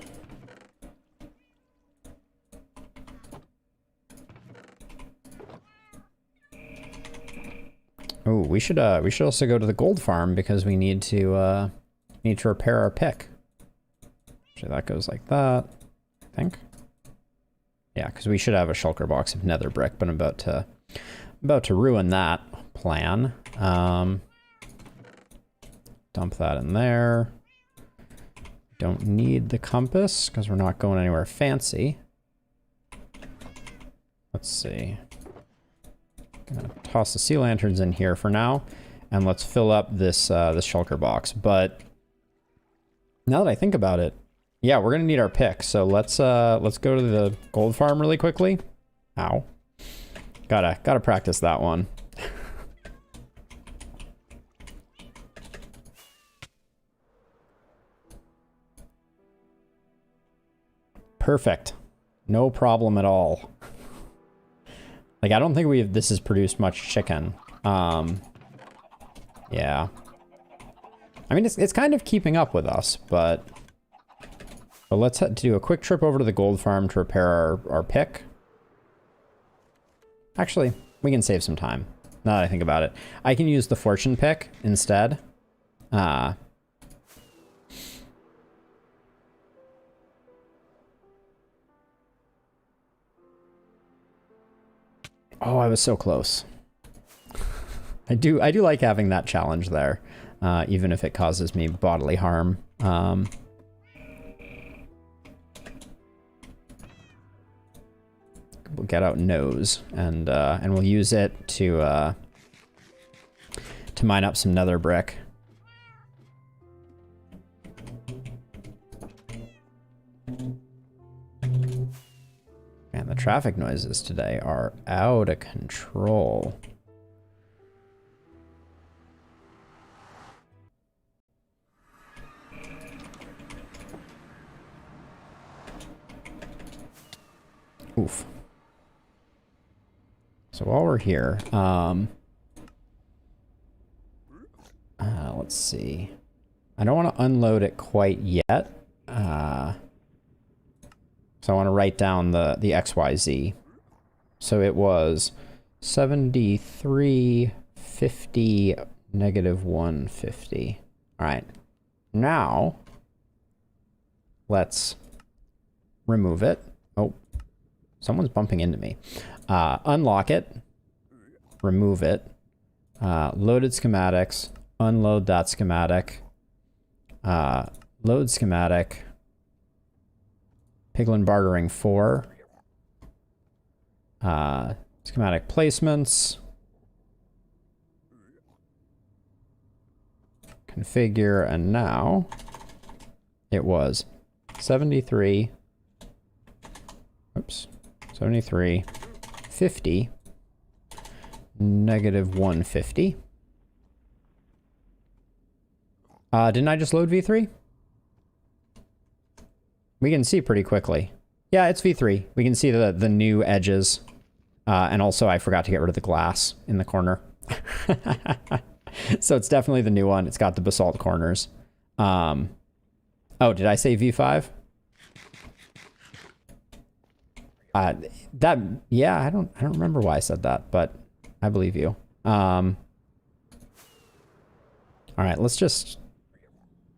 Oh, we should also go to the gold farm because we need to repair our pick. Actually, that goes like that, I think. Yeah, because we should have a shulker box of nether brick, but I'm about to ruin that plan. Dump that in there. Don't need the compass because we're not going anywhere fancy. Let's see. Gonna toss the sea lanterns in here for now, and let's fill up this this shulker box. But now that I think about it, yeah, we're gonna need our pick. So let's go to the gold farm really quickly. Ow. Gotta practice that one. Perfect. No problem at all. Like, I don't think this has produced much chicken. Yeah. I mean, it's kind of keeping up with us, but let's do a quick trip over to the gold farm to repair our pick. Actually, we can save some time, now that I think about it. I can use the fortune pick instead. Oh, I was so close. I do like having that challenge there, even if it causes me bodily harm. We'll get out nose and we'll use it to mine up some nether brick. Man, the traffic noises today are out of control. Oof. So while we're here, let's see. I don't want to unload it quite yet. So I want to write down the XYZ. So it was 7350 negative 150. All right. Now let's remove it. Oh, someone's bumping into me. Unlock it. Remove it. Loaded schematics. Unload that schematic. Load schematic. Piglin bartering 4. Schematic placements. Configure, and now it was 73. Oops. 73. 50. Negative 150. Didn't I just load V3? We can see pretty quickly. Yeah, it's V3. We can see the new edges. And also I forgot to get rid of the glass in the corner. So it's definitely the new one. It's got the basalt corners. Oh, did I say V5? Yeah, I don't remember why I said that, but I believe you. All right, let's just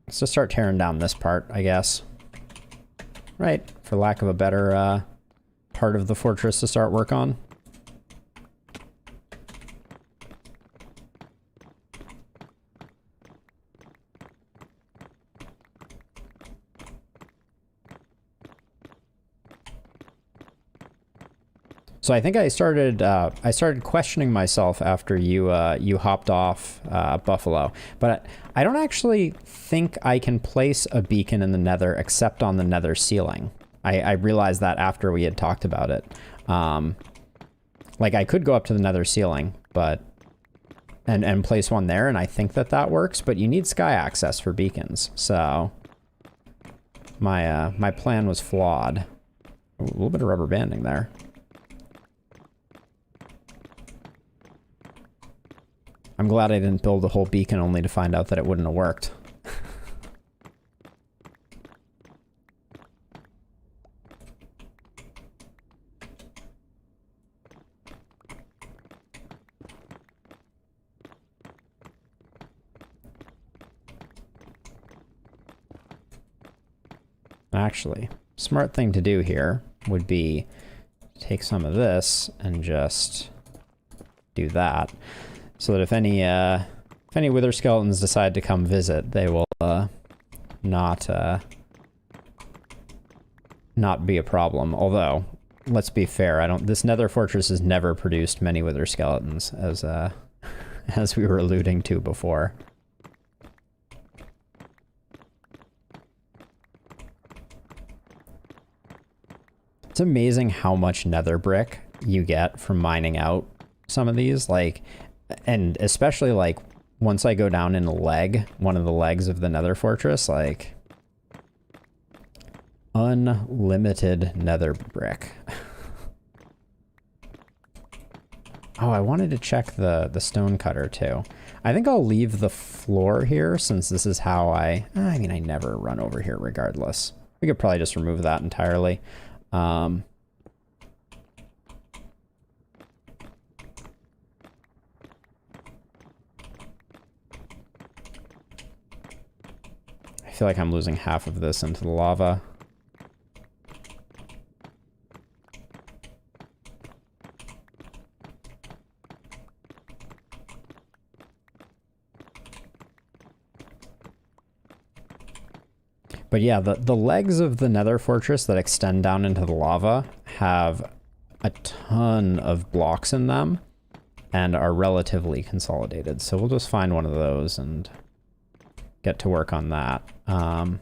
start tearing down this part, I guess. Right, for lack of a better part of the fortress to start work on. So I think I started questioning myself after you hopped off Buffalo, but I don't actually think I can place a beacon in the nether except on the nether ceiling. I realized that after we had talked about it. Like, I could go up to the nether ceiling, but... And place one there, and I think that that works, but you need sky access for beacons, so... My plan was flawed. Ooh, a little bit of rubber banding there. I'm glad I didn't build a whole beacon only to find out that it wouldn't have worked. Actually, smart thing to do here would be take some of this and just do that, so that if any wither skeletons decide to come visit, they will not be a problem. Although, let's be fair, this nether fortress has never produced many wither skeletons, as as we were alluding to before. It's amazing how much nether brick you get from mining out some of these, like, and especially like once I go down in one of the legs of the nether fortress, like, unlimited nether brick. Oh, I wanted to check the stone cutter too. I think I'll leave the floor here since this is how I mean, I never run over here regardless. We could probably just remove that entirely. I feel like I'm losing half of this into the lava. But yeah, the legs of the nether fortress that extend down into the lava have a ton of blocks in them and are relatively consolidated. So we'll just find one of those and get to work on that. I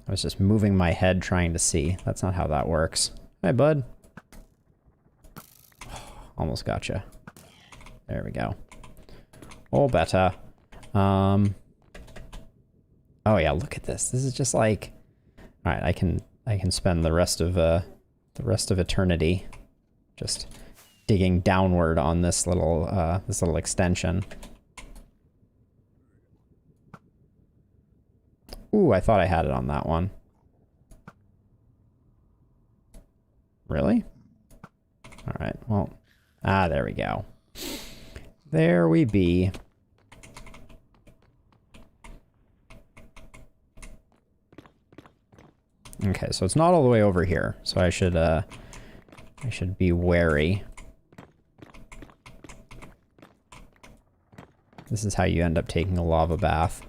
was just moving my head trying to see. That's not how that works. Hi, bud. Almost gotcha. There we go. All better. Oh yeah, look at this. This is just like, all right, I can spend the rest of eternity just digging downward on this little extension. Ooh, I thought I had it on that one. Really? All right, well, there we go. There we be. Okay, so it's not all the way over here, so I should be wary. This is how you end up taking a lava bath.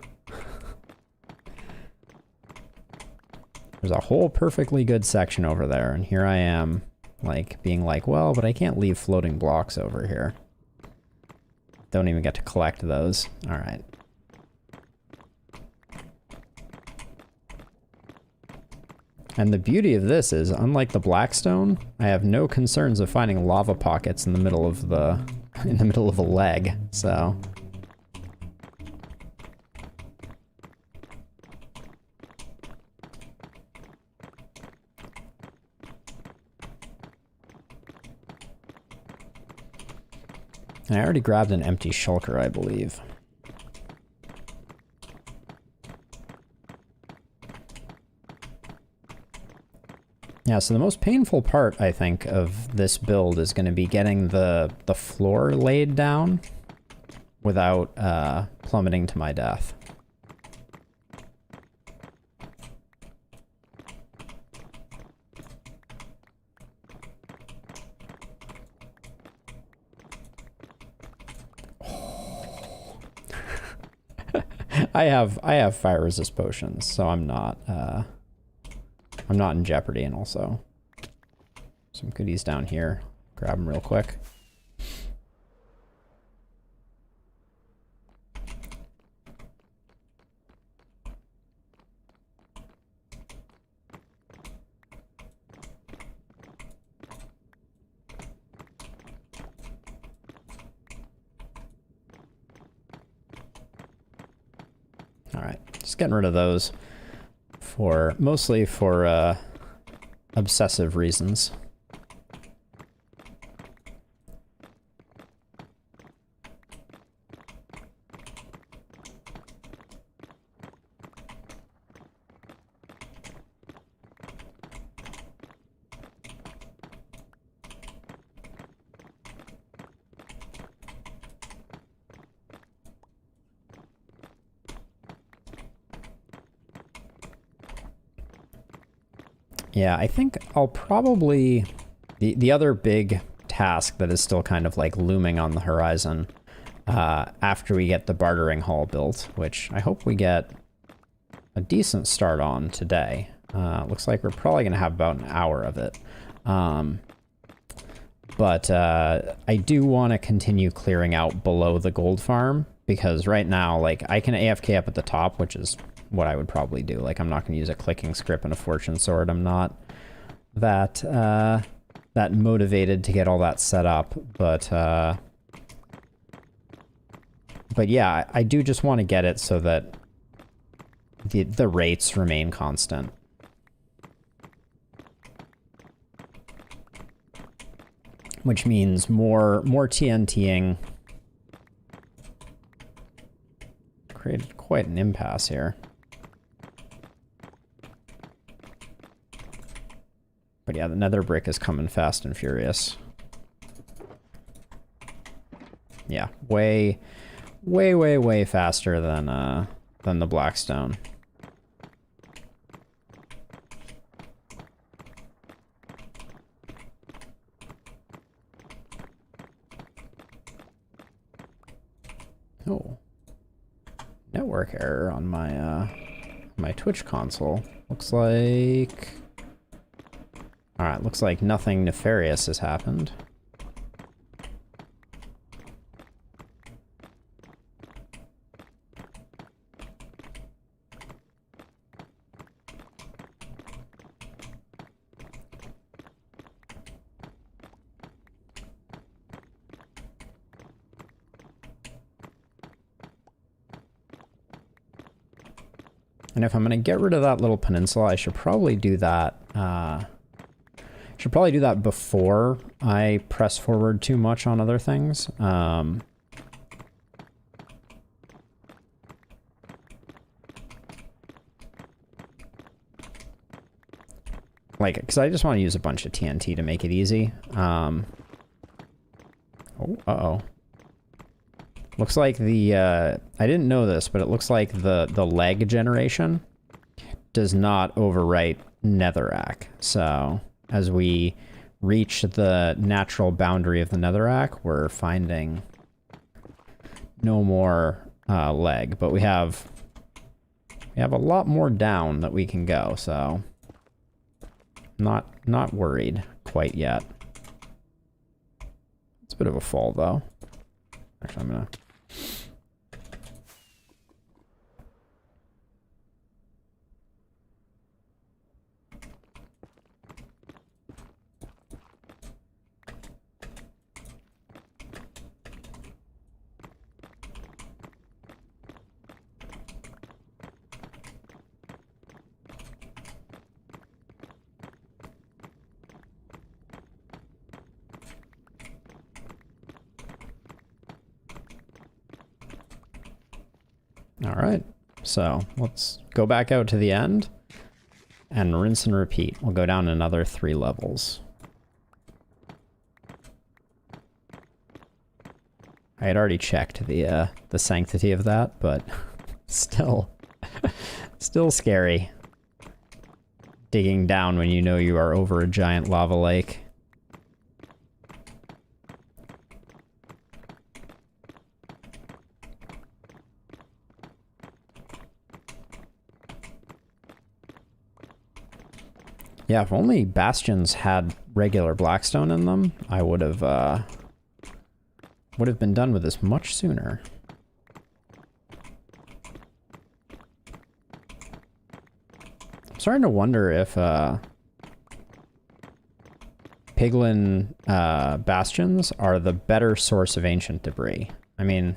There's a whole perfectly good section over there, and here I am, like, being like, well, but I can't leave floating blocks over here. Don't even get to collect those. All right. And the beauty of this is, unlike the Blackstone, I have no concerns of finding lava pockets in the middle of a leg, so. And I already grabbed an empty shulker, I believe. Yeah, so the most painful part, I think, of this build is going to be getting the floor laid down without plummeting to my death. I have fire resist potions, so I'm not in jeopardy, and also some goodies down here. Grab them real quick. All right, just getting rid of those mostly for obsessive reasons. Yeah, I think I'll probably... The other big task that is still kind of like looming on the horizon after we get the bartering hall built, which I hope we get a decent start on today. Looks like we're probably going to have about an hour of it. But I do want to continue clearing out below the gold farm, because right now, like, I can AFK up at the top, which is what I would probably do. Like, I'm not going to use a clicking script and a fortune sword. I'm not that that motivated to get all that set up, but yeah, I do just want to get it so that the rates remain constant. Which means more TNTing. Created quite an impasse here. But yeah, the nether brick is coming fast and furious. Yeah, way faster than the blackstone. Oh, network error on my my Twitch console. Looks like... Alright, looks like nothing nefarious has happened. And if I'm going to get rid of that little peninsula, I should probably do that, before I press forward too much on other things. Like, because I just want to use a bunch of TNT to make it easy. Oh, uh-oh. Looks like the, I didn't know this, but it looks like the leg generation does not overwrite netherrack. So, as we reach the natural boundary of the netherrack, we're finding no more leg. But we have a lot more down that we can go, so not worried quite yet. It's a bit of a fall, though. Actually, I'm gonna... All right, so let's go back out to the end and rinse and repeat. We'll go down another 3 levels. I had already checked the sanctity of that, but still scary. Digging down when you know you are over a giant lava lake. Yeah, if only bastions had regular blackstone in them, I would have been done with this much sooner. I'm starting to wonder if piglin bastions are the better source of ancient debris. I mean,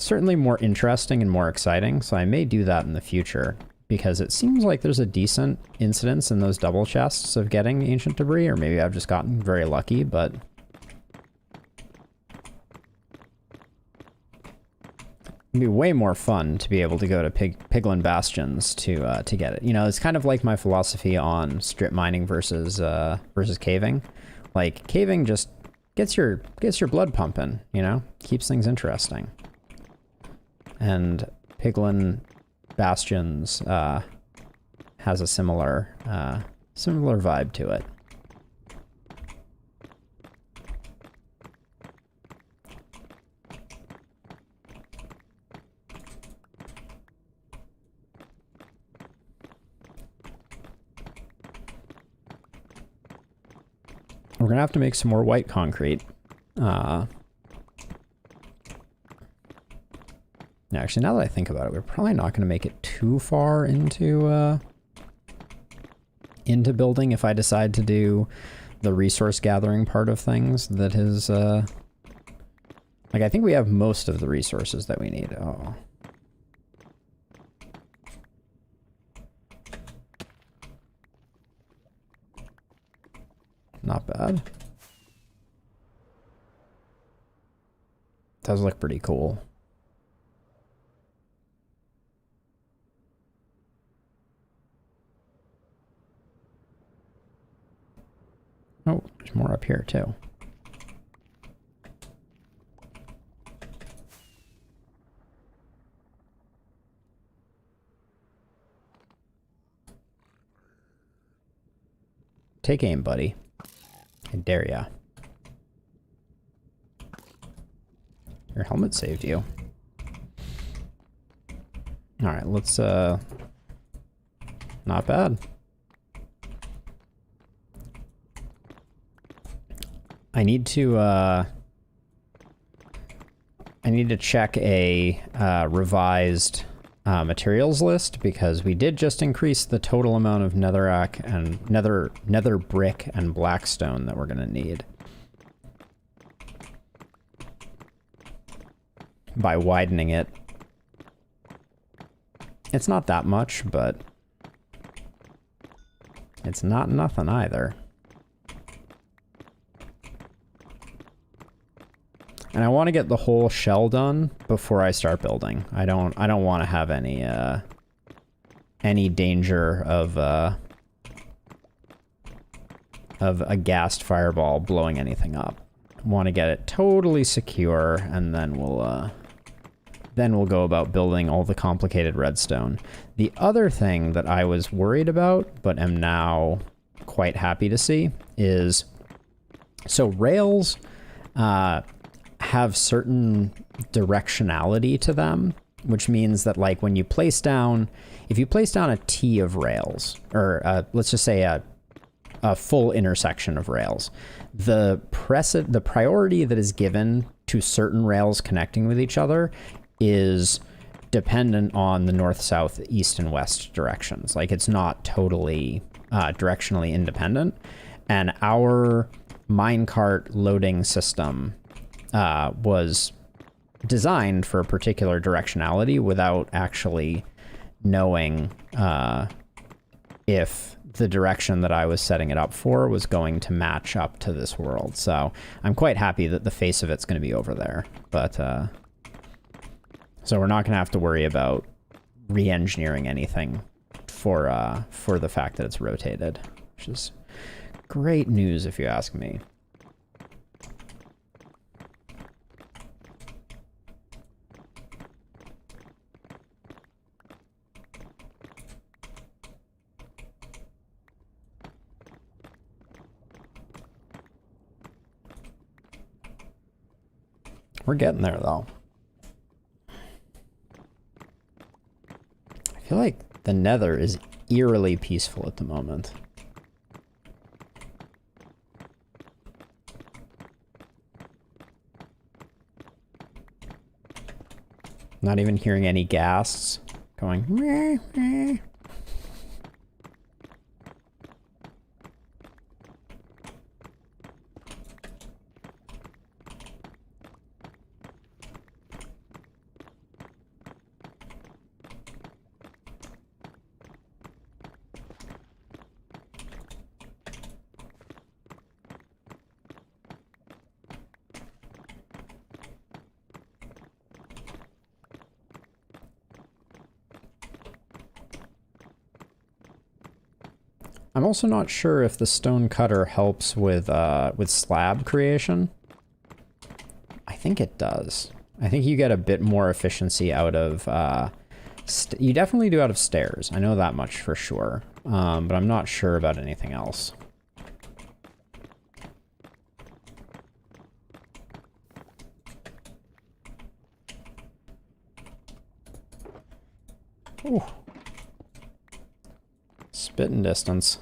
certainly more interesting and more exciting, so I may do that in the future, because it seems like there's a decent incidence in those double chests of getting ancient debris, or maybe I've just gotten very lucky, but it'd be way more fun to be able to go to Piglin Bastions to get it. You know, it's kind of like my philosophy on strip mining versus caving. Like, caving just gets your blood pumping, you know? Keeps things interesting. And Piglin Bastions has a similar vibe to it. We're gonna have to make some more white concrete. Actually, now that I think about it, we're probably not gonna make it too far into building if I decide to do the resource gathering part of things. That is, like, I think we have most of the resources that we need. Oh. Not bad. Does look pretty cool. Oh, there's more up here too. Take aim, buddy. I dare ya. Your helmet saved you. Alright, let's, not bad. I need to check a, revised, materials list, because we did just increase the total amount of netherrack and nether brick and blackstone that we're gonna need by widening it. It's not that much, but it's not nothing either. And I want to get the whole shell done before I start building. I don't want to have any danger of a gassed fireball blowing anything up. I want to get it totally secure, and then we'll go about building all the complicated redstone. The other thing that I was worried about, but am now quite happy to see, is so rails have certain directionality to them, which means that, like, when you place down, if you place down a T of rails, or let's just say a full intersection of rails, the priority that is given to certain rails connecting with each other is dependent on the north, south, east, and west directions. Like, it's not totally directionally independent. And our minecart loading system was designed for a particular directionality without actually knowing if the direction that I was setting it up for was going to match up to this world. So I'm quite happy that the face of it's going to be over there. But so we're not going to have to worry about re-engineering anything for the fact that it's rotated, which is great news if you ask me. We're getting there, though. I feel like the Nether is eerily peaceful at the moment. Not even hearing any ghasts going, meh, meh. I'm also not sure if the stone cutter helps with slab creation. I think it does. I think you get a bit more efficiency out of, you definitely do out of stairs. I know that much for sure. But I'm not sure about anything else. Ooh. Spitting distance.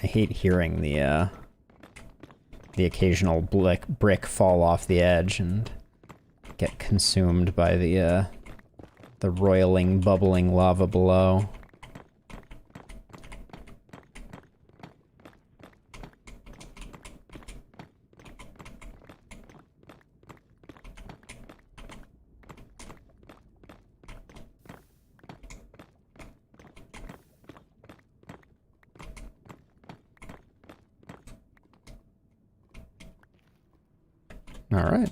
I hate hearing the occasional brick fall off the edge and get consumed by the roiling, bubbling lava below. All right.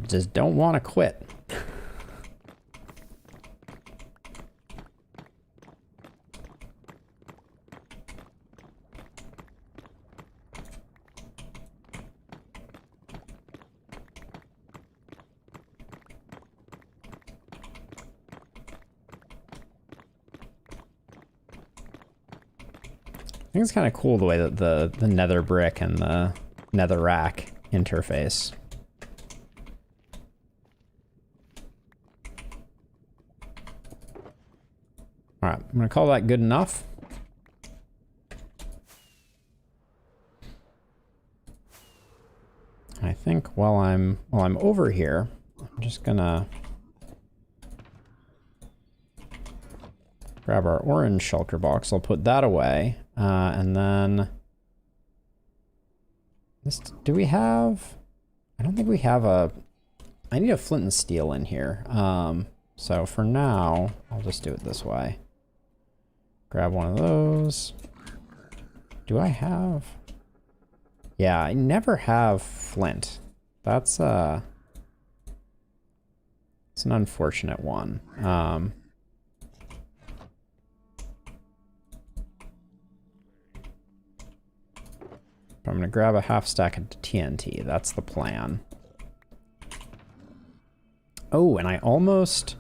Just don't want to quit. I think it's kind of cool the way that the nether brick and the nether rack interface. All right, I'm gonna call that good enough. I think while I'm over here, I'm just gonna grab our orange shulker box. I'll put that away. And then this, do we have, I don't think we have I need a flint and steel in here. So for now, I'll just do it this way. Grab one of those. Do I have? Yeah, I never have flint. That's it's an unfortunate one. I'm gonna grab a half stack of TNT. That's the plan. Oh, and I almost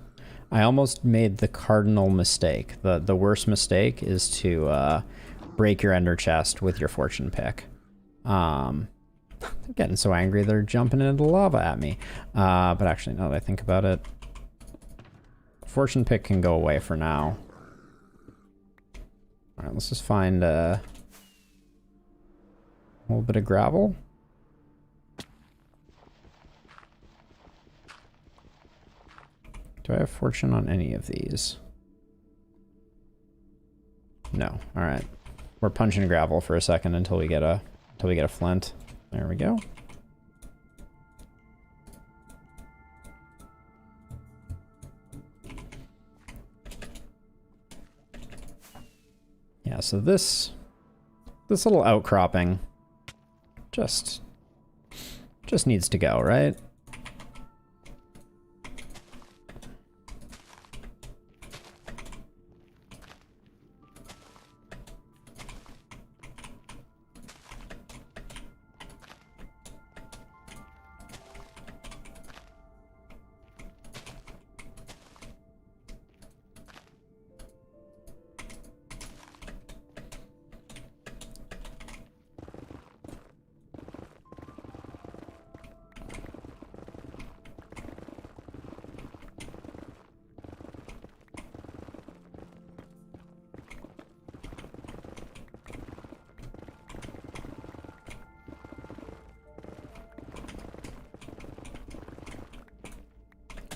made the cardinal mistake. The worst mistake is to break your ender chest with your fortune pick. They're getting so angry they're jumping into the lava at me. But actually, now that I think about it, fortune pick can go away for now. All right, let's just find a little bit of gravel. Do I have fortune on any of these? No. All right. We're punching gravel for a second until we get a flint. There we go. Yeah, so this little outcropping just needs to go, right?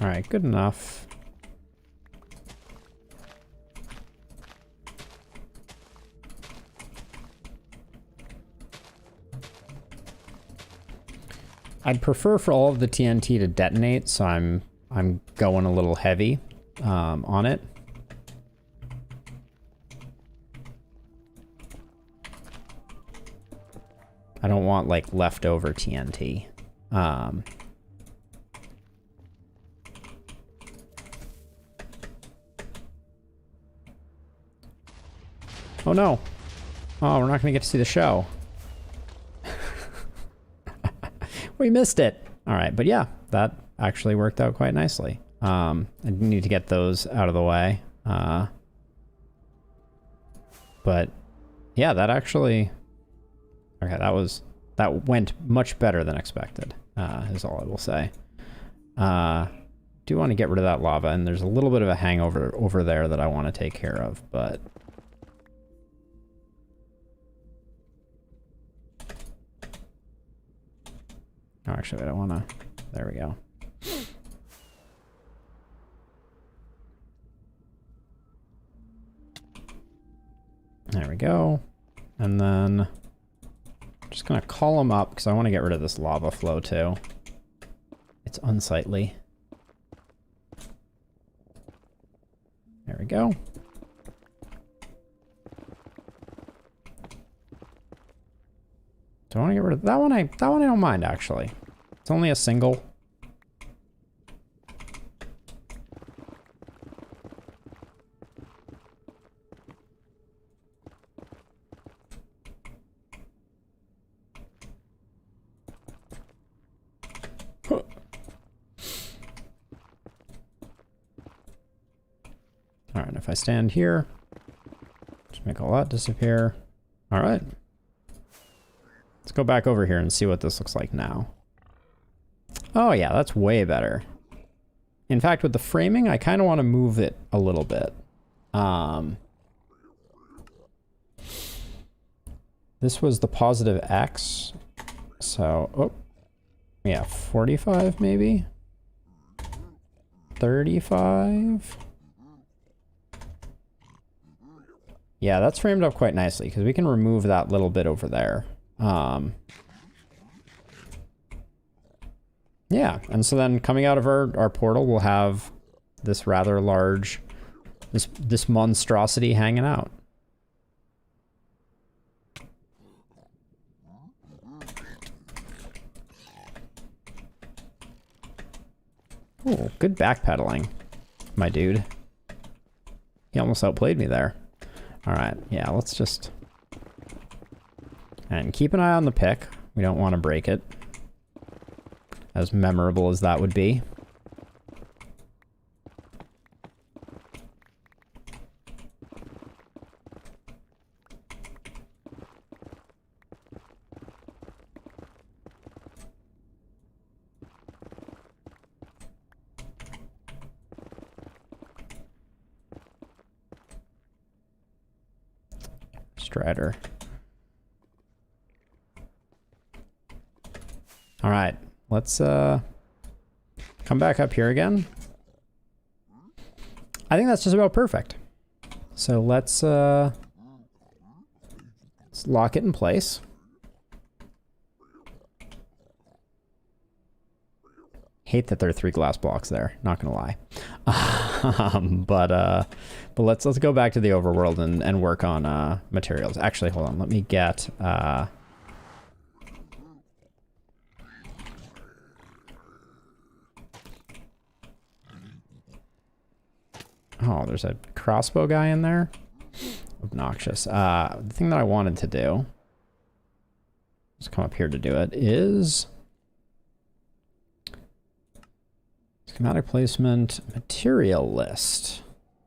All right, good enough. I'd prefer for all of the TNT to detonate, so I'm going a little heavy on it. I don't want like leftover TNT. Oh no. Oh, we're not going to get to see the show. We missed it. All right, but yeah, that actually worked out quite nicely. I need to get those out of the way. But yeah, that actually... Okay, that went much better than expected, is all I will say. Do want to get rid of that lava, and there's a little bit of a hangover over there that I want to take care of, but... Oh, actually, I don't want to... There we go. There we go. And then... I'm just going to call them up, because I want to get rid of this lava flow, too. It's unsightly. There we go. Do I want to get rid of that one? That one I don't mind, actually. It's only a single. Huh. All right, if I stand here, just make all that disappear. All right. Let's go back over here and see what this looks like now. Oh yeah, that's way better. In fact, with the framing, I kind of want to move it a little bit. This was the positive X. So, oh, yeah, 45 maybe? 35? Yeah, that's framed up quite nicely because we can remove that little bit over there. Yeah, and so then coming out of our portal, we'll have this rather large, this monstrosity hanging out. Oh, good backpedaling, my dude. He almost outplayed me there. All right, yeah, let's just... And keep an eye on the pick. We don't want to break it. As memorable as that would be. Strider. All right, let's come back up here again. I think that's just about perfect. So let's lock it in place. Hate that there are 3 glass blocks there, not gonna lie. But let's go back to the overworld and work on materials. Actually, hold on, let me get oh, there's a crossbow guy in there. Obnoxious. The thing that I wanted to do, let's come up here to do it, is schematic placement, material list.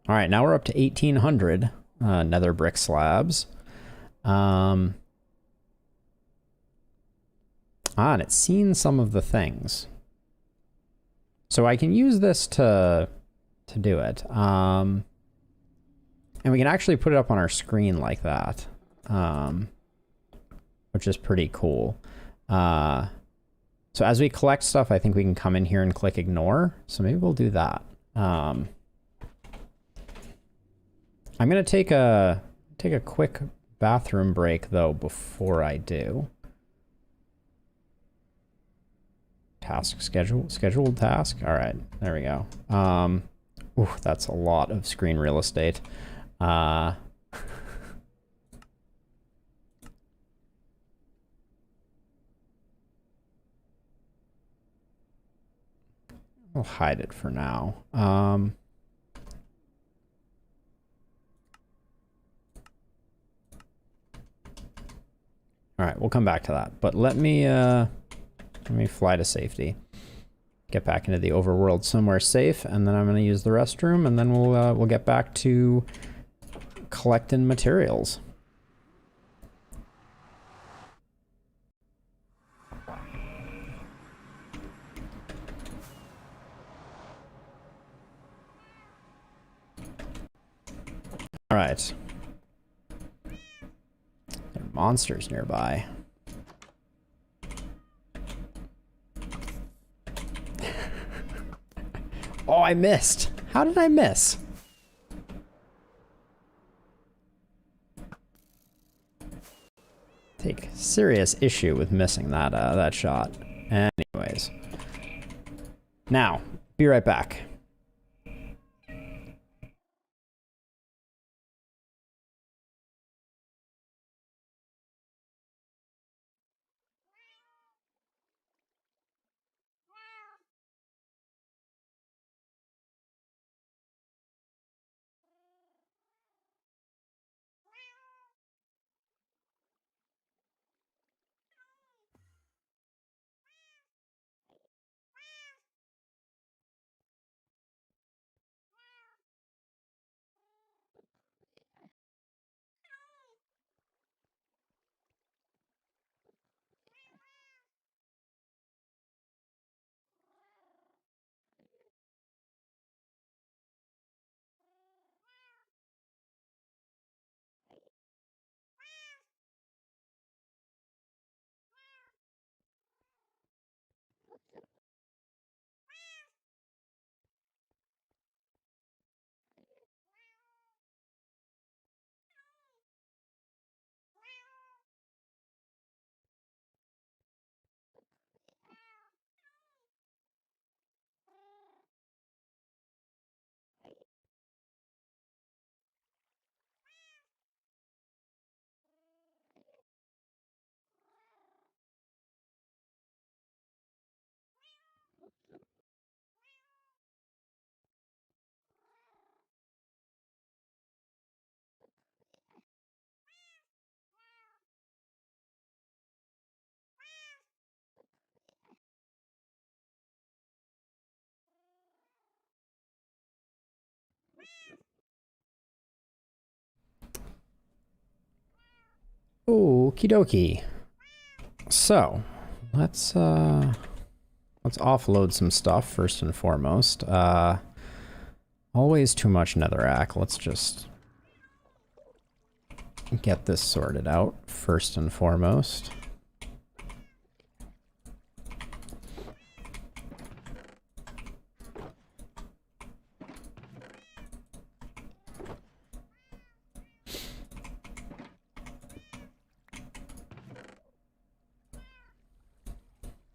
All right, now we're up to 1,800 nether brick slabs. And it's seen some of the things. So I can use this to do it. And we can actually put it up on our screen like that, which is pretty cool. So as we collect stuff, I think we can come in here and click ignore. So maybe we'll do that. I'm gonna take a quick bathroom break though before I do. Task scheduled task. All right, there we go. Ooh, that's a lot of screen real estate. I'll hide it for now. right, we'll come back to that. But let me fly to safety. Get back into the overworld somewhere safe, and then I'm going to use the restroom, and then we'll get back to collecting materials. All right. There are monsters nearby. Oh, I missed. How did I miss? Take serious issue with missing that that shot. Anyways. Now, be right back. Okie dokie. So, let's offload some stuff first and foremost. Always too much netherrack. Let's just get this sorted out first and foremost.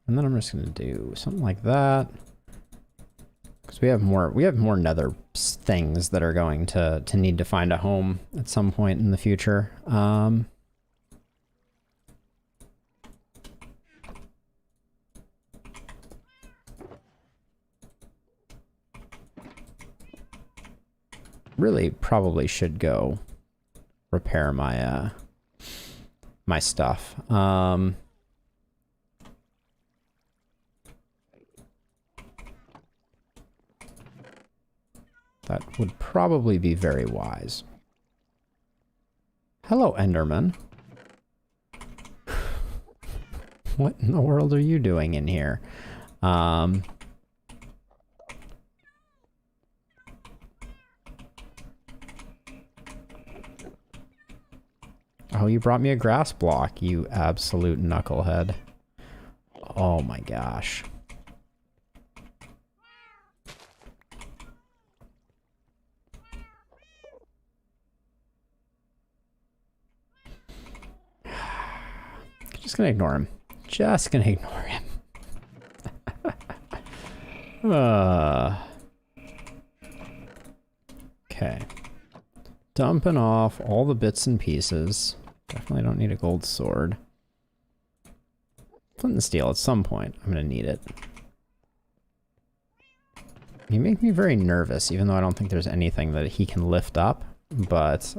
And then I'm just going to do something like that. Because we have more nether things that are going to need to find a home at some point in the future. Really probably should go repair my my stuff. That would probably be very wise. Hello, Enderman. What in the world are you doing in here? Oh, you brought me a grass block, you absolute knucklehead. Oh my gosh. Just gonna ignore him. Just gonna ignore him. Okay. Dumping off all the bits and pieces. Definitely don't need a gold sword. Flint and steel at some point. I'm gonna need it. You make me very nervous, even though I don't think there's anything that he can lift up. But,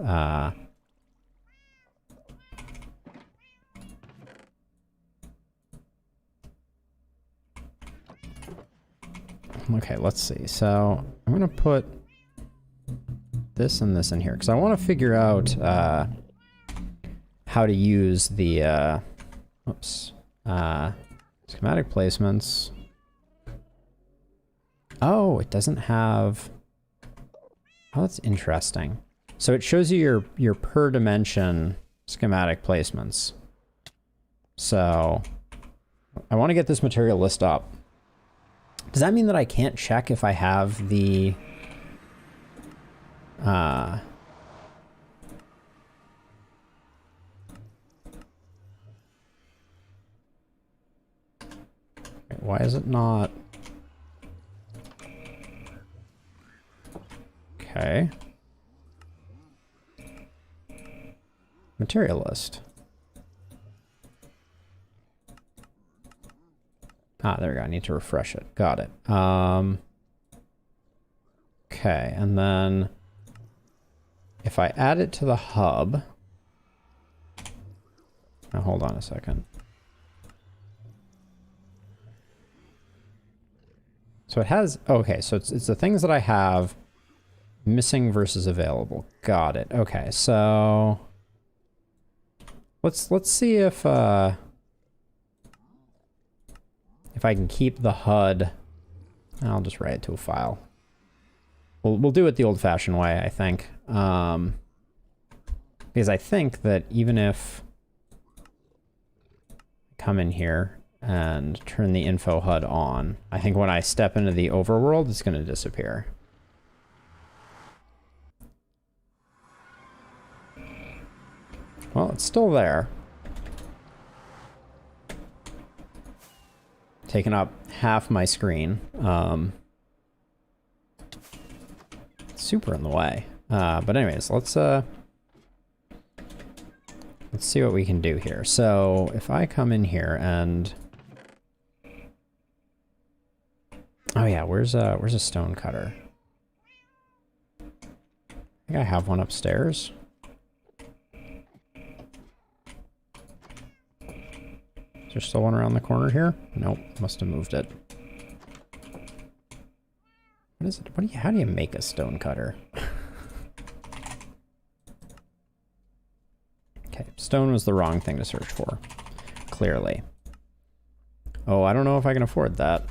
Okay, let's see. So I'm going to put this and this in here because I want to figure out how to use the schematic placements. Oh, it doesn't have... Oh, that's interesting. So it shows you your per dimension schematic placements. So I want to get this material list up. Does that mean that I can't check if I have the wait, why is it not? Okay. Material list. Ah, there we go. I need to refresh it. Got it. Okay, and then if I add it to the hub... Now, hold on a second. So it has... Okay, so it's the things that I have missing versus available. Got it. Okay, so... Let's see if I can keep the HUD. I'll just write it to a file. We'll do it the old-fashioned way, I think. Because I think that even if I come in here and turn the info HUD on, I think when I step into the overworld, it's going to disappear. Well, it's still there. Taking up half my screen. Super in the way. But anyways, let's see what we can do here. So if I come in here and... Oh yeah, where's a stone cutter? I think I have one upstairs. Is there still one around the corner here? Nope, must have moved it. What is it? How do you make a stone cutter? Okay, stone was the wrong thing to search for. Clearly. Oh, I don't know if I can afford that.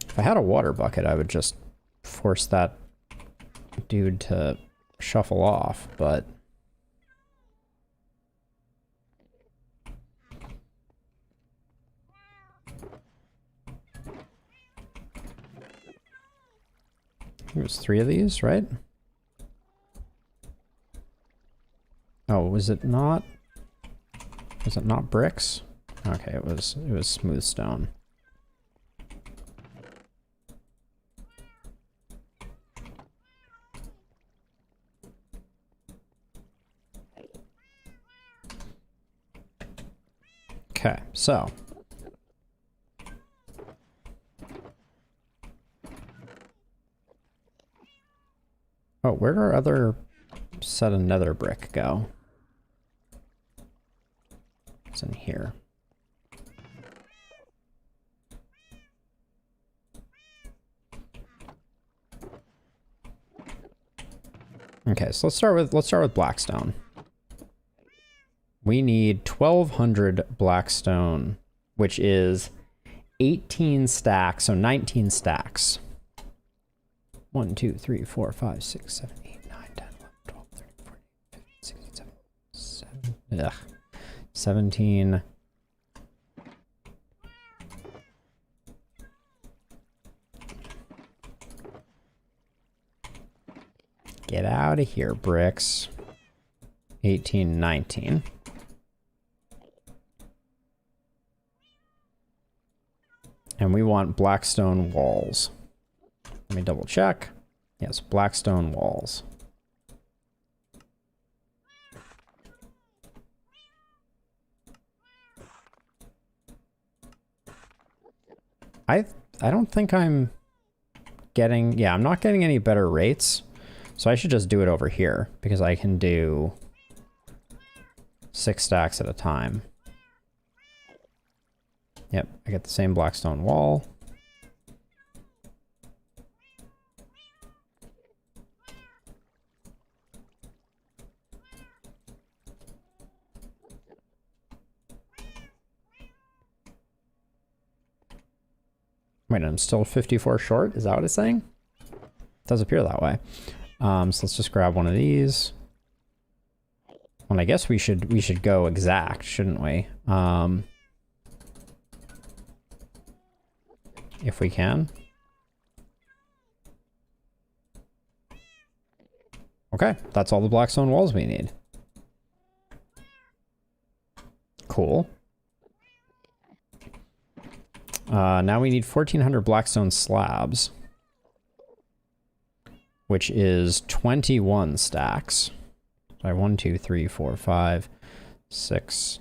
If I had a water bucket, I would just force that dude to shuffle off, but... It was 3 of these, right? Oh, was it not? Was it not bricks? Okay, it was smooth stone. Okay, so oh, where'd our other set of nether brick go? It's in here. Okay, so let's start with blackstone. We need 1,200 blackstone, which is 18 stacks, so 19 stacks. 1, 2, 3, 4, 5, 6, 7, 8, 9, 10, 11, 12, 13, 14, 15, 16, 17, 17. Get out of here, bricks. 18, 19. And we want blackstone walls. Let me double check. Yes, blackstone walls. I don't think I'm getting... Yeah, I'm not getting any better rates. So I should just do it over here because I can do 6 stacks at a time. Yep, I get the same blackstone wall. Wait, I'm still 54 short? Is that what it's saying? It does appear that way. So let's just grab one of these. Well, I guess we should go exact, shouldn't we? If we can. Okay, that's all the blackstone walls we need. Cool. Now we need 1,400 blackstone slabs, which is 21 stacks. Sorry, 1, 2, 3, 4, 5, 6.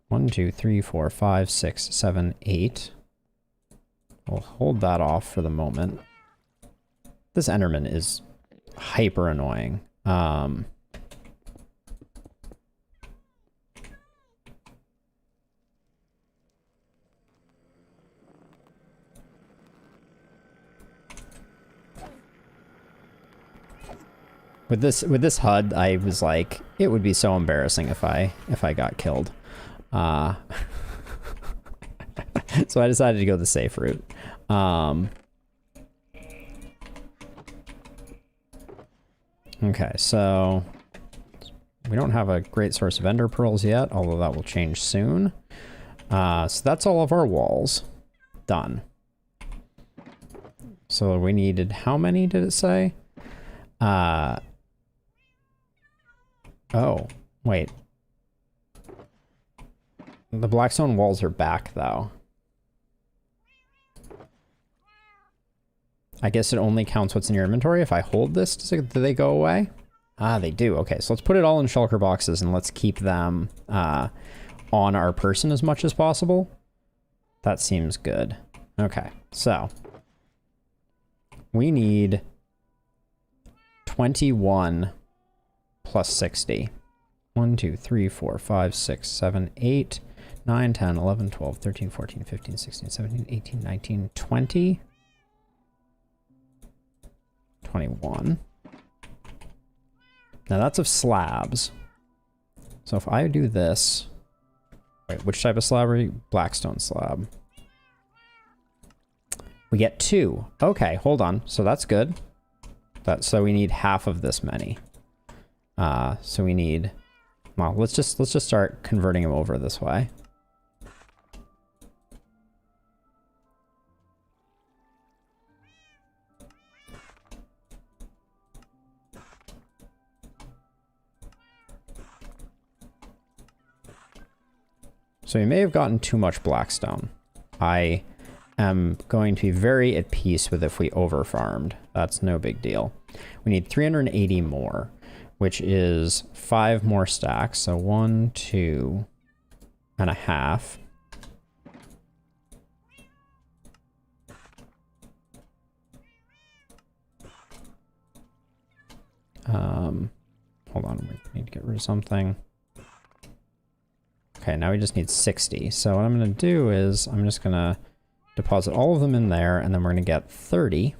1, 2, 3, 4, 5, 6, 7, 8. We'll hold that off for the moment. This Enderman is hyper annoying. With this HUD, I was like, it would be so embarrassing if I got killed. So I decided to go the safe route. Okay, so we don't have a great source of ender pearls yet, although that will change soon. So that's all of our walls done. So we needed, how many did it say? Oh, wait. The blackstone walls are back, though. I guess it only counts what's in your inventory. If I hold this, do they go away? Ah, they do. Okay, so let's put it all in shulker boxes and let's keep them on our person as much as possible. That seems good. Okay, so we need 21 plus 60. 1, 2, 3, 4, 5, 6, 7, 8, 9, 10, 11, 12, 13, 14, 15, 16, 17, 18, 19, 20. 21. Now that's of slabs. So if I do this, wait, which type of slab are you? Blackstone slab. We get 2. Okay, hold on. So that's good. So we need half of this many. So we need, well, let's just start converting them over this way. So we may have gotten too much blackstone. I am going to be very at peace with if we overfarmed. That's no big deal. We need 380 more, which is 5 more stacks. So 1, 2 and a half. Hold on, we need to get rid of something. Okay, now we just need 60. So what I'm going to do is I'm just going to deposit all of them in there, and then we're going to get 30.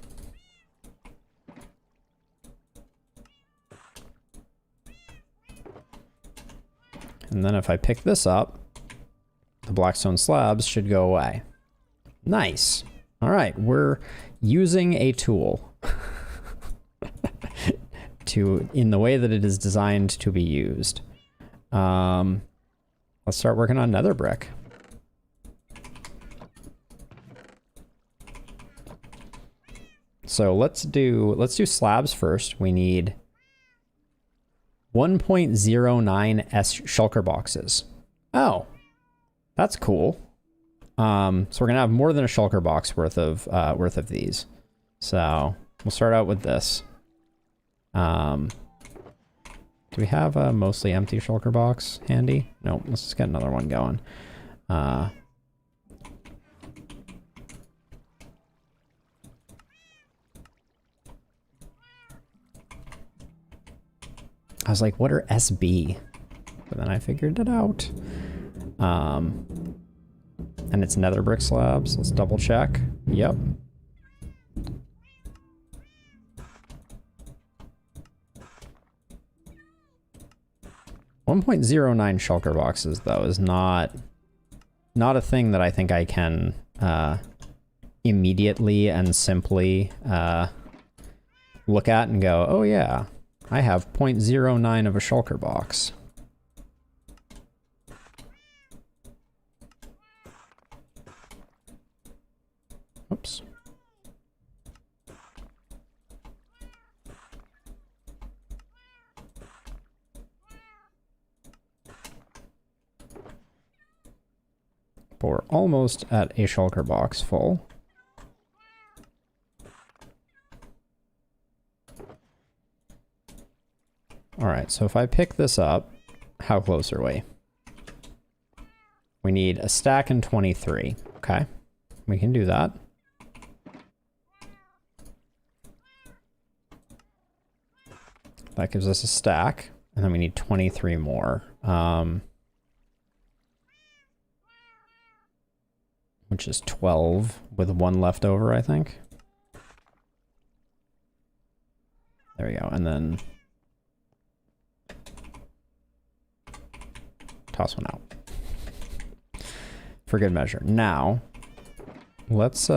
And then if I pick this up, the blackstone slabs should go away. Nice. All right, we're using a tool in the way that it is designed to be used. Let's start working on nether brick. So let's do slabs first. We need 1.09 S shulker boxes. Oh, that's cool. So we're gonna have more than a shulker box worth of these. So we'll start out with this. Do we have a mostly empty shulker box handy? No, let's just get another one going. I was like, what are SB? but then I figured it out. And it's nether brick slabs. Let's double check. Yep. .09 shulker boxes though is not a thing that I think I can immediately and simply look at and go, oh yeah, I have 0.09 of a shulker box. Oops. But we're almost at a shulker box full. All right, so if I pick this up, how close are we? We need a stack and 23. Okay, we can do that. That gives us a stack, and then we need 23 more. Which is 12 with 1 left over, I think. There we go, and then toss one out. For good measure. Now, let's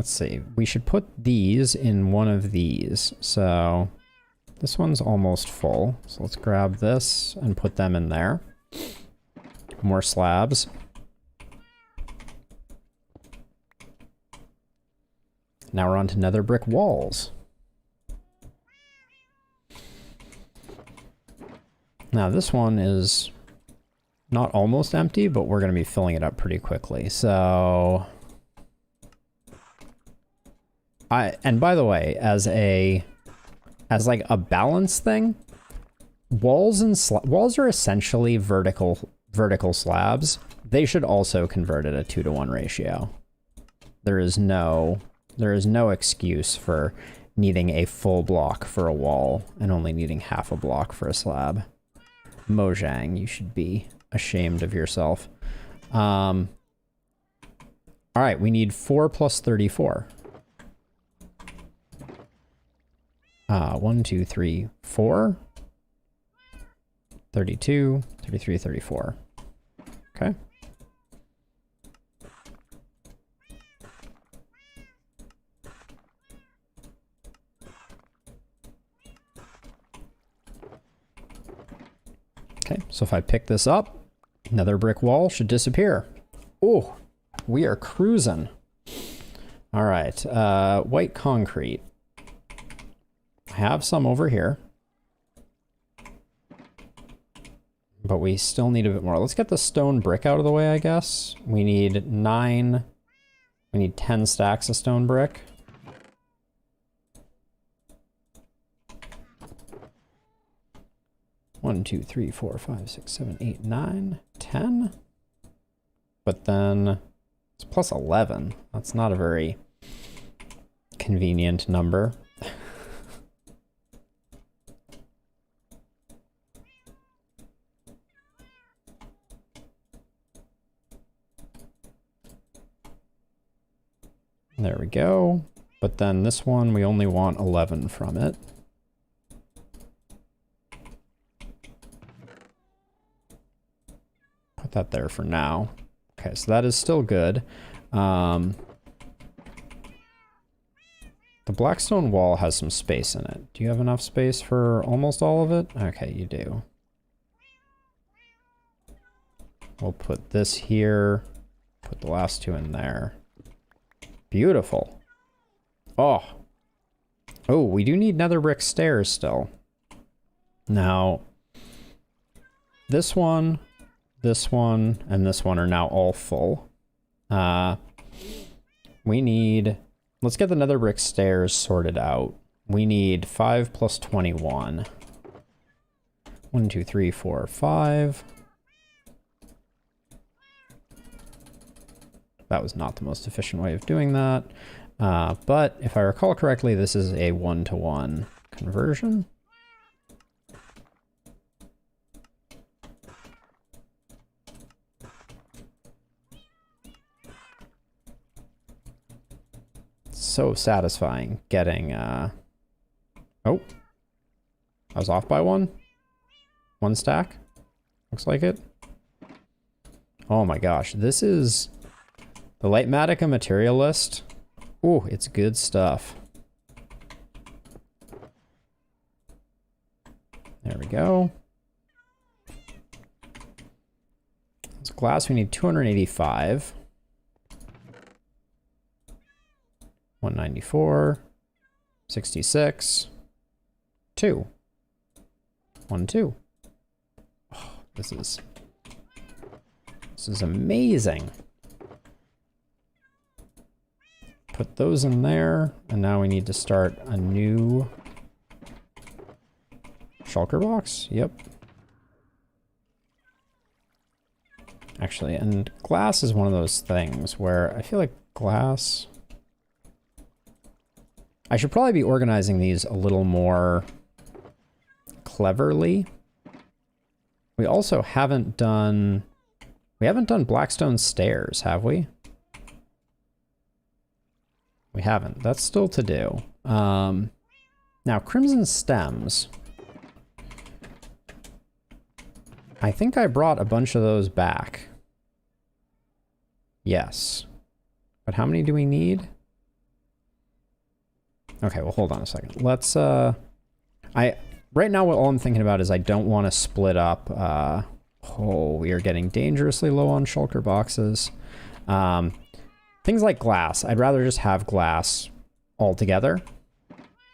see. We should put these in one of these. So this one's almost full. So let's grab this and put them in there. More slabs. Now we're on to nether brick walls. Now this one is not almost empty, but we're going to be filling it up pretty quickly. So and by the way, as like a balance thing, walls are essentially vertical slabs. They should also convert at a 2-to-1 ratio. There is no excuse for needing a full block for a wall and only needing half a block for a slab. Mojang, you should be ashamed of yourself. All right, we need 4 plus 34. 1, 2, 3, 4. 32, 33, 34. Okay. Okay, so if I pick this up, another brick wall should disappear. Oh, we are cruising. All right, white concrete. I have some over here. But we still need a bit more. Let's get the stone brick out of the way, I guess. We need 10 stacks of stone brick. One, 2, 3, 4, 5, 6, 7, 8, 9, 10. But then it's plus 11. That's not a very convenient number. There we go. But then this one, we only want 11 from it. Put that there for now. Okay, so that is still good. The Blackstone wall has some space in it. Do you have enough space for almost all of it? Okay, you do. We'll put this here. Put the last 2 in there. Beautiful. Oh. Oh, we do need nether brick stairs still. Now, this one, and this one are now all full. We need... Let's get the nether brick stairs sorted out. We need 5 plus 21. 1, 2, 3, 4, 5. That was not the most efficient way of doing that. But if I recall correctly, this is a 1-to-1 conversion. so satisfying getting, oh, I was off by one. One stack, looks like it. Oh my gosh, this is the Lightmatica Materialist. Ooh, it's good stuff. There we go. It's glass, we need 285. 194. 66. 2. 1, 2. Oh, this is amazing. Put those in there, and now we need to start a new shulker box. Yep. Actually, and glass is one of those things where I feel like glass... I should probably be organizing these a little more cleverly. We also haven't done... We haven't done Blackstone stairs, have we? We haven't. That's still to do. Now, Crimson stems. I think I brought a bunch of those back. Yes. But how many do we need? Okay, well, hold on a second. Let's, right now, all I'm thinking about is I don't want to split up, oh, we are getting dangerously low on shulker boxes. Things like glass. I'd rather just have glass altogether.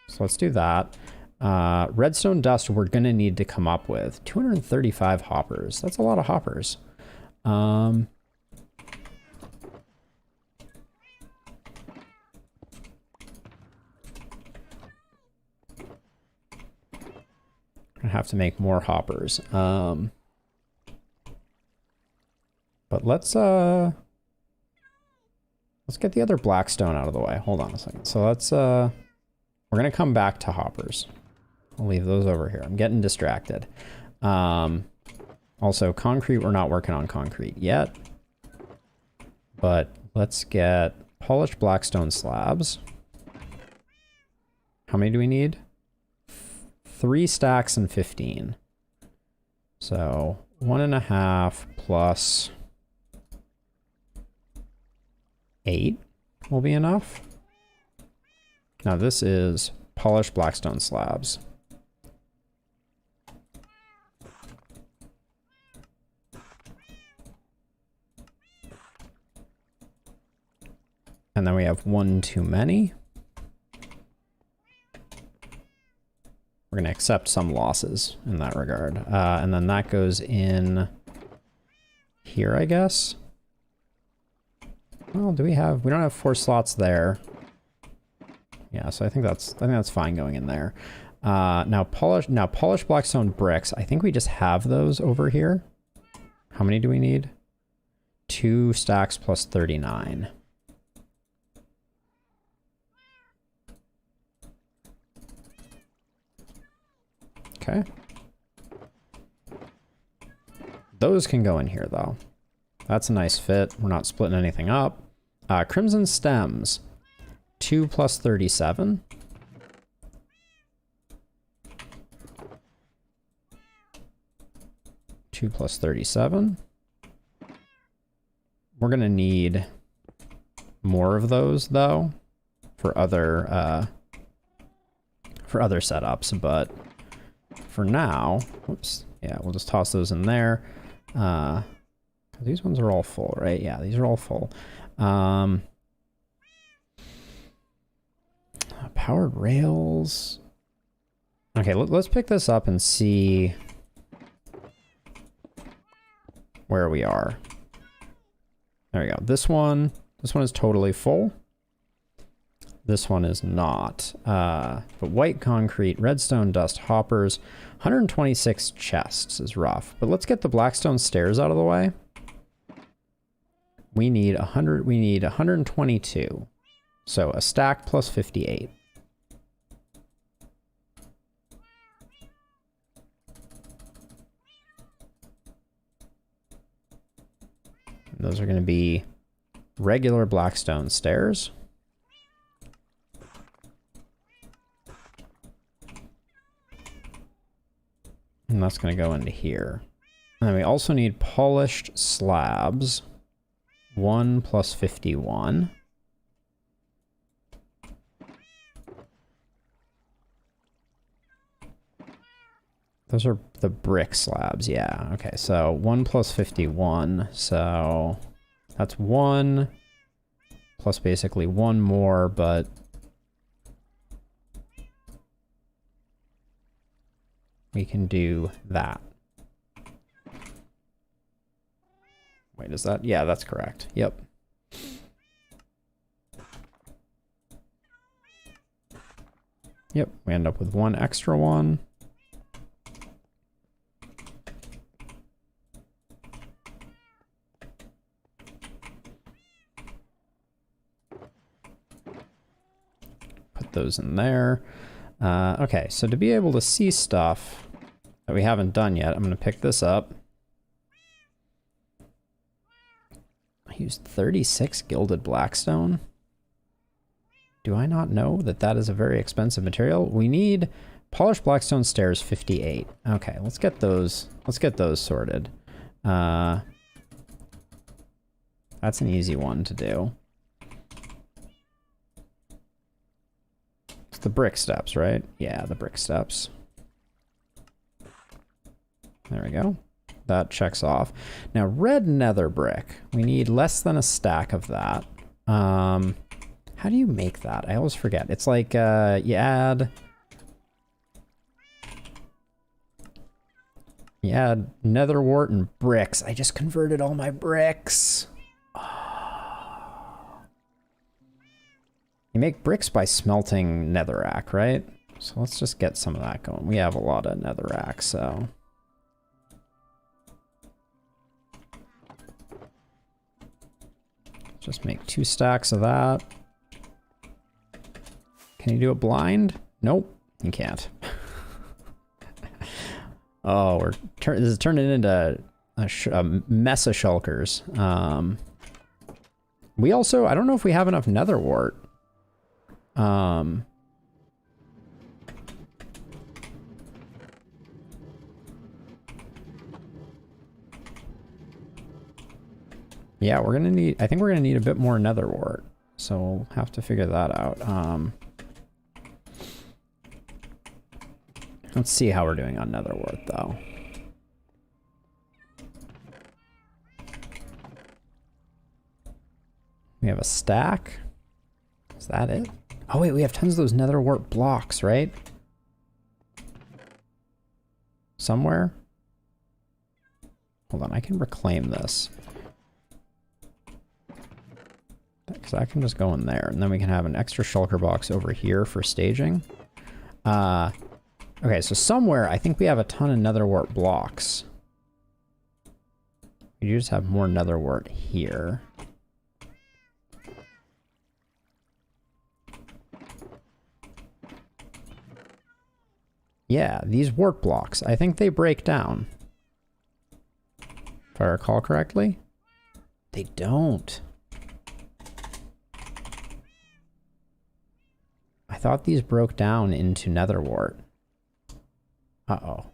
So let's do that. Redstone dust we're going to need to come up with. 235 hoppers. That's a lot of hoppers. I have to make more hoppers. But let's get the other Blackstone out of the way. Hold on a second. So let's we're gonna come back to hoppers. I'll leave those over here. I'm getting distracted. Also, concrete, we're not working on concrete yet. But let's get polished Blackstone slabs. How many do we need? 3 stacks and 15. So 1.5 plus 8 will be enough. Now this is polished Blackstone slabs. And then we have 1 too many. We're going to accept some losses in that regard. And then that goes in here, I guess. Well, we don't have 4 slots there. Yeah, so I think that's fine going in there. Now polished Blackstone bricks. I think we just have those over here. How many do we need? 2 stacks plus 39. Okay. Those can go in here, though. That's a nice fit. We're not splitting anything up. Crimson stems. 2 plus 37. Two plus 37. We're gonna need more of those, though, for other setups, but for now, whoops, yeah, we'll just toss those in there. These ones are all full, right? Yeah, these are all full. Powered rails. Okay, let's pick this up and see where we are. There we go. This one is totally full. This one is not. But white concrete, redstone dust, hoppers, 126 chests is rough. But let's get the Blackstone stairs out of the way. We need 122. So a stack plus 58. And those are going to be regular Blackstone stairs. that's going to go into here. And then we also need polished slabs. 1 plus 51. Those are the brick slabs, yeah. Okay, so 1 plus 51, so that's 1 plus basically 1 more, but we can do that. Wait, is that? Yeah, that's correct. Yep. Yep, we end up with 1 extra one. Put those in there. Okay, so to be able to see stuff that we haven't done yet, I'm going to pick this up. I used 36 gilded blackstone. Do I not know that that is a very expensive material? We need polished blackstone stairs 58. Okay, let's get those sorted. That's an easy one to do. It's the brick steps, right? Yeah, the brick steps. There we go. That checks off. Now, red nether brick. We need less than a stack of that. How do you make that? I always forget. It's like, you add nether wart and bricks. I just converted all my bricks. Oh. You make bricks by smelting netherrack, right? So let's just get some of that going. We have a lot of netherrack, so... Just make 2 stacks of that. Can you do it blind? Nope, you can't. Oh, this is turning into a mess of shulkers. We also, I don't know if we have enough nether wart. Yeah, we're gonna need, I think we're gonna need a bit more nether wart. So we'll have to figure that out. Let's see how we're doing on nether wart though. We have a stack. Is that it? Oh wait, we have tons of those nether wart blocks, right? Somewhere? Hold on, I can reclaim this. Because I can just go in there, and then we can have an extra shulker box over here for staging. Okay, so somewhere, I think we have a ton of nether wart blocks. We just have more nether wart here. Yeah, these wart blocks, I think they break down. If I recall correctly. They don't. I thought these broke down into nether wart. Uh-oh.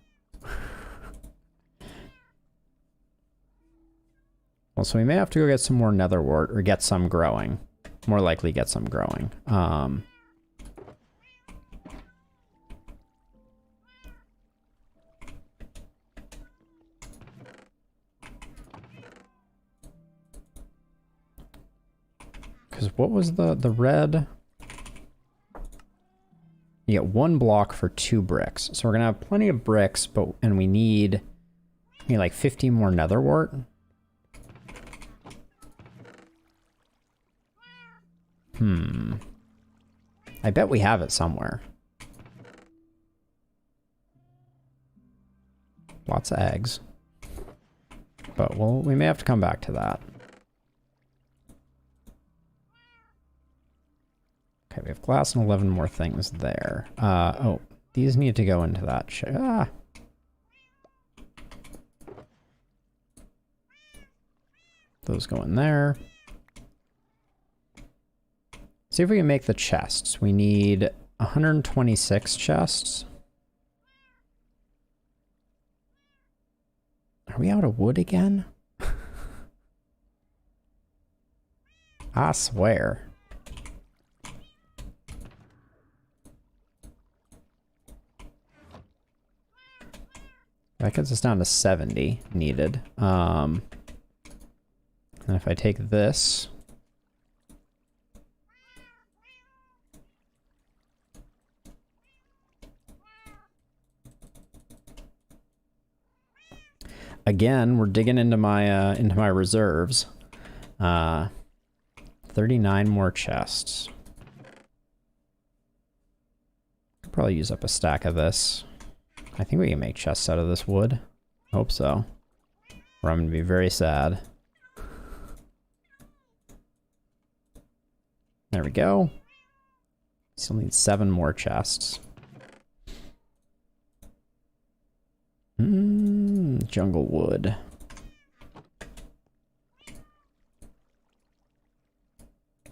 Well, so we may have to go get some more nether wart, or get some growing. More likely get some growing. Because what was the red? You get 1 block for 2 bricks. So we're gonna have plenty of bricks, and we need like 50 more nether wart. I bet we have it somewhere. Lots of eggs. But we may have to come back to that. Okay, we have glass and 11 more things there. Oh, these need to go into that. Those go in there. See if we can make the chests. We need 126 chests. Are we out of wood again? I swear. That gets us down to 70 needed. And if I take this... Again, we're digging into my reserves. 39 more chests. Could probably use up a stack of this. I think we can make chests out of this wood. Hope so. Or I'm gonna be very sad. There we go. Still need 7 more chests. Jungle wood.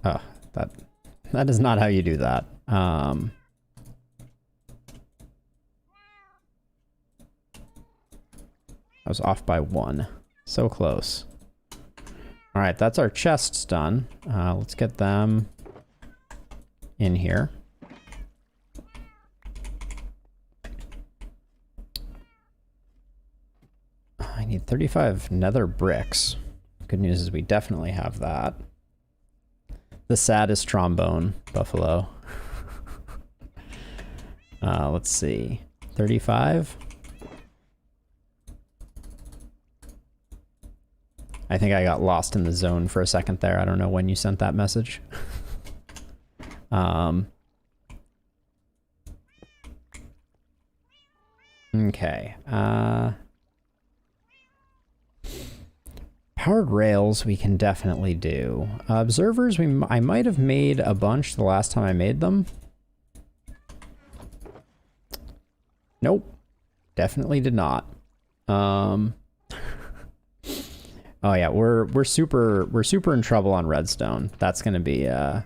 Oh, that is not how you do that. I was off by 1. So close. All right, that's our chests done. Let's get them in here. I need 35 nether bricks. Good news is we definitely have that. The saddest trombone, Buffalo. Let's see. 35? I think I got lost in the zone for a second there. I don't know when you sent that message. Okay. Powered rails we can definitely do. Observers, I might have made a bunch the last time I made them. Nope. Definitely did not. Oh yeah, we're super in trouble on redstone. That's gonna be the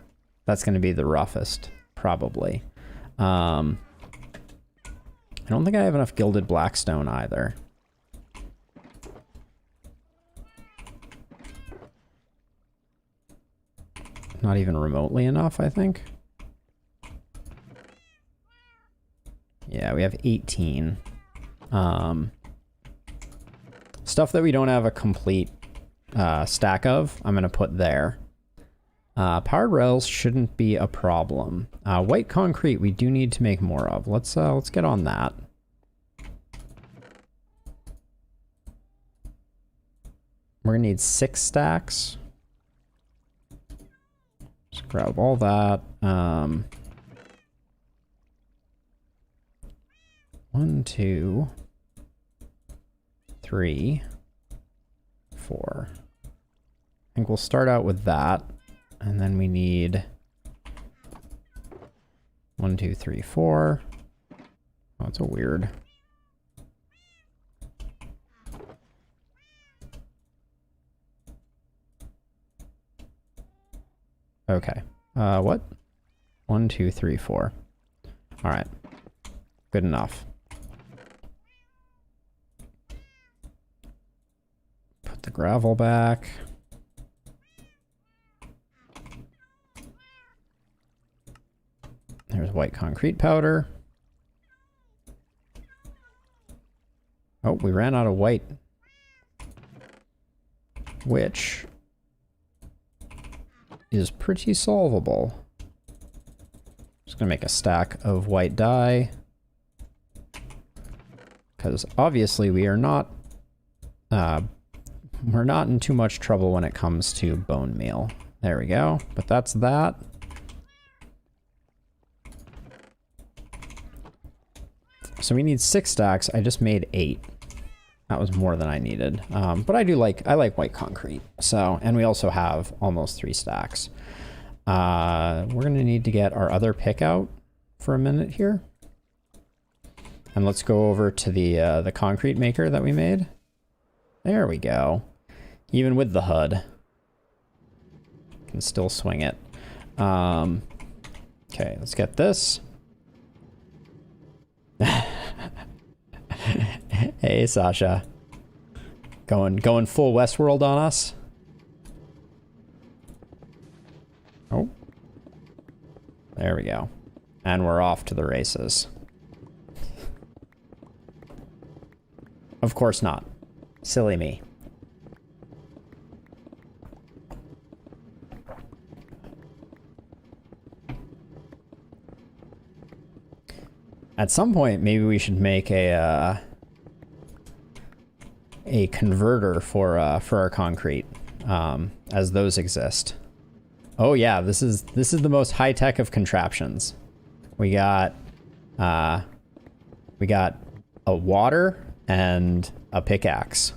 roughest, probably. I don't think I have enough gilded blackstone either. Not even remotely enough, I think. Yeah, we have 18. Stuff that we don't have a complete stack of, I'm gonna put there. Powered rails shouldn't be a problem. White concrete we do need to make more of. Let's get on that. We're gonna need 6 stacks. Just grab all that. 1, 2, 3, 4. I think we'll start out with that. And then we need 1, 2, 3, 4. Oh, that's a weird. Okay. What? 1, 2, 3, 4. All right. Good enough. Put the gravel back. There's white concrete powder. Oh, we ran out of white. Which is pretty solvable. Just gonna make a stack of white dye. Because obviously we are not we're not in too much trouble when it comes to bone meal. There we go. But that's that. So we need 6 stacks. I just made 8. That was more than I needed. But I like white concrete. So, and we also have almost 3 stacks. We're gonna need to get our other pick out for a minute here. And let's go over to the concrete maker that we made. There we go. Even with the HUD, can still swing it. Okay, let's get this. Hey, Sasha. Going full Westworld on us. Oh. There we go. And we're off to the races. Of course not. Silly me. At some point, maybe we should make a converter for our concrete, as those exist. Oh yeah, this is the most high tech of contraptions. We got a water and a pickaxe.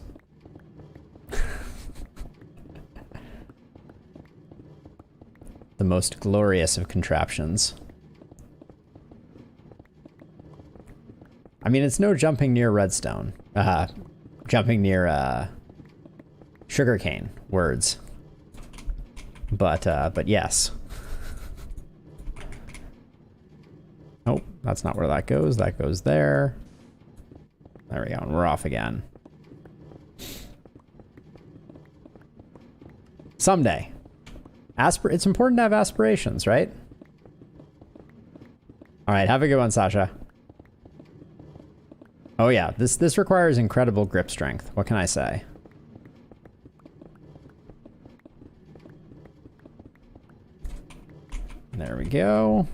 The most glorious of contraptions. I mean, it's no jumping near redstone. Jumping near sugarcane words. But yes. Oh, that's not where that goes. That goes there. There we go, and we're off again. Someday. It's important to have aspirations, right? All right, have a good one, Sasha. Oh yeah, this requires incredible grip strength. What can I say? There we go.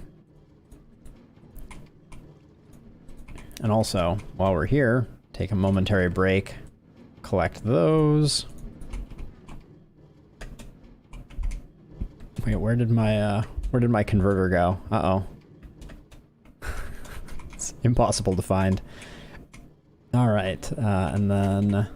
And also, while we're here, take a momentary break, collect those. Wait, where did my converter go? Uh-oh. It's impossible to find. All right, and then...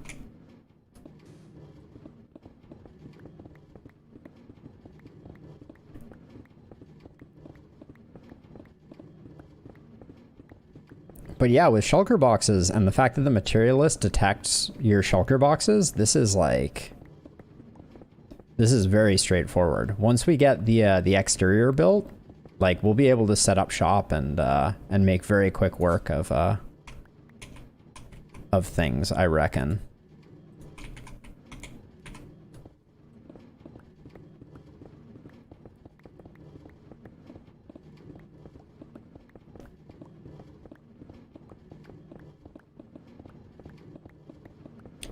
But yeah, with shulker boxes and the fact that the materialist detects your shulker boxes, this is very straightforward. Once we get the exterior built, like we'll be able to set up shop and make very quick work of things, I reckon.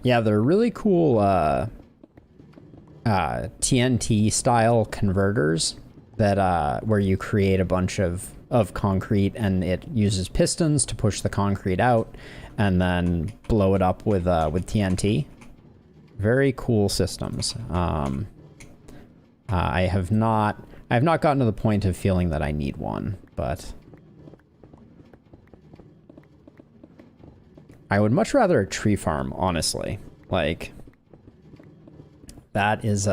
Yeah, they're really cool TNT style converters that where you create a bunch of concrete and it uses pistons to push the concrete out and then blow it up with TNT. Very cool systems. I have not gotten to the point of feeling that I need one, but I would much rather a tree farm, honestly. Like, that is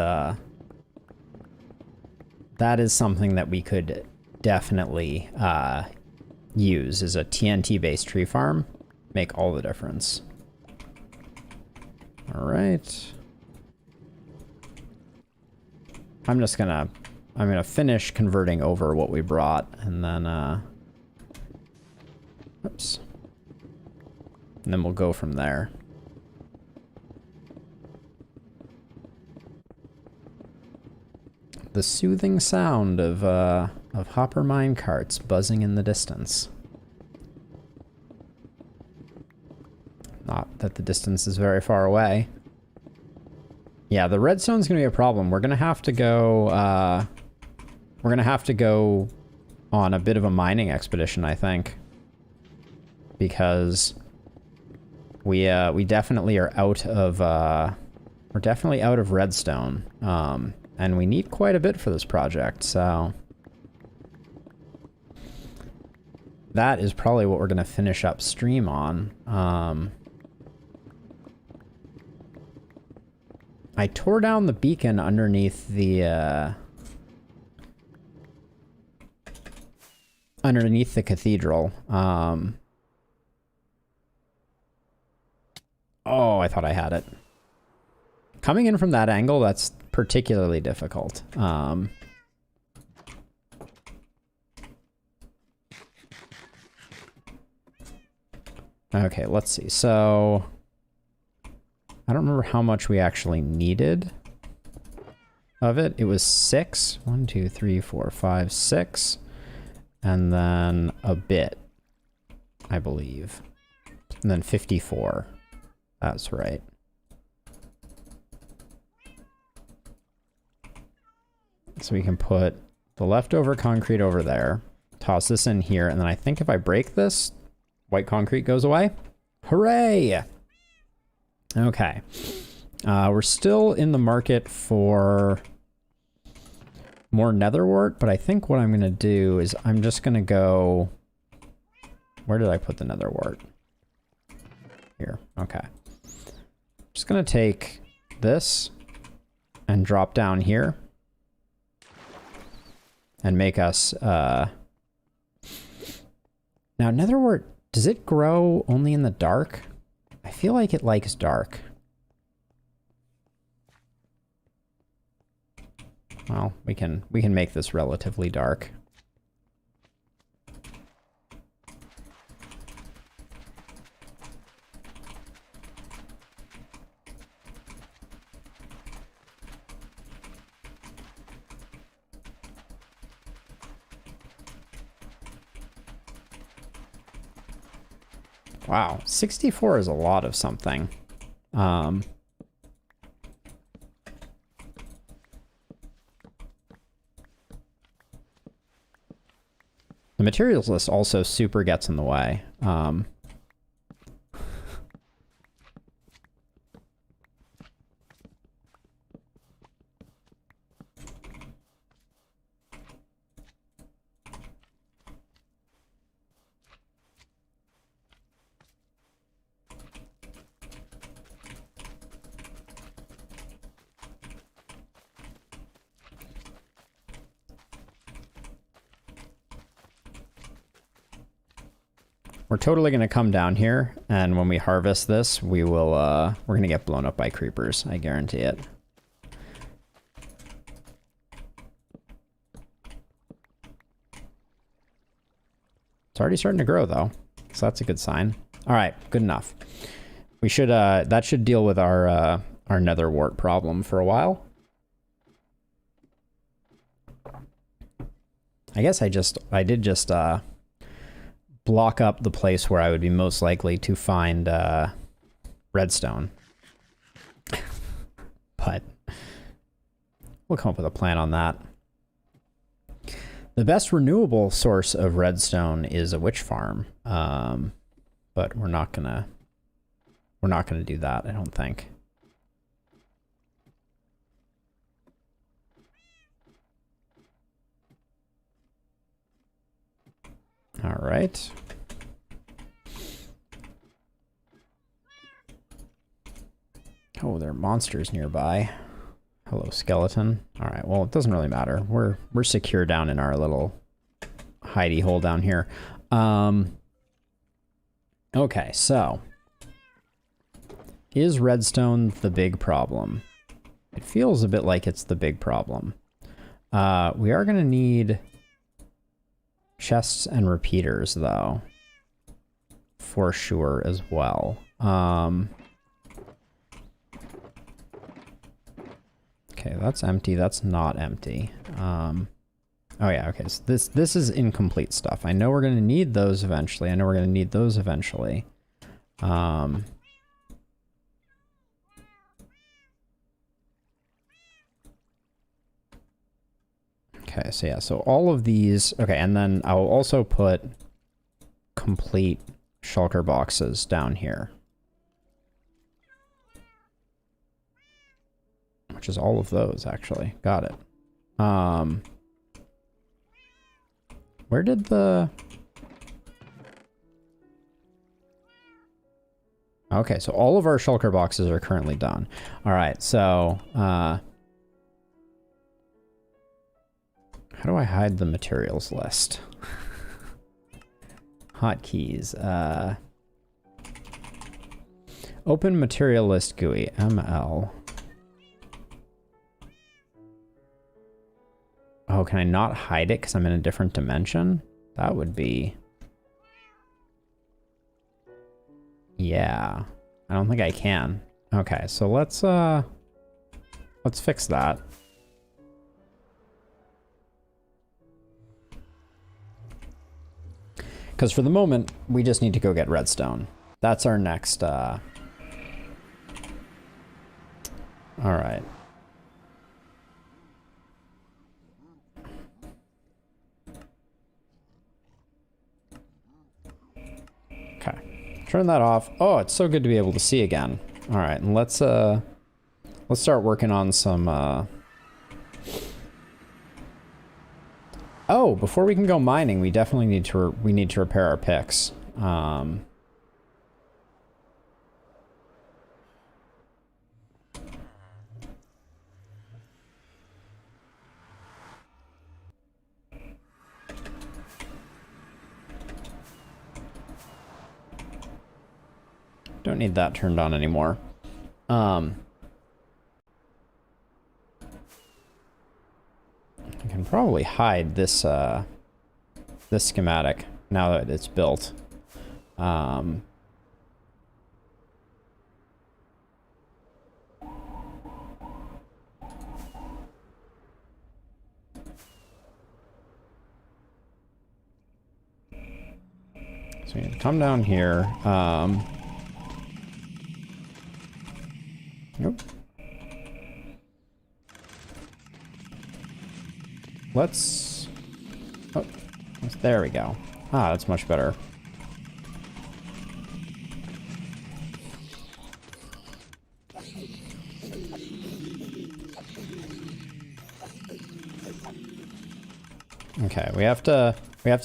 something that we could definitely use, is a TNT-based tree farm. Make all the difference. All right. I'm gonna finish converting over what we brought, and then oops. And then we'll go from there. The soothing sound of hopper mine carts buzzing in the distance. Not that the distance is very far away. Yeah, the redstone's gonna be a problem. We're gonna have to go on a bit of a mining expedition, I think. Because we definitely are out of we're definitely out of redstone. And we need quite a bit for this project, so that is probably what we're gonna finish up stream on. I tore down the beacon underneath the cathedral. Oh, I thought I had it. Coming in from that angle, that's particularly difficult. Okay, let's see. So, I don't remember how much we actually needed of it. It was 6. 1, 2, 3, 4, 5, 6. And then a bit, I believe. And then 54. That's right. So we can put the leftover concrete over there, toss this in here, and then I think if I break this, white concrete goes away. Hooray! Okay. We're still in the market for more netherwort, but I think what I'm going to do is I'm just going to go... Where did I put the netherwort? Here. Okay. Just going to take this and drop down here and make us... Now, netherwort, does it grow only in the dark? I feel like it likes dark. Well, we can make this relatively dark. Wow, 64 is a lot of something. The materials list also super gets in the way. We're totally going to come down here, and when we harvest this, we will, we're going to get blown up by creepers. I guarantee it. It's already starting to grow, though, so that's a good sign. All right, good enough. We should, that should deal with our netherwort problem for a while. I guess I did just, block up the place where I would be most likely to find redstone. But we'll come up with a plan on that. The best renewable source of redstone is a witch farm. But we're not gonna do that, I don't think. All right. Oh, there are monsters nearby. Hello, skeleton. All right, well, it doesn't really matter. We're secure down in our little hidey hole down here. Okay, so is redstone the big problem? It feels a bit like it's the big problem. We are going to need chests and repeaters, though, for sure as well. Okay, that's empty. That's not empty. Oh yeah, okay, so this is incomplete stuff. I know we're going to need those eventually. I know we're going to need those eventually. Okay, so yeah, so all of these... Okay, and then I'll also put complete shulker boxes down here. Which is all of those, actually. Got it. Where did the... Okay, so all of our shulker boxes are currently done. All right, so... How do I hide the materials list? Hotkeys. Open material list GUI. ML. Oh, can I not hide it because I'm in a different dimension? That would be... Yeah. I don't think I can. Okay, so let's fix that. Because for the moment, we just need to go get redstone. That's our next, all right. Okay, turn that off. Oh, it's so good to be able to see again. All right, and let's start working on some, oh, before we can go mining, we definitely need to repair our picks. Don't need that turned on anymore. I can probably hide this this schematic now that it's built. So we need to come down here. Nope. Let's... Oh, there we go. Ah, that's much better. Okay, we have to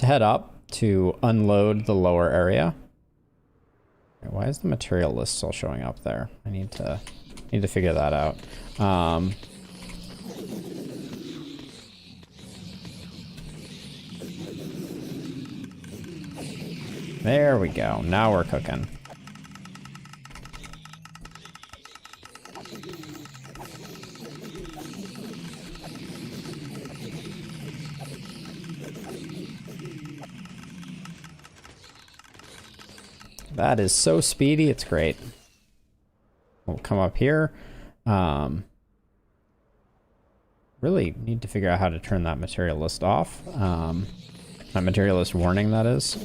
head up to unload the lower area. Okay, why is the material list still showing up there? I need to figure that out. There we go. Now we're cooking. That is so speedy, it's great. We'll come up here. Really need to figure out how to turn that material list off. That material list warning, that is.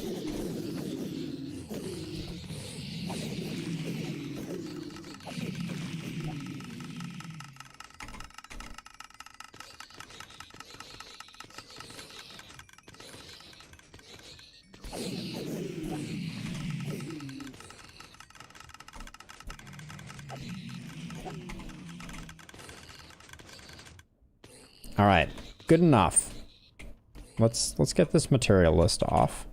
All right, good enough. Let's get this material list off.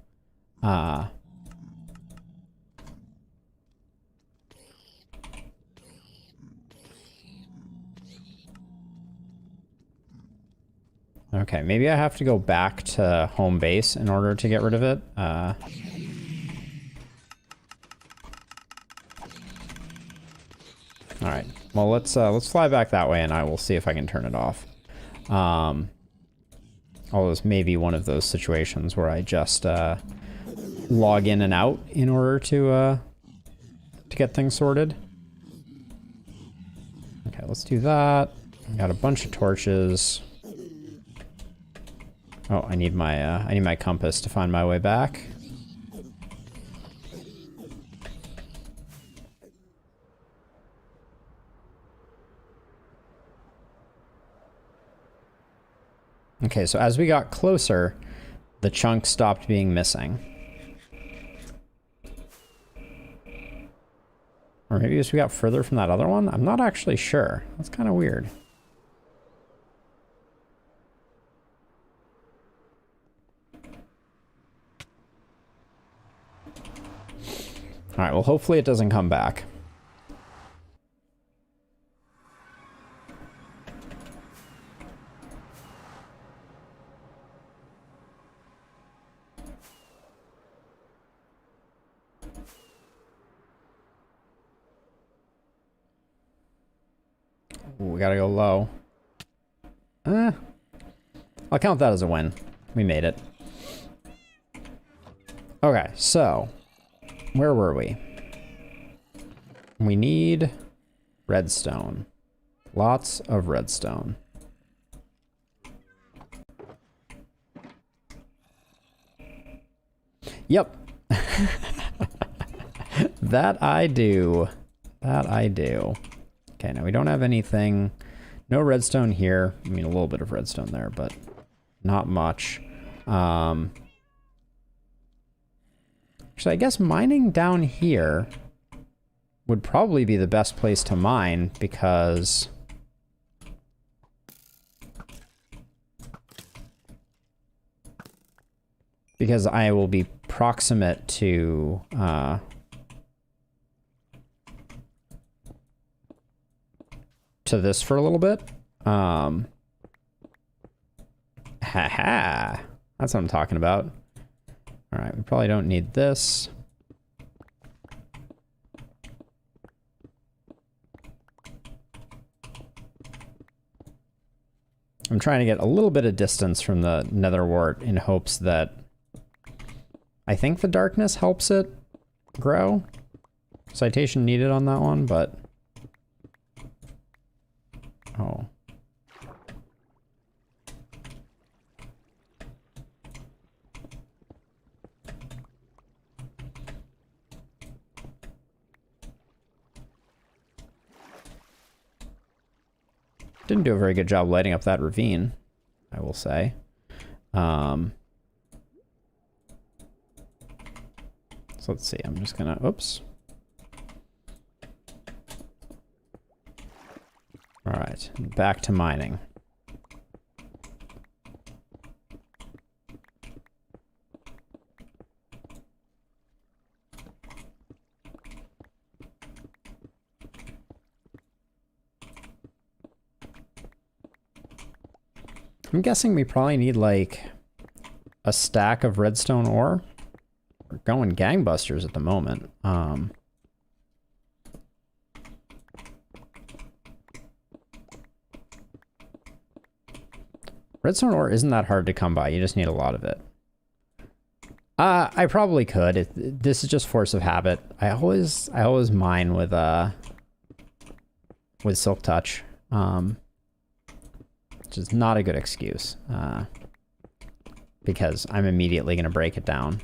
Okay, maybe I have to go back to home base in order to get rid of it. All right. Well, let's fly back that way, and I will see if I can turn it off. Although this may be one of those situations where I just log in and out in order to get things sorted. Okay, let's do that. Got a bunch of torches. Oh, I need my compass to find my way back. Okay, so as we got closer, the chunk stopped being missing. Or maybe as we got further from that other one? I'm not actually sure. That's kind of weird. Alright, well hopefully it doesn't come back. Ooh, we gotta go low. I'll count that as a win. We made it. Okay, so where were we? We need Redstone. Lots of redstone. Yep. That I do. That I do. Okay, now we don't have anything. No redstone here. I mean, a little bit of redstone there, but not much. Actually, I guess mining down here would probably be the best place to mine because I will be proximate to this for a little bit. Haha. That's what I'm talking about. All right, we probably don't need this. I'm trying to get a little bit of distance from the nether wart in hopes that I think the darkness helps it grow. Citation needed on that one, but oh. Didn't do a very good job lighting up that ravine, I will say. So let's see, I'm just gonna, oops. All right, back to mining. I'm guessing we probably need like a stack of redstone ore. We're going gangbusters at the moment. Redstone ore isn't that hard to come by. You just need a lot of it. I probably could. This is just force of habit. I always mine with Silk Touch, which is not a good excuse, because I'm immediately going to break it down.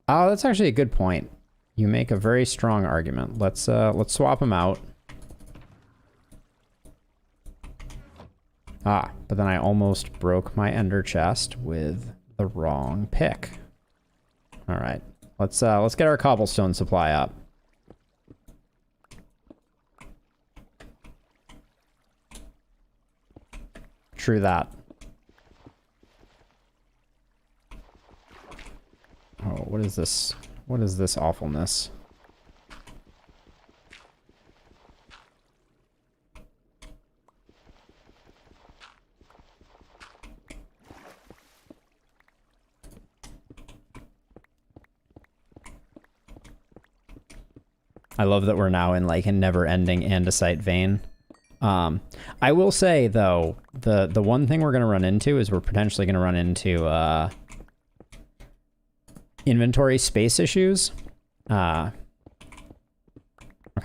Oh, that's actually a good point. You make a very strong argument. Let's swap them out. Ah, but then I almost broke my ender chest with the wrong pick. All right, let's get our cobblestone supply up. True that. Oh, what is this? What is this awfulness? I love that we're now in like a never-ending andesite vein. I will say though, the one thing we're gonna run into is we're potentially gonna run into inventory space issues. Okay,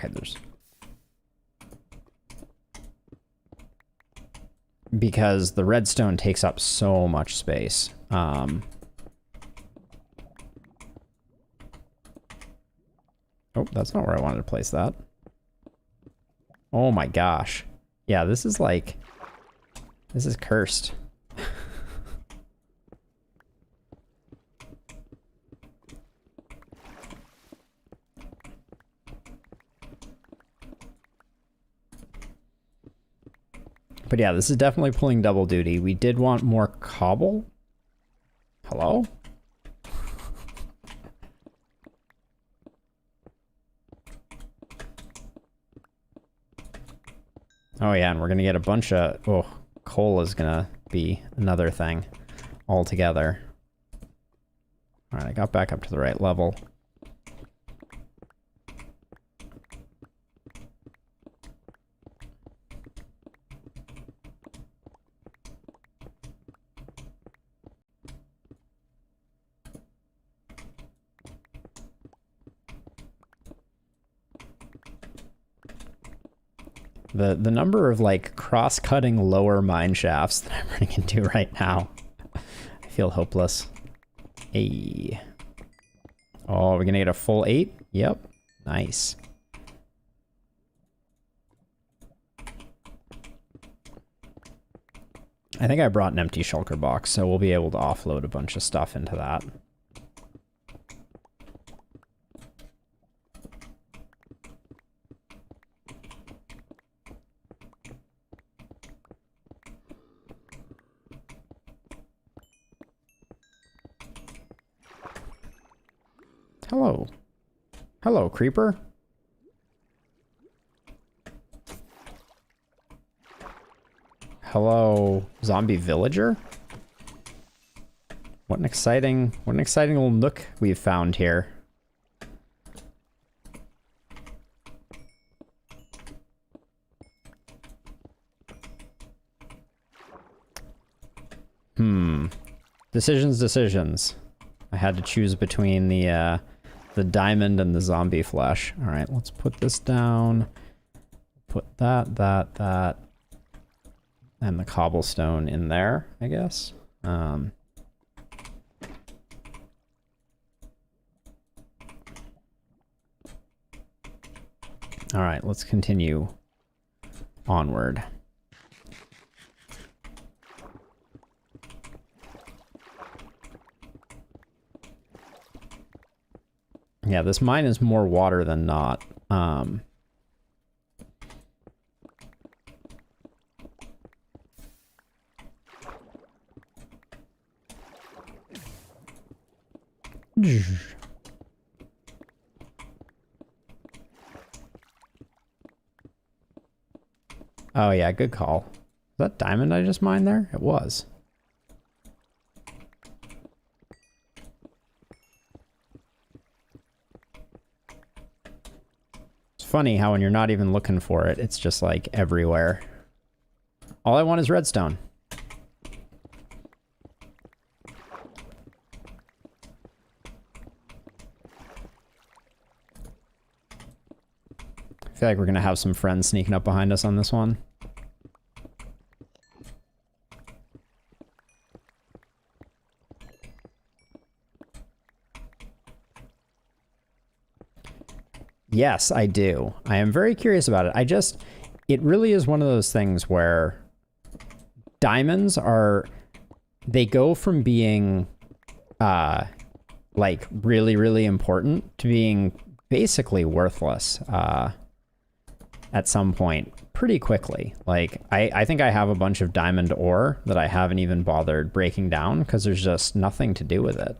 there's... Because the redstone takes up so much space. Oh, that's not where I wanted to place that. Oh my gosh. Yeah, this is like... This is cursed. But yeah, this is definitely pulling double duty. We did want more cobble. Hello? Oh yeah, and we're gonna get a bunch of... Oh, coal is gonna be another thing altogether. Alright, I got back up to the right level. The number of like cross-cutting lower mine shafts that I'm running into right now. I feel hopeless. Hey. Oh, we're gonna get a full 8? Yep. Nice. I think I brought an empty shulker box, so we'll be able to offload a bunch of stuff into that. Hello. Hello, creeper. Hello, zombie villager. What an exciting little nook we've found here. Decisions. I had to choose between the diamond and the zombie flesh. All right, let's put this down. Put that, and the cobblestone in there, I guess. All right, let's continue onward. Yeah, this mine is more water than not. Oh yeah, good call. Is that diamond I just mined there? It was. It's funny how when you're not even looking for it, it's just like everywhere. All I want is redstone. I feel like we're gonna have some friends sneaking up behind us on this one. Yes, I do. I am very curious about it. It really is one of those things where diamonds they go from being, like really, really important to being basically worthless, at some point pretty quickly. Like, I think I have a bunch of diamond ore that I haven't even bothered breaking down because there's just nothing to do with it.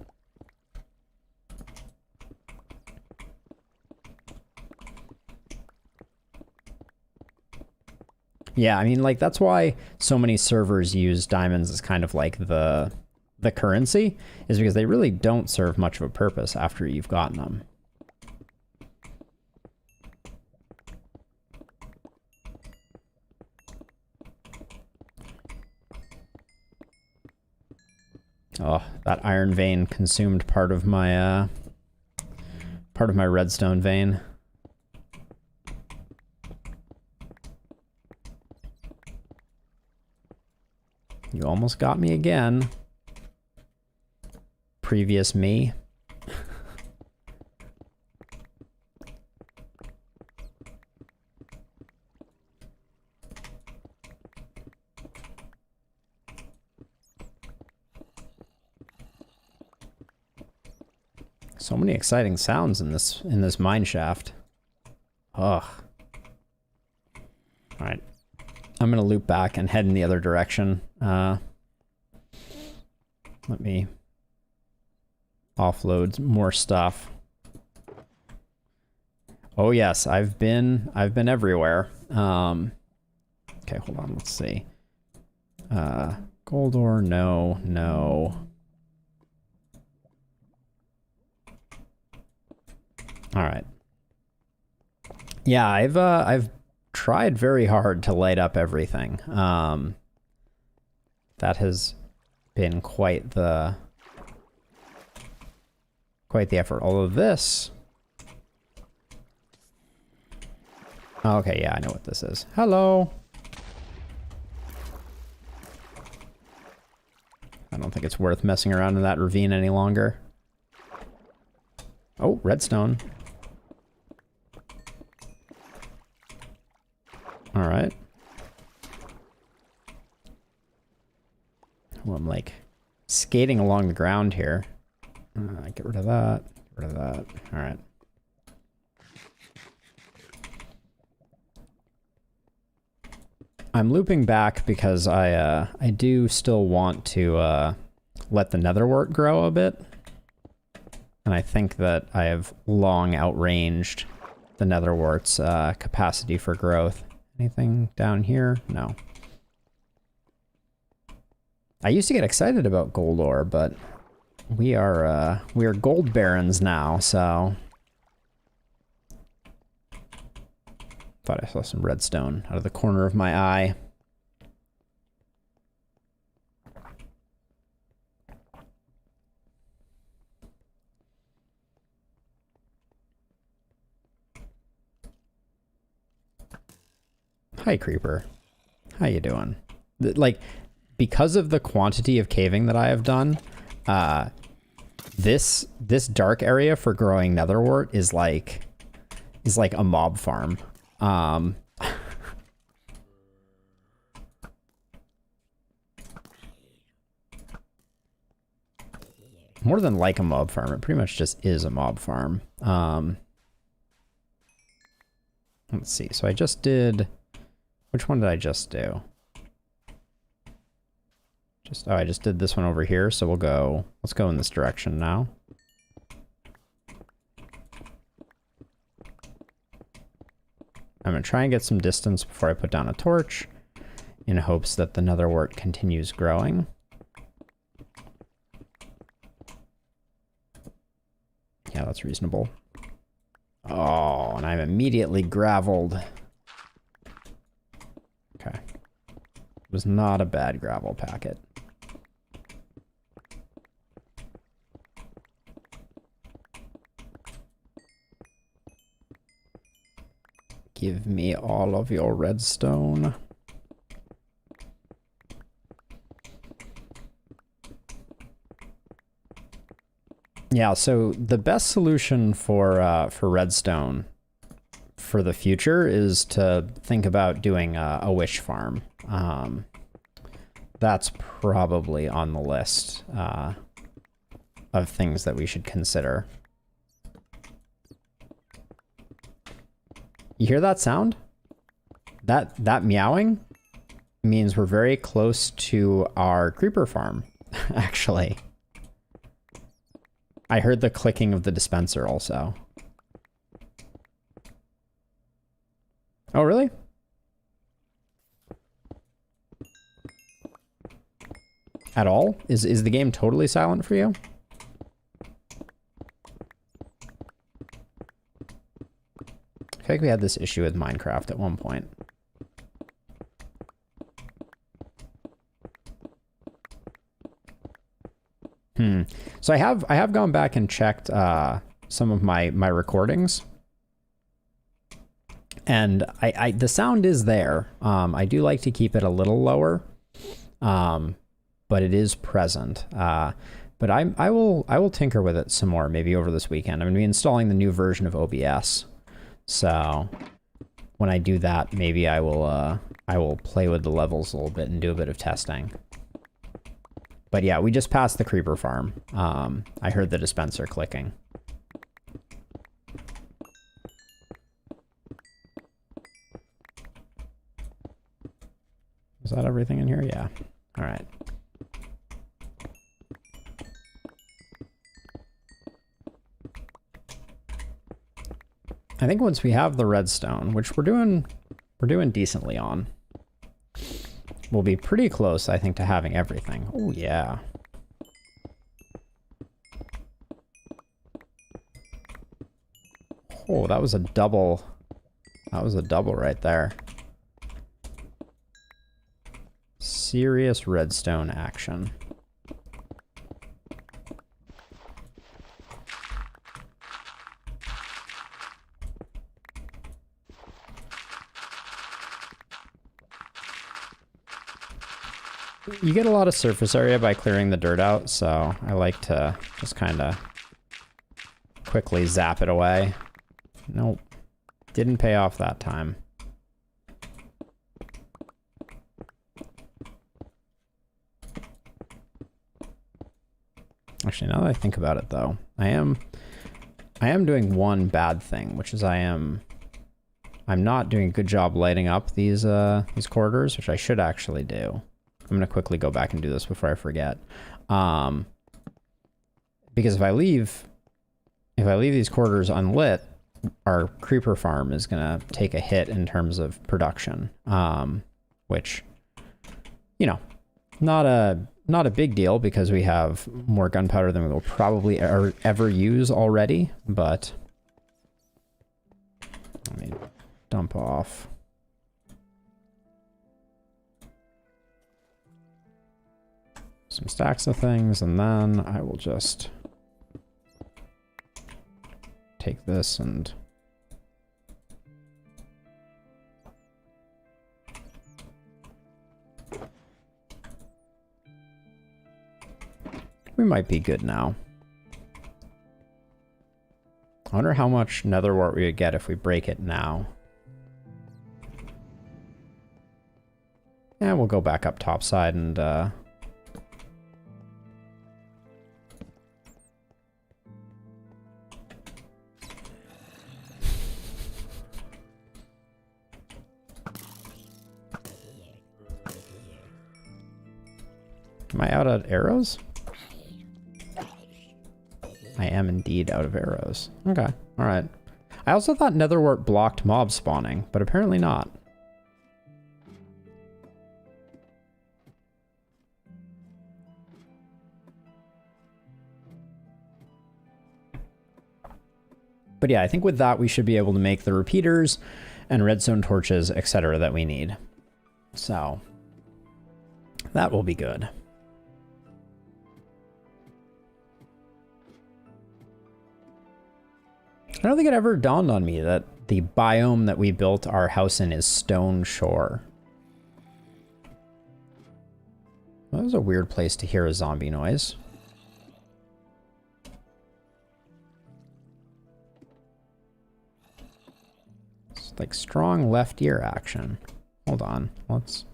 Yeah, I mean, like, that's why so many servers use diamonds as kind of like the currency, is because they really don't serve much of a purpose after you've gotten them. Oh, that iron vein consumed part of my redstone vein. You almost got me again. Previous me. So many exciting sounds in this mine shaft. Ugh. All right. I'm gonna loop back and head in the other direction. Let me offload more stuff. Oh yes, I've been everywhere. Okay, hold on, let's see. Gold ore, no. All right. Yeah, I've tried very hard to light up everything. That has been quite the effort. All of this Okay, yeah, I know what this is. Hello. I don't think it's worth messing around in that ravine any longer. Oh, redstone. All right. Well, I'm like skating along the ground here. Get rid of that. Get rid of that. All right. I'm looping back because I do still want to let the netherwort grow a bit. And I think that I have long outranged the netherwort's capacity for growth. Anything down here? No. I used to get excited about gold ore, but we are gold barons now, so thought I saw some redstone out of the corner of my eye. Hi, Creeper. How you doing? Like, because of the quantity of caving that I have done, this dark area for growing netherwort is like a mob farm. More than like a mob farm, it pretty much just is a mob farm. Let's see. So I just did. Which one did I just do? Oh, I just did this one over here, so let's go in this direction now. I'm gonna try and get some distance before I put down a torch, in hopes that the netherwort continues growing. Yeah, that's reasonable. Oh, and I'm immediately graveled. Okay. It was not a bad gravel packet. Give me all of your redstone. Yeah, so the best solution for redstone for the future is to think about doing a wish farm. That's probably on the list of things that we should consider. You hear that sound? That meowing means we're very close to our creeper farm, actually. I heard the clicking of the dispenser also. Oh, really? At all? Is the game totally silent for you? I feel like we had this issue with Minecraft at one point. So I have gone back and checked some of my recordings, and the sound is there. I do like to keep it a little lower, but it is present. But I will tinker with it some more, maybe over this weekend. I'm gonna be installing the new version of OBS, so when I do that, maybe I will play with the levels a little bit and do a bit of testing. But yeah, we just passed the creeper farm. I heard the dispenser clicking. Is that everything in here? Yeah. All right. I think once we have the redstone, which we're doing decently on, we'll be pretty close, I think, to having everything. Oh, yeah. Oh, that was a double. That was a double right there. Serious redstone action. You get a lot of surface area by clearing the dirt out, so I like to just kind of quickly zap it away. Nope. Didn't pay off that time. Actually, now that I think about it, though, I am doing one bad thing, which is I'm not doing a good job lighting up these corridors, which I should actually do. I'm gonna quickly go back and do this before I forget, because if I leave these corridors unlit, our creeper farm is gonna take a hit in terms of production, which, you know, not a big deal because we have more gunpowder than we will probably ever use already, but let me dump off. Some stacks of things, and then I will just take this and we might be good now. I wonder how much nether wart we would get if we break it now. And we'll go back up topside and am I out of arrows? I am indeed out of arrows. Okay, alright. I also thought netherwart blocked mob spawning, but apparently not. But yeah, I think with that we should be able to make the repeaters and redstone torches, etc. that we need. So, that will be good. I don't think it ever dawned on me that the biome that we built our house in is Stone Shore. That was a weird place to hear a zombie noise. It's like strong left ear action. Hold on, let's...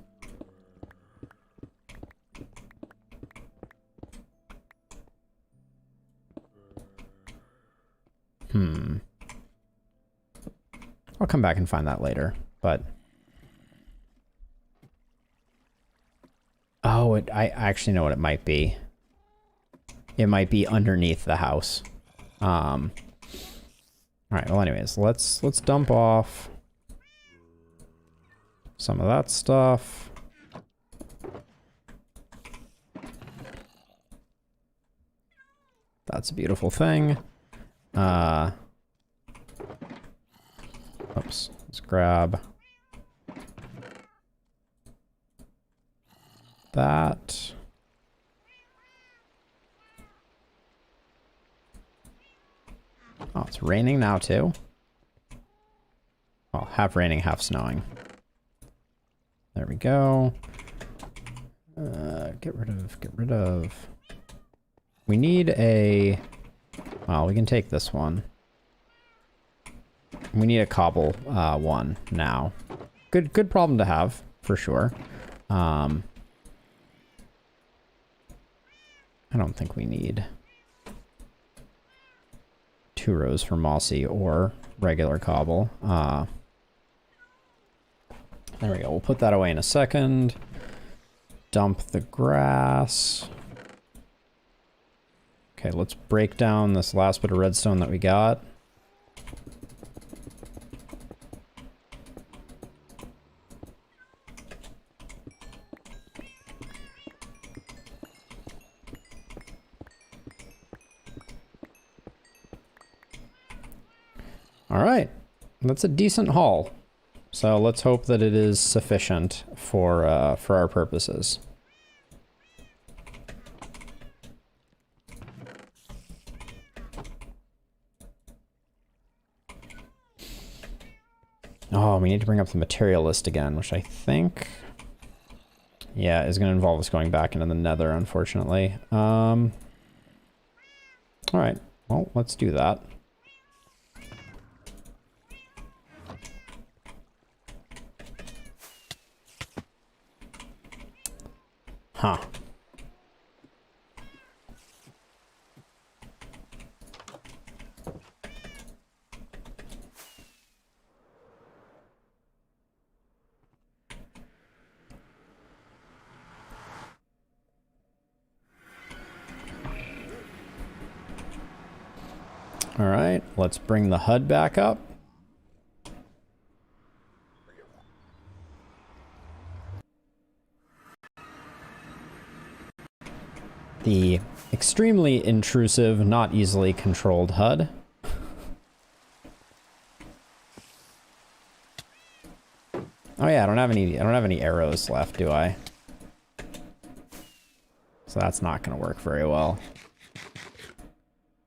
I'll come back and find that later, but... Oh, I actually know what it might be. It might be underneath the house. Alright, well anyways, let's dump off some of that stuff. That's a beautiful thing. Oops, let's grab that. Oh, it's raining now too. Well, half raining, half snowing. There we go. Get rid of. We need a, well, we can take this one. We need a cobble one now. Good problem to have, for sure. I don't think we need 2 rows for mossy or regular cobble. There we go. We'll put that away in a second. Dump the grass. Okay, let's break down this last bit of redstone that we got. All right, that's a decent haul. So let's hope that it is sufficient for our purposes. Oh, we need to bring up the material list again, which I think... yeah, is going to involve us going back into the nether, unfortunately. All right, well, let's do that. Huh. All right, let's bring the HUD back up. The extremely intrusive, not easily controlled HUD. Oh yeah, I don't have any arrows left, do I? So that's not going to work very well.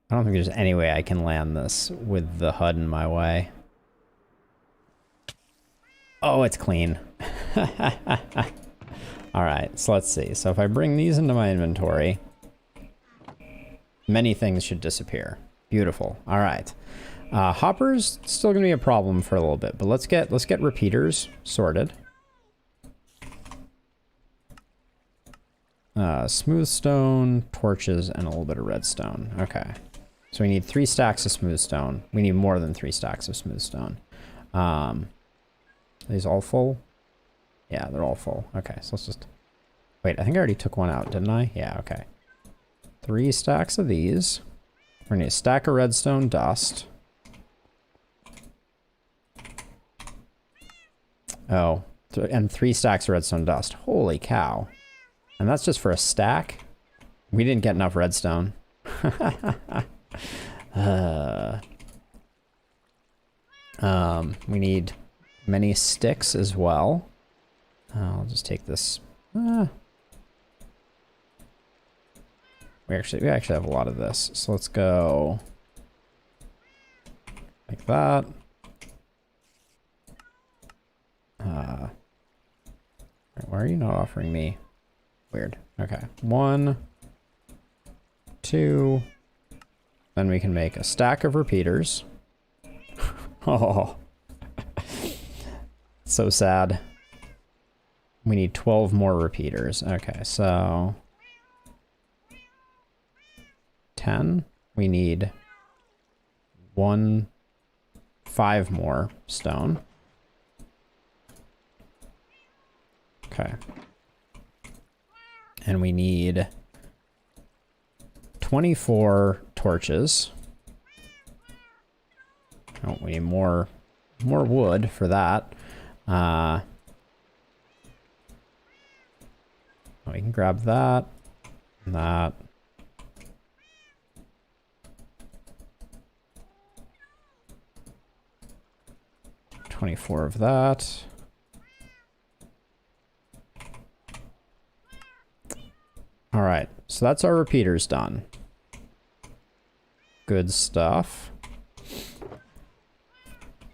I don't think there's any way I can land this with the HUD in my way. Oh, it's clean. All right, so let's see. So if I bring these into my inventory, many things should disappear. Beautiful. All right. Hoppers still going to be a problem for a little bit, but let's get repeaters sorted. Smooth stone, torches, and a little bit of redstone. Okay. So we need 3 stacks of smooth stone. We need more than 3 stacks of smooth stone. Are these all full? Yeah, they're all full. Okay, so let's just... Wait, I think I already took one out, didn't I? Yeah, okay. 3 stacks of these. We're gonna need a stack of redstone dust. Oh, and 3 stacks of redstone dust. Holy cow. And that's just for a stack? We didn't get enough redstone. We need many sticks as well. I'll just take this. We actually have a lot of this. So let's go like that. Why are you not offering me? Weird. Okay. 1, 2. Then we can make a stack of repeaters. Oh. So sad. We need 12 more repeaters. Okay, so 10. We need 5 more stone. Okay. And we need 24 torches. Oh, we need more wood for that. We can grab that and that. $24 of that. All right, so that's our repeaters done. Good stuff.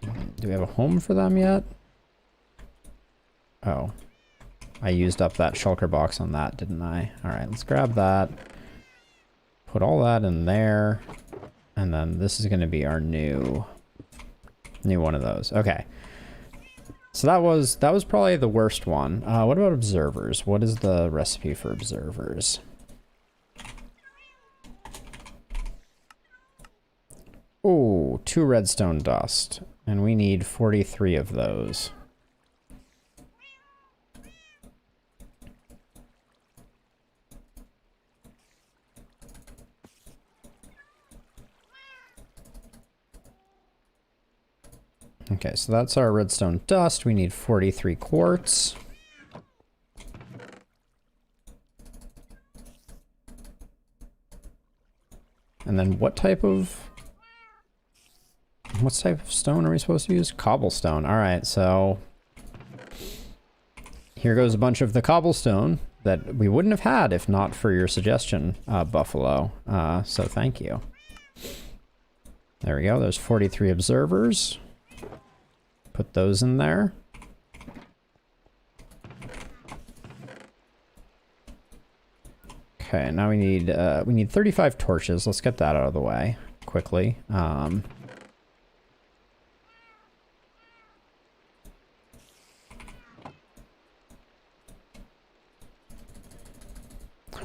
Do we have a home for them yet? Oh, I used up that shulker box on that, didn't I? All right, let's grab that. Put all that in there. And then this is going to be our new one of those. Okay. So that was probably the worst one. What about observers? What is the recipe for observers? Oh, 2 redstone dust. And we need 43 of those. Okay, so that's our redstone dust. We need 43 quartz. And then what type of stone are we supposed to use? Cobblestone. All right, so here goes a bunch of the cobblestone that we wouldn't have had if not for your suggestion, Buffalo. So thank you. There we go. There's 43 observers. Put those in there. Okay, now we need 35 torches. Let's get that out of the way quickly. What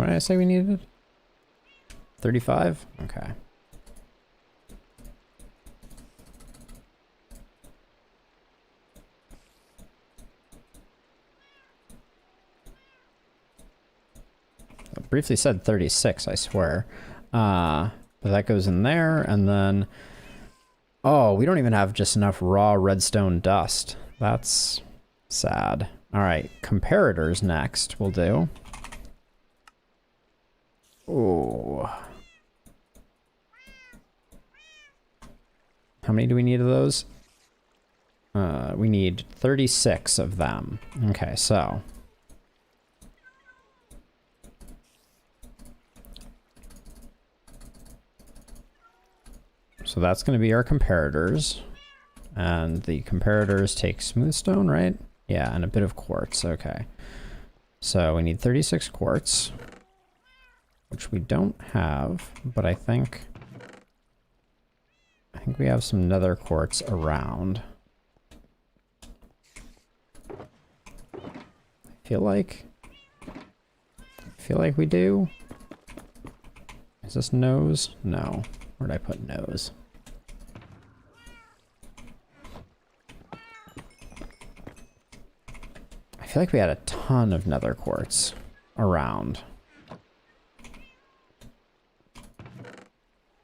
did I say we needed? 35? Okay. I briefly said 36, I swear. But that goes in there, and then... Oh, we don't even have just enough raw redstone dust. That's sad. Alright, comparators next will do. Oh. How many do we need of those? We need 36 of them. Okay, so... So that's going to be our comparators. And the comparators take smooth stone, right? Yeah, and a bit of quartz. Okay. So we need 36 quartz, which we don't have, but I think we have some nether quartz around. I feel like we do. Is this nose? No. Where'd I put nose? I feel like we had a ton of nether quartz around.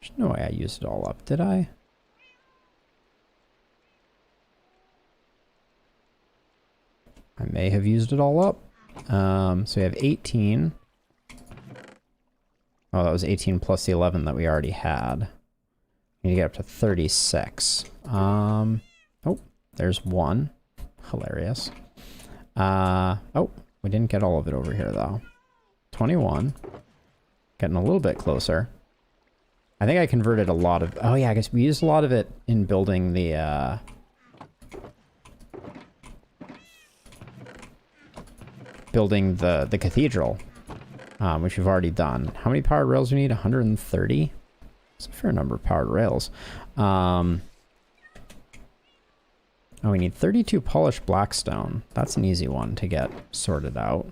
There's no way I used it all up, did I? I may have used it all up. So we have 18. Oh, that was 18 plus the 11 that we already had. We need to get up to 36. Oh, there's one. Hilarious. Oh, we didn't get all of it over here, though. 21. Getting a little bit closer. I think I converted a lot of... Oh, yeah, I guess we used a lot of it in building the, building the cathedral, which we've already done. How many powered rails do we need? 130? It's a fair number of powered rails. Oh, we need 32 polished blackstone. That's an easy one to get sorted out.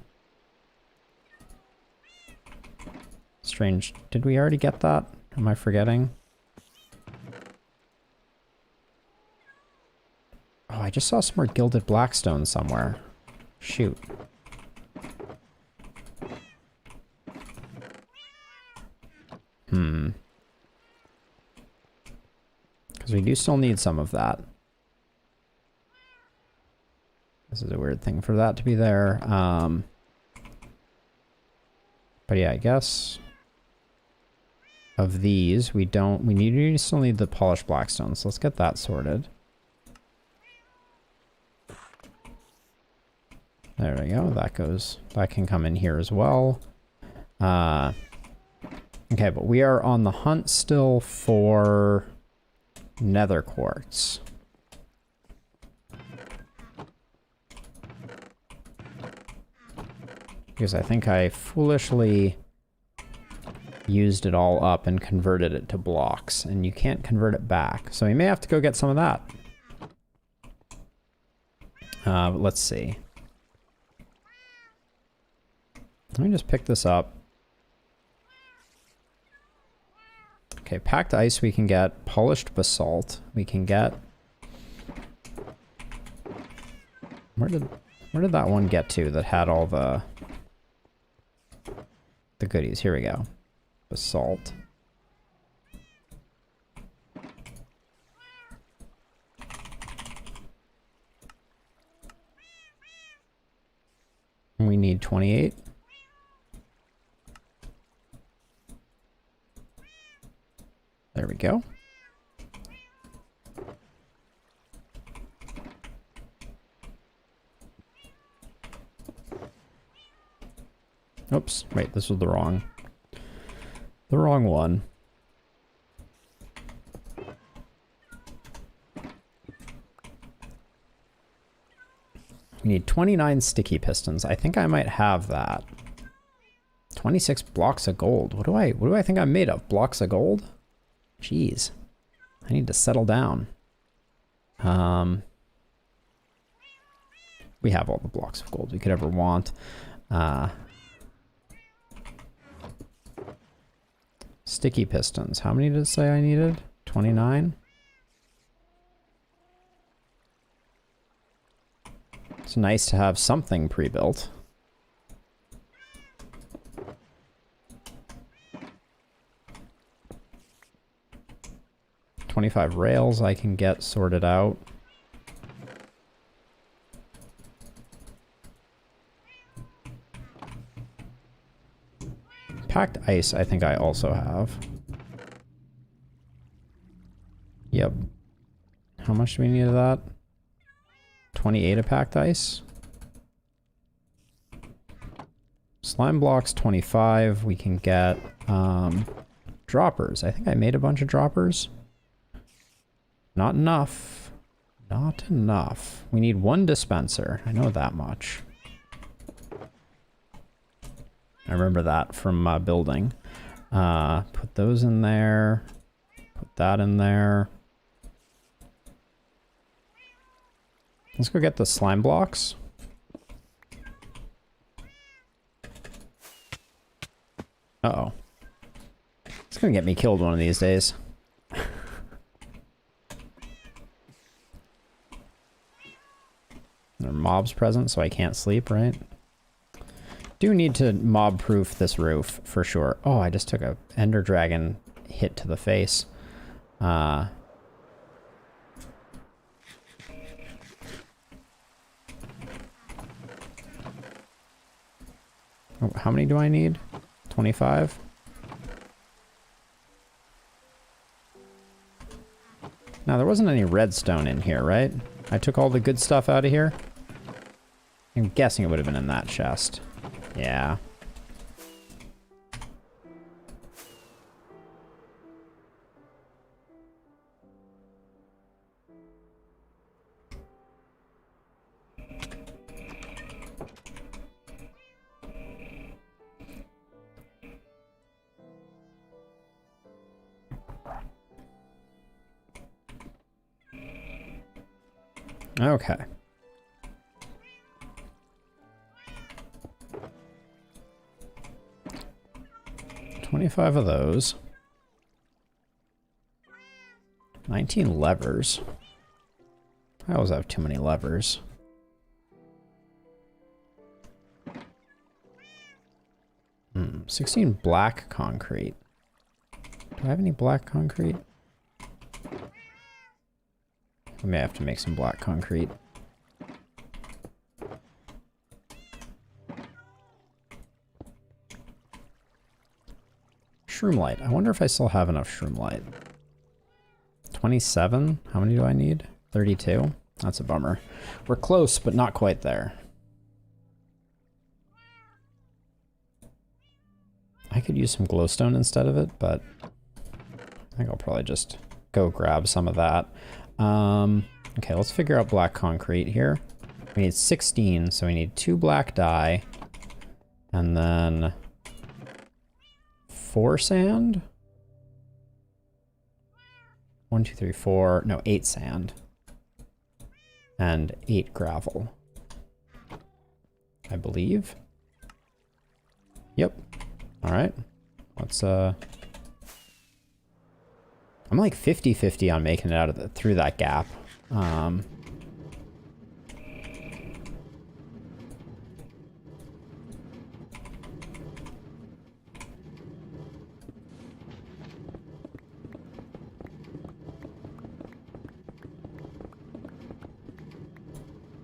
Strange. Did we already get that? Am I forgetting? Oh, I just saw some more gilded blackstone somewhere. Shoot. Because we do still need some of that. This is a weird thing for that to be there. But yeah, I guess of these, we still need the polished blackstone, so let's get that sorted. There we go, that can come in here as well. Okay, but we are on the hunt still for nether quartz. Because I think I foolishly used it all up and converted it to blocks, and you can't convert it back. So we may have to go get some of that. But let's see. Let me just pick this up. Okay, packed ice we can get. Polished basalt we can get. Where did that one get to that had all the goodies? Here we go. Basalt. We need 28. There we go. Oops, wait, this was the wrong one. We need 29 sticky pistons. I think I might have that. 26 blocks of gold. What do I think I'm made of? Blocks of gold? Jeez. I need to settle down. We have all the blocks of gold we could ever want. Sticky pistons. How many did it say I needed? 29? It's nice to have something pre-built. $25 rails I can get sorted out. Packed ice, I think I also have. Yep. How much do we need of that? 28 of packed ice. Slime blocks, 25. We can get droppers. I think I made a bunch of droppers. Not enough. Not enough. We need one dispenser. I know that much. I remember that from building. Put those in there. Put that in there. Let's go get the slime blocks. Uh-oh. It's gonna get me killed one of these days. There are mobs present, so I can't sleep, right? Do need to mob-proof this roof, for sure. Oh, I just took a Ender Dragon hit to the face. Oh, how many do I need? 25? Now, there wasn't any redstone in here, right? I took all the good stuff out of here. I'm guessing it would have been in that chest. Yeah. Okay. $25 of those. 19 levers. I always have too many levers. Hmm, 16 black concrete. Do I have any black concrete? I may have to make some black concrete. Shroomlight. I wonder if I still have enough shroomlight. 27? How many do I need? 32? That's a bummer. We're close, but not quite there. I could use some glowstone instead of it, but I think I'll probably just go grab some of that. Okay, let's figure out black concrete here. We need 16, so we need 2 black dye, and then 4 sand? 1, 2, 3, 4, no, 8 sand. And 8 gravel. I believe. Yep. Alright. Let's, I'm like 50-50 on making it out of through that gap.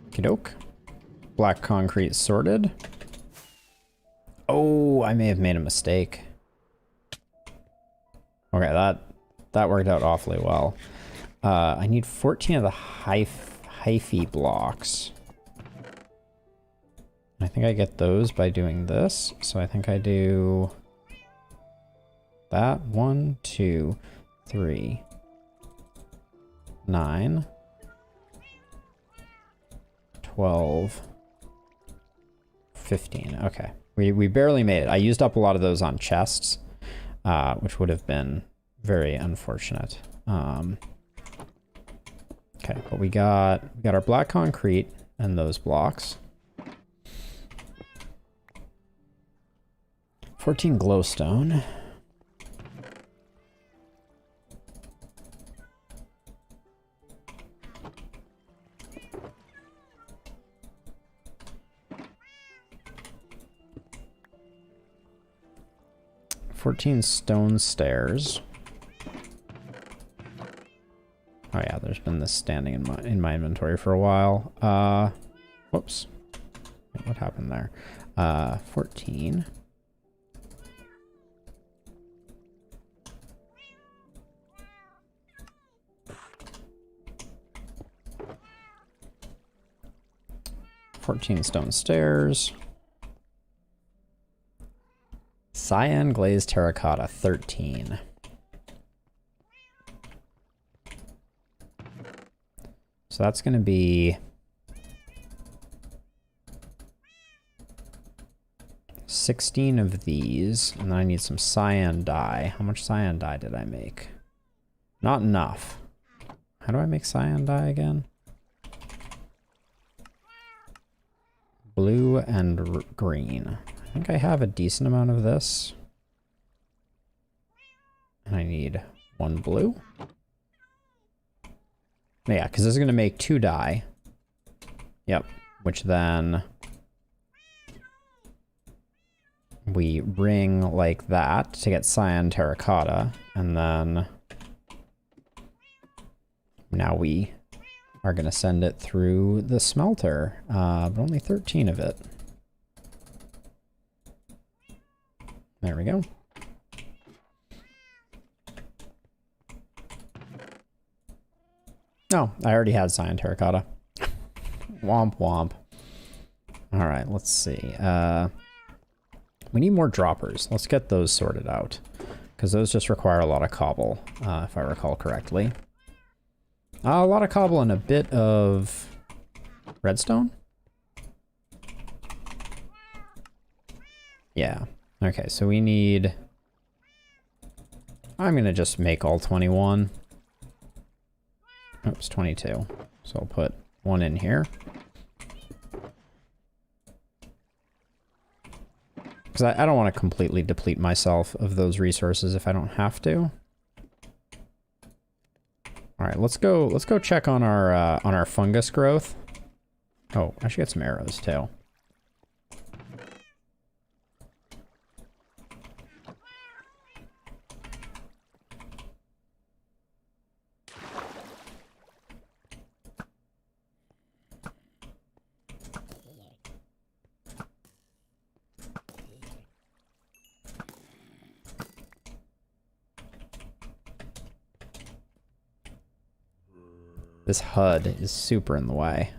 Okey-doke. Black concrete sorted. Oh, I may have made a mistake. Okay, that worked out awfully well. I need 14 of the hyphy blocks. I think I get those by doing this. So I think I do that. 1, 2, 3, 9, 12, 15. Okay. We barely made it. I used up a lot of those on chests, which would have been very unfortunate. Okay, but we got our black concrete and those blocks. 14 glowstone. Stone stairs. Oh yeah, there's been this standing in my inventory for a while. Whoops. What happened there? 14. Stone stairs. Cyan glazed terracotta, 13. So that's going to be 16 of these, and then I need some cyan dye. How much cyan dye did I make? Not enough. How do I make cyan dye again? Blue and green. I think I have a decent amount of this. And I need 1 blue. Yeah, because this is going to make 2 dye. Yep. Which then we ring like that to get cyan terracotta. And then now we are going to send it through the smelter. But only 13 of it. There we go. No, I already had cyan terracotta. Womp womp. All right, let's see. We need more droppers. Let's get those sorted out, because those just require a lot of cobble, if I recall correctly. A lot of cobble and a bit of redstone? Yeah. Okay, so we need... I'm going to just make all 21. Oops, 22. So I'll put 1 in here. Because I don't want to completely deplete myself of those resources if I don't have to. All right, let's go check on our fungus growth. Oh, I should get some arrows too. This HUD is super in the way.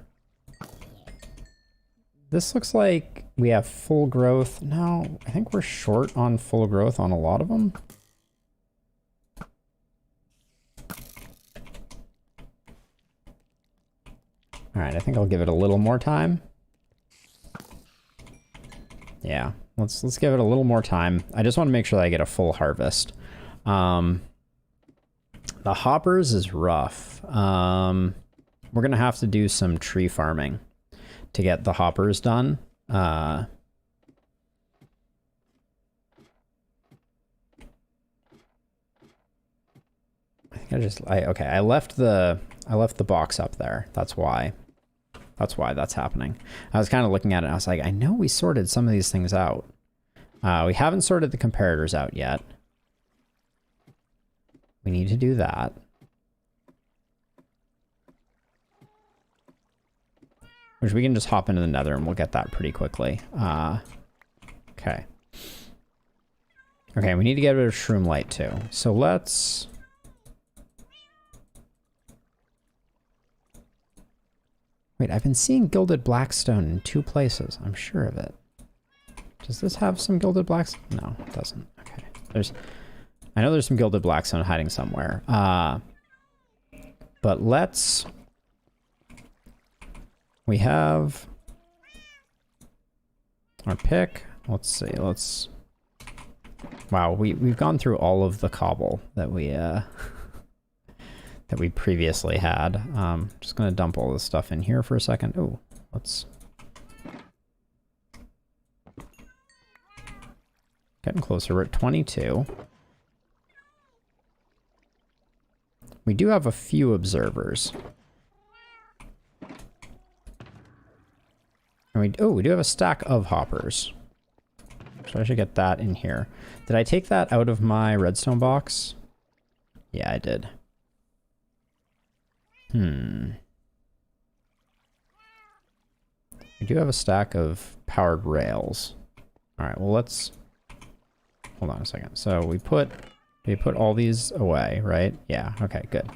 This looks like we have full growth. No, I think we're short on full growth on a lot of them. All right, I think I'll give it a little more time. Yeah, let's give it a little more time. I just want to make sure that I get a full harvest. The hoppers is rough. We're gonna have to do some tree farming to get the hoppers done. I think I left the box up there. That's why that's happening. I was kind of looking at it and I was like, I know we sorted some of these things out. We haven't sorted the comparators out yet. We need to do that. Which we can just hop into the nether and we'll get that pretty quickly. Okay. Okay, we need to get rid of shroom light too. So let's... Wait, I've been seeing gilded blackstone in 2 places. I'm sure of it. Does this have some gilded blackstone? No, it doesn't. Okay. I know there's some gilded blackstone hiding somewhere. But let's... We have our pick. let's see. Let's. Wow, we've gone through all of the cobble that we that we previously had. Just gonna dump all this stuff in here for a second. Oh, let's. Getting closer. We're at 22. We do have a few observers. And we do have a stack of hoppers. So I should get that in here. Did I take that out of my redstone box? Yeah, I did. We do have a stack of powered rails. All right, well, let's... Hold on a second. So we put all these away, right? Yeah, okay, good.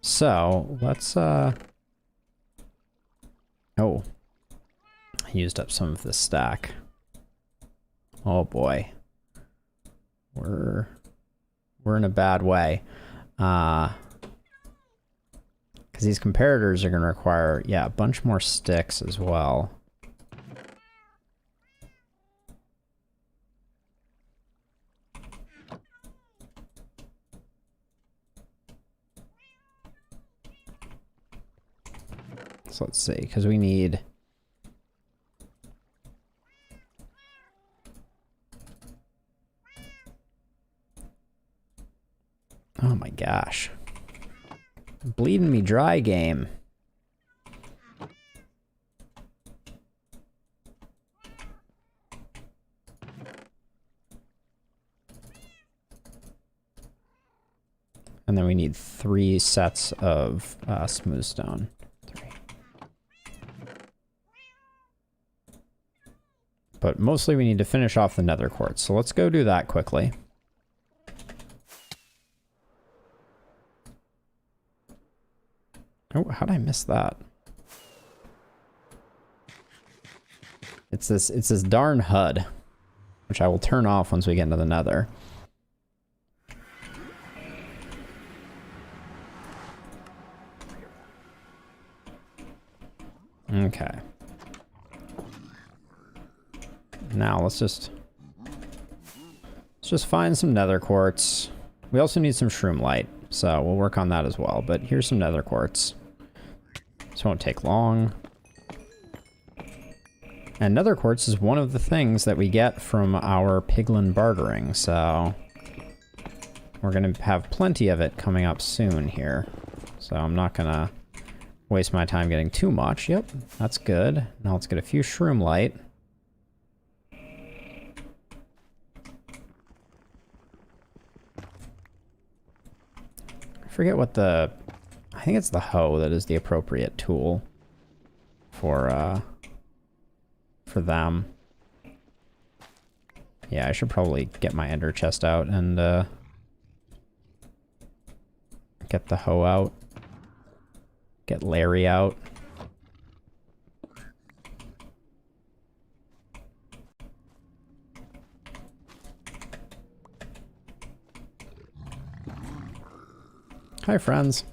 So let's... Oh. I used up some of this stack. Oh boy. We're in a bad way. Because these comparators are going to require, yeah, a bunch more sticks as well. So let's see, because we need... Oh my gosh. Bleeding me dry, game. And then we need 3 sets of smooth stone. 3. But mostly we need to finish off the nether quartz. So let's go do that quickly. Oh, how'd I miss that? It's this darn HUD, which I will turn off once we get into the nether. Okay. Now let's just find some nether quartz. We also need some shroom light, so we'll work on that as well. But here's some nether quartz. This won't take long. And nether quartz is one of the things that we get from our piglin bartering, so we're gonna have plenty of it coming up soon here. So I'm not gonna waste my time getting too much. Yep, that's good. Now let's get a few shroom light. I forget what the... I think it's the hoe that is the appropriate tool for them. Yeah, I should probably get my ender chest out and get the hoe out. Get Larry out. Hi, friends.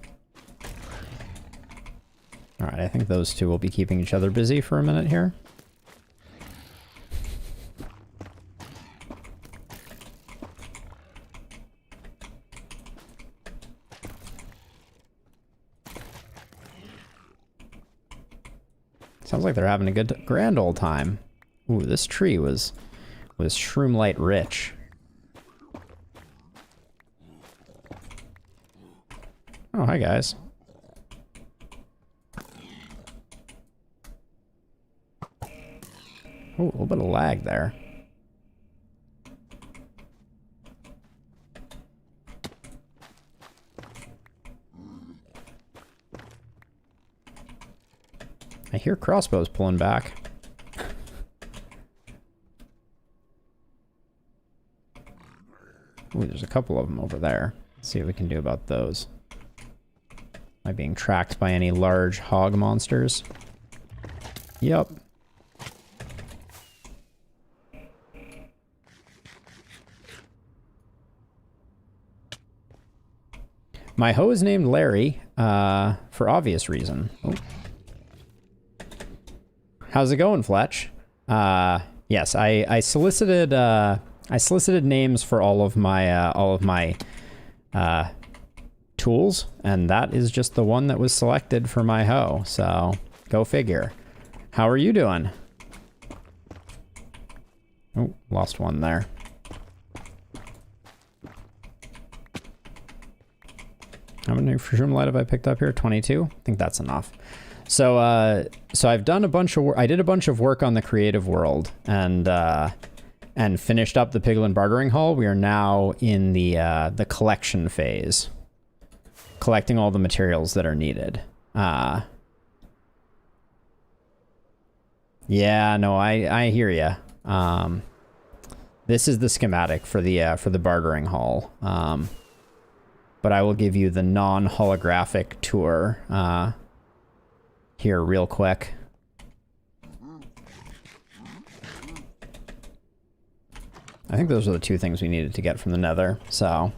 Alright, I think those two will be keeping each other busy for a minute here. Sounds like they're having a good, grand old time. Ooh, this tree was shroomlight rich. Oh, hi guys. Ooh, a little bit of lag there. I hear crossbows pulling back. Ooh, there's a couple of them over there. Let's see what we can do about those. Am I being tracked by any large hog monsters? Yep. My hoe is named Larry, for obvious reason. Oh. How's it going, Fletch? Yes, I solicited names for all of my tools, and that is just the one that was selected for my hoe. So go figure. How are you doing? Oh, lost one there. How many Shroomlight have I picked up here? 22? I think that's enough. So so I've done a bunch of work. I did a bunch of work on the creative world and finished up the Piglin Bartering Hall. We are now in the collection phase, collecting all the materials that are needed. Yeah, no, I hear you. This is the schematic for the Bartering Hall. But I will give you the non-holographic tour here real quick. I think those are the two things we needed to get from the Nether, so.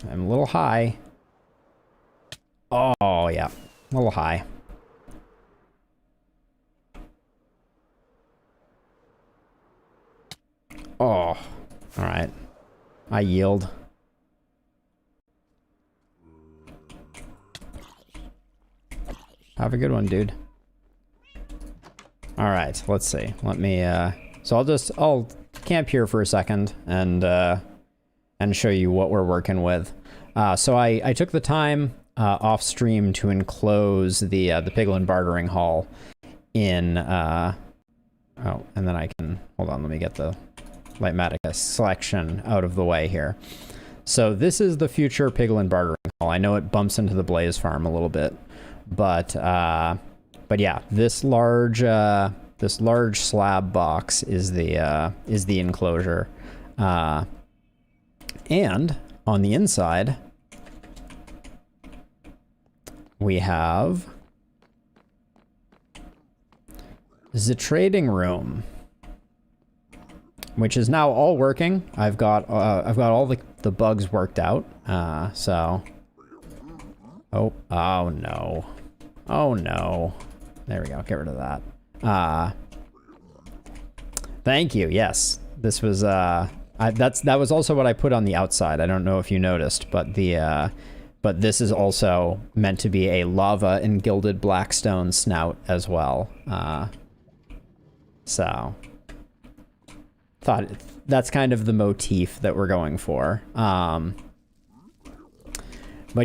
I'm a little high. Oh, yeah, a little high. Oh, all right. I yield. Have a good one, dude. All right, let's see. Let me, so I'll camp here for a second and show you what we're working with. So I took the time off stream to enclose the Piglin Bartering Hall in, oh, and then I can, hold on, let me get the Lightmatica selection out of the way here. So this is the future Piglin Bartering Hall. I know it bumps into the Blaze Farm a little bit, but yeah, this large slab box is the enclosure, and on the inside we have the trading room, which is now all working. I've got all the bugs worked out. So, oh no, there we go. Get rid of that. Thank you. Yes, this was that was also what I put on the outside. I don't know if you noticed, but but this is also meant to be a lava and gilded blackstone snout as well. So. Thought that's kind of the motif that we're going for. But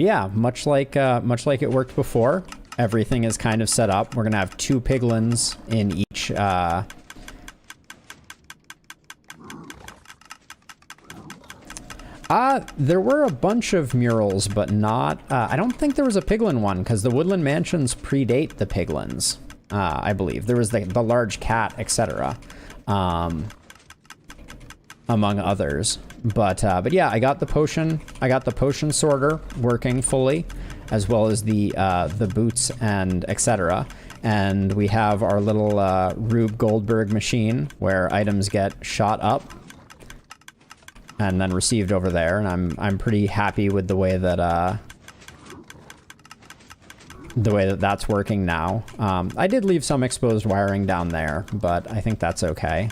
yeah, much like it worked before, everything is kind of set up. We're gonna have 2 piglins in each. There were a bunch of murals, but not. I don't think there was a piglin one because the Woodland Mansions predate the piglins. I believe there was the large cat, etc. Among others, but yeah, I got the potion sorter working fully, as well as the boots and etc. And we have our little Rube Goldberg machine where items get shot up and then received over there, and I'm pretty happy with the way that that's working now. I did leave some exposed wiring down there, but I think that's okay.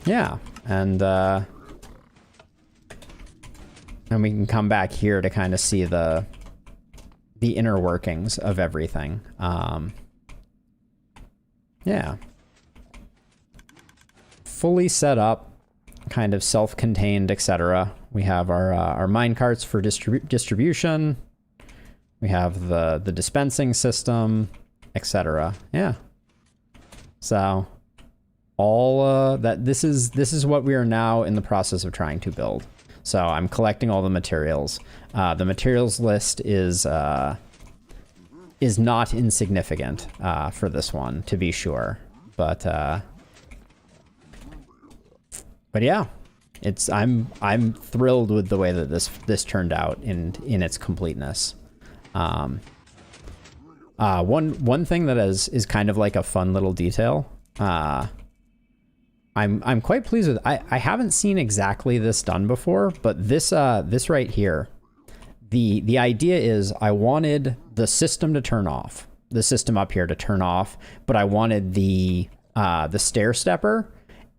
Yeah, and we can come back here to kind of see the inner workings of everything. Yeah. Fully set up, kind of self-contained, etc. We have our mine carts for distribution. We have the dispensing system, etc. Yeah. So all this is what we are now in the process of trying to build. So I'm collecting all the materials. The materials list is not insignificant for this one, to be sure. But yeah, I'm thrilled with the way that this turned out in its completeness. One thing that is kind of like a fun little detail. I'm quite pleased with. I haven't seen exactly this done before, but this right here, the idea is I wanted the system to turn off, the system up here to turn off, but I wanted the stair stepper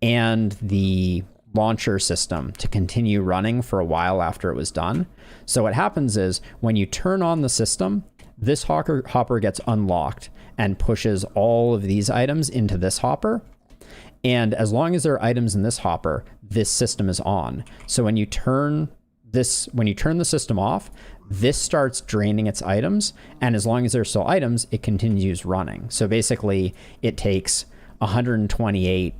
and the launcher system to continue running for a while after it was done. So what happens is when you turn on the system, this hopper gets unlocked and pushes all of these items into this hopper. And as long as there are items in this hopper, this system is on. So when you turn the system off, this starts draining its items. And as long as there's still items, it continues running. So basically it takes 128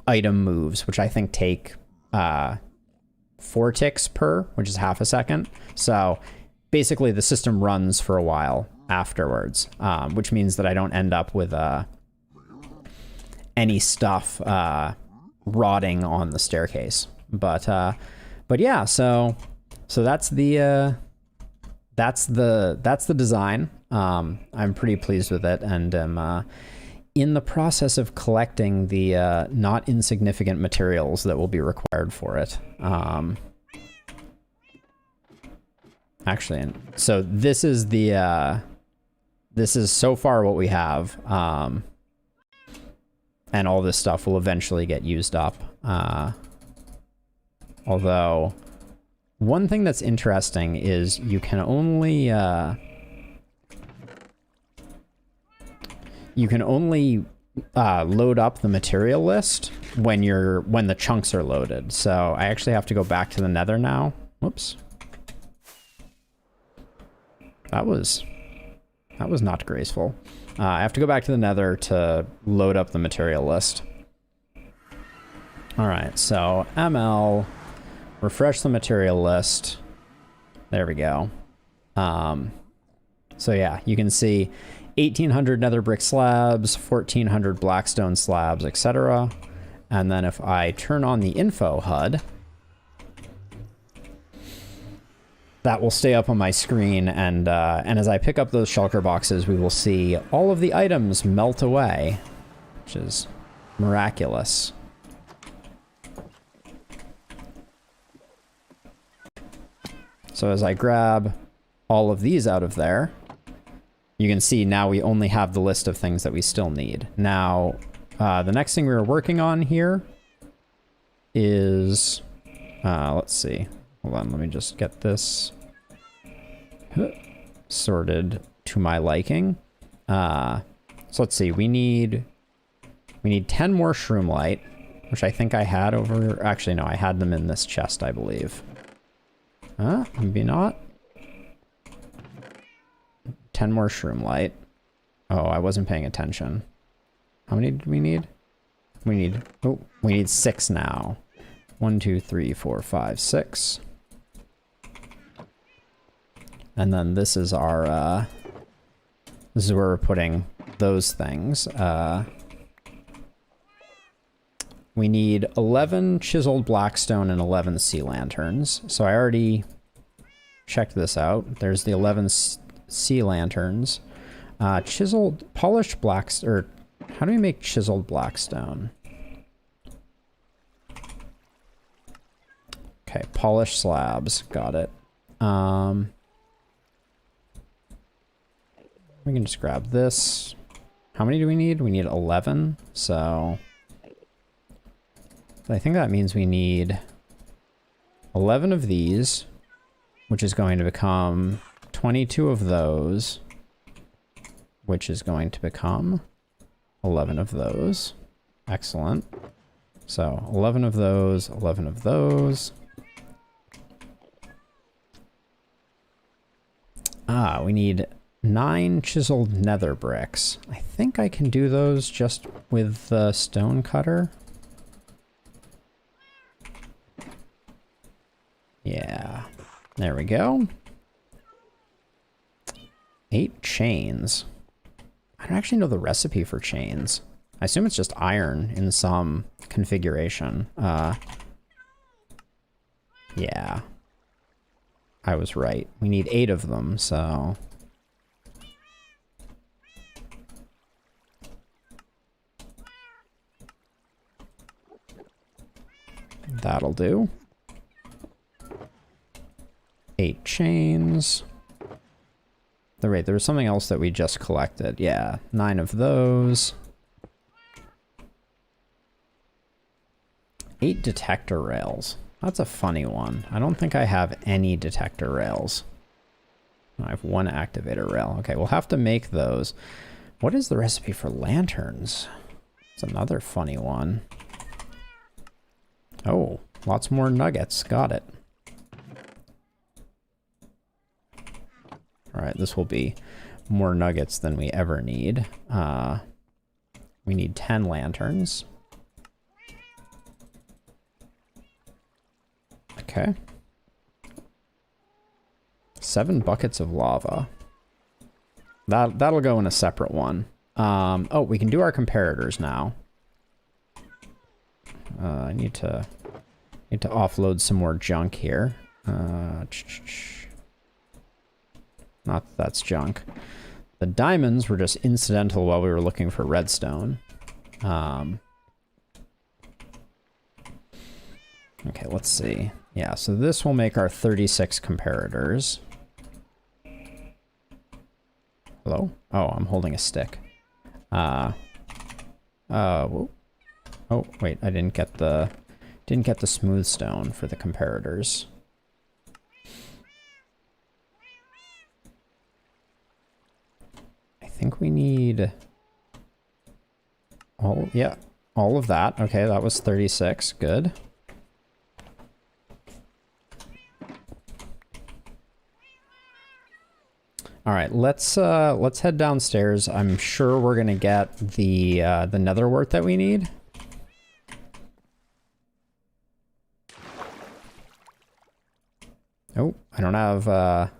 item moves, which I think take 4 ticks per, which is half a second. So basically the system runs for a while afterwards, which means that I don't end up with any stuff rotting on the staircase. But yeah, so that's the design. I'm pretty pleased with it, and am in the process of collecting the not insignificant materials that will be required for it. Actually, so this is so far what we have. And all this stuff will eventually get used up. Although, one thing that's interesting is you can only load up the material list when the chunks are loaded. So I actually have to go back to the Nether now. Whoops. That was not graceful. I have to go back to the Nether to load up the material list. All right, so ML, refresh the material list. There we go. So yeah, you can see 1,800 nether brick slabs, 1,400 blackstone slabs, etc. And then if I turn on the info HUD, that will stay up on my screen, and as I pick up those shulker boxes, we will see all of the items melt away, which is miraculous. So as I grab all of these out of there, you can see now we only have the list of things that we still need. Now, the next thing we were working on here is, let's see. Hold on, let me just get this sorted to my liking. So let's see, we need 10 more shroom light, which I think I had over, actually no, I had them in this chest, I believe. Maybe not. 10 more shroom light. Oh, I wasn't paying attention. How many did we need? We need 6 now. 1, 2, 3, 4, 5, 6. And then this is our, this is where we're putting those things. We need 11 chiseled blackstone and 11 sea lanterns. So I already checked this out. There's the 11 sea lanterns. Chiseled, polished blackstone, how do we make chiseled blackstone? Okay, polished slabs, got it. We can just grab this. How many do we need? We need 11, so I think that means we need 11 of these, which is going to become 22 of those, which is going to become 11 of those. Excellent. So 11 of those, 11 of those. We need 9 chiseled nether bricks. I think I can do those just with the stone cutter. Yeah, there we go. 8 chains. I don't actually know the recipe for chains. I assume it's just iron in some configuration. Yeah. I was right. We need 8 of them, so... That'll do. 8 chains. Wait, there was something else that we just collected. Yeah, 9 of those. 8 detector rails. That's a funny one. I don't think I have any detector rails. I have 1 activator rail. Okay, we'll have to make those. What is the recipe for lanterns? It's another funny one. Oh, lots more nuggets. Got it. All right, this will be more nuggets than we ever need. We need 10 lanterns. Okay. 7 buckets of lava. That'll go in a separate one. Oh, we can do our comparators now. I need to offload some more junk here. Not that that's junk. The diamonds were just incidental while we were looking for redstone. Okay, let's see. Yeah, so this will make our 36 comparators. Hello? Oh, I'm holding a stick. Whoa. Oh, wait, I didn't get the smooth stone for the comparators. I think we need all of that. Okay, that was 36. Good. All right, let's head downstairs. I'm sure we're gonna get the nether wart that we need. Oh, I don't have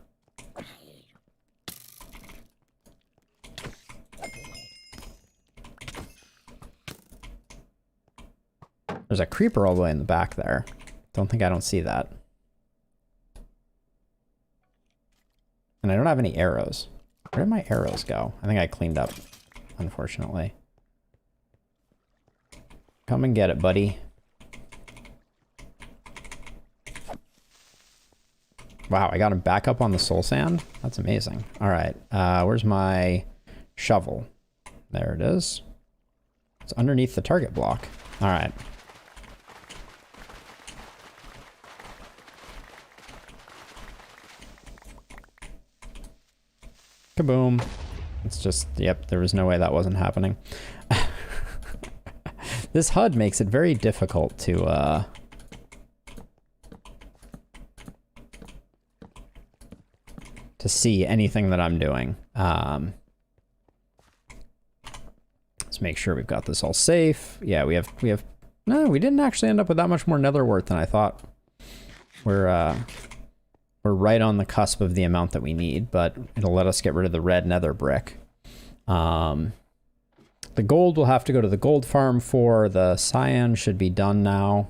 There's a creeper all the way in the back there. Don't see that. And I don't have any arrows. Where did my arrows go? I think I cleaned up, unfortunately. Come and get it, buddy. Wow, I got him back up on the soul sand? That's amazing. All right, where's my shovel? There it is. It's underneath the target block. All right. Kaboom. It's just, yep, there was no way that wasn't happening. This HUD makes it very difficult to see anything that I'm doing. Let's make sure we've got this all safe. Yeah, we have, no, we didn't actually end up with that much more nether wart than I thought. We're right on the cusp of the amount that we need, but it'll let us get rid of the red nether brick. The gold we'll have to go to the gold farm for. The cyan should be done now.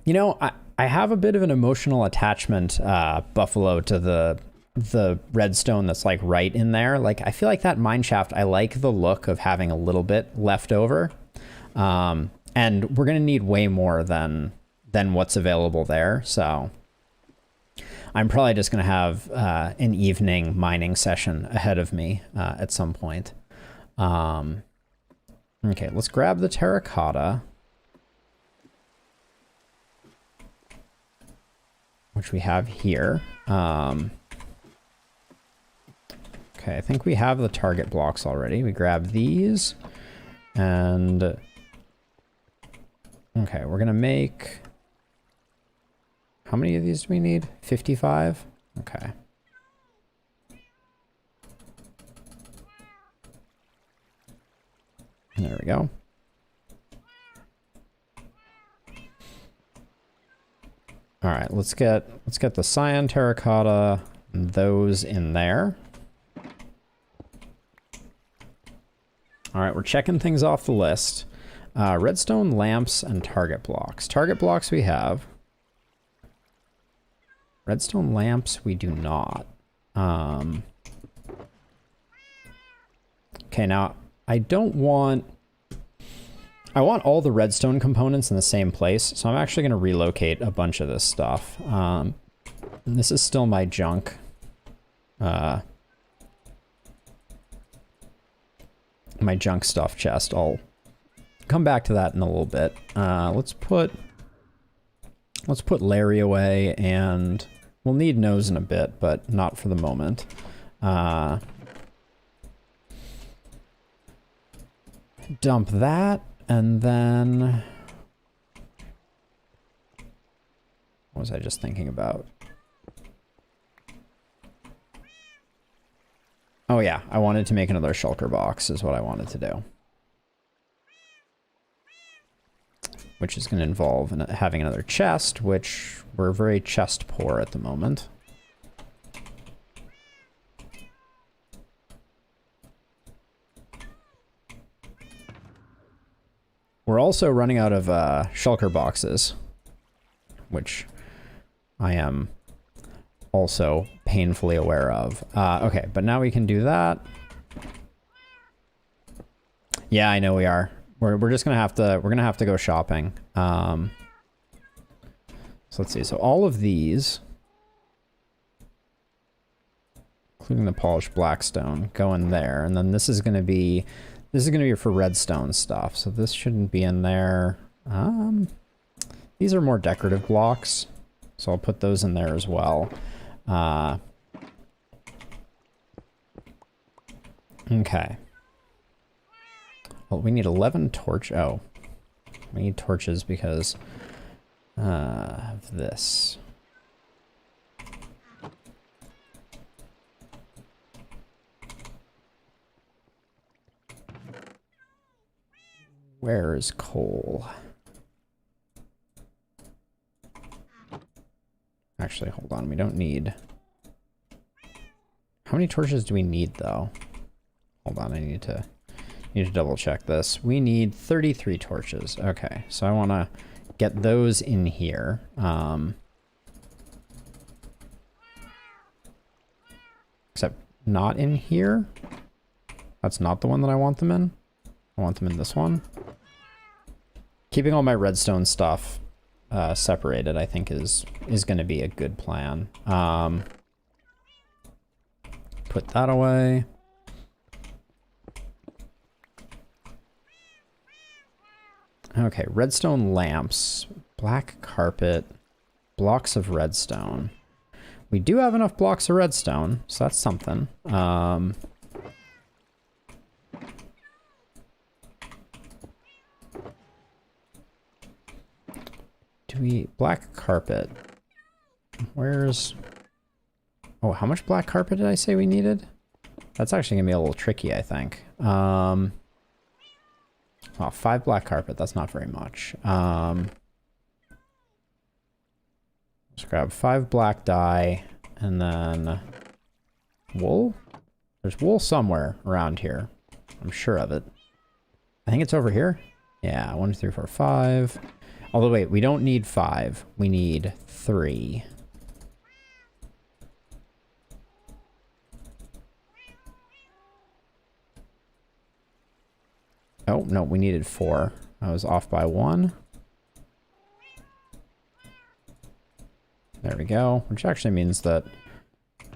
You know, I have a bit of an emotional attachment, Buffalo, to the redstone that's like right in there. Like, I feel like that mineshaft, I like the look of having a little bit left over. And we're going to need way more than what's available there. So I'm probably just going to have an evening mining session ahead of me at some point. Okay, let's grab the terracotta, which we have here. Okay, I think we have the target blocks already. We grab these and... Okay, we're gonna make... How many of these do we need? 55? Okay. There we go. All right, let's get the cyan terracotta and those in there. All right, we're checking things off the list. Redstone lamps and target blocks. Target blocks we have. Redstone lamps we do not. Okay, now I don't want I want all the redstone components in the same place, so I'm actually going to relocate a bunch of this stuff. This is still my junk. My junk stuff chest. I'll come back to that in a little bit. Let's put Larry away, and we'll need Nose in a bit, but not for the moment. Dump that, and then... What was I just thinking about? Oh yeah, I wanted to make another shulker box is what I wanted to do. Which is going to involve having another chest, which we're very chest poor at the moment. We're also running out of shulker boxes, which I am also painfully aware of. Okay, but now we can do that. Yeah, I know we are. We're just gonna have to go shopping. So let's see. So all of these, including the polished blackstone, go in there, and then this is gonna be for redstone stuff. So this shouldn't be in there. These are more decorative blocks, so I'll put those in there as well. Okay. Well, we need 11 torch. Oh, we need torches because of this. Where is coal? Actually, hold on. We don't need... How many torches do we need, though? Hold on. I need to double check this. We need 33 torches. Okay, so I want to get those in here. Except not in here. That's not the one that I want them in. I want them in this one. Keeping all my redstone stuff separated, I think, is going to be a good plan. Put that away. Okay, redstone lamps, black carpet, blocks of redstone. We do have enough blocks of redstone, so that's something. Black carpet. Where's... Oh, how much black carpet did I say we needed? That's actually gonna be a little tricky, I think. Oh, 5 black carpet, that's not very much. Let's grab 5 black dye, and then wool? There's wool somewhere around here. I'm sure of it. I think it's over here. Yeah, 1, 2, 3, 4, 5. Although, wait, we don't need 5. We need 3. Oh, no, we needed 4. I was off by 1. There we go, which actually means that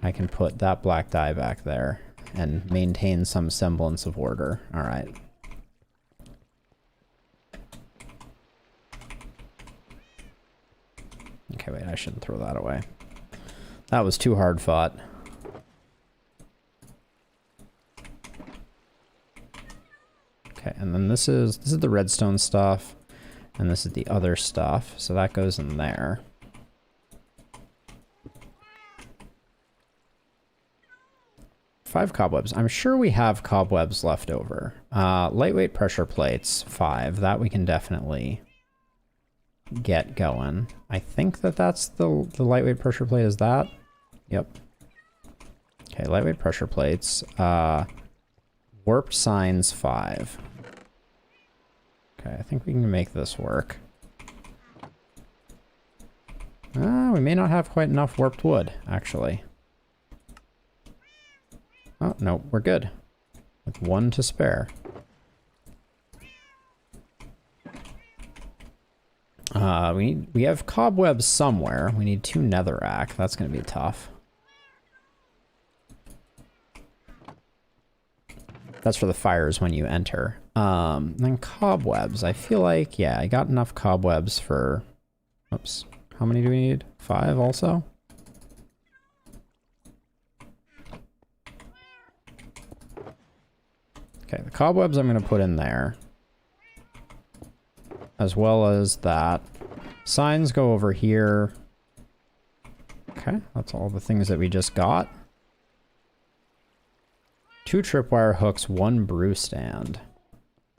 I can put that black dye back there and maintain some semblance of order. All right. Okay, wait, I shouldn't throw that away. That was too hard fought. Okay, and then this is the redstone stuff, and this is the other stuff, so that goes in there. Five cobwebs. I'm sure we have cobwebs left over. Lightweight pressure plates, 5. That we can definitely get going. I think that's the lightweight pressure plate is that. Yep. Okay, lightweight pressure plates. Warped signs, 5. Okay, I think we can make this work. We may not have quite enough warped wood, actually. Oh, no, we're good. With 1 to spare. We have cobwebs somewhere. We need 2 netherrack. That's gonna be tough. That's for the fires when you enter. Then cobwebs. I feel like, yeah, I got enough cobwebs for... Oops. How many do we need? 5 also? Okay, the cobwebs I'm going to put in there. As well as that. Signs go over here. Okay, that's all the things that we just got. 2 tripwire hooks, 1 brew stand.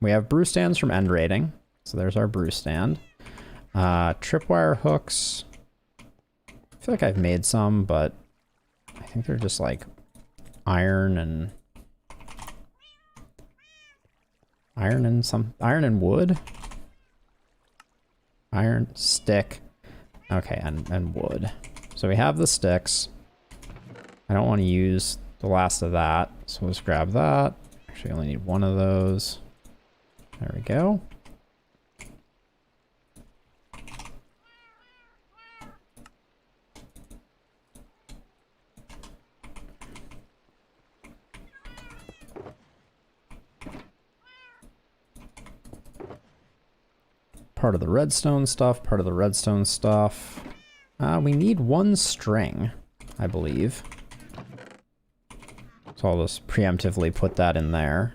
We have brew stands from end rating. So there's our brew stand. Tripwire hooks. I feel like I've made some, but I think they're just like iron and wood. Iron, stick. Okay, and wood. So we have the sticks. I don't want to use the last of that, so let's grab that. Actually, I only need 1 of those. There we go. Part of the redstone stuff, part of the redstone stuff. We need 1 string, I believe. So I'll just preemptively put that in there.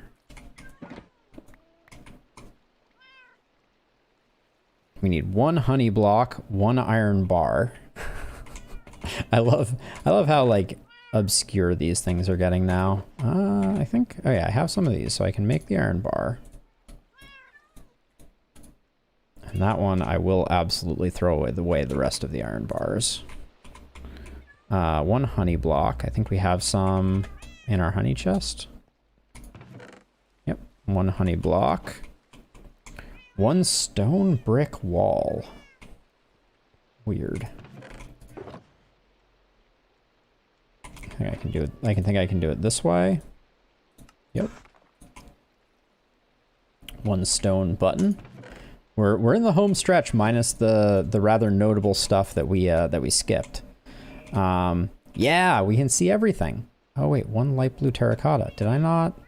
We need 1 honey block, 1 iron bar. I love how like obscure these things are getting now. I think, oh yeah, I have some of these, so I can make the iron bar. And that one I will absolutely throw away the rest of the iron bars. 1 honey block. I think we have some in our honey chest. Yep, 1 honey block. 1 stone brick wall. Weird. I think I can do it. I think I can do it this way. Yep. 1 stone button. We're in the home stretch minus the rather notable stuff that we skipped. Yeah, we can see everything. Oh wait, 1 light blue terracotta. Did I not?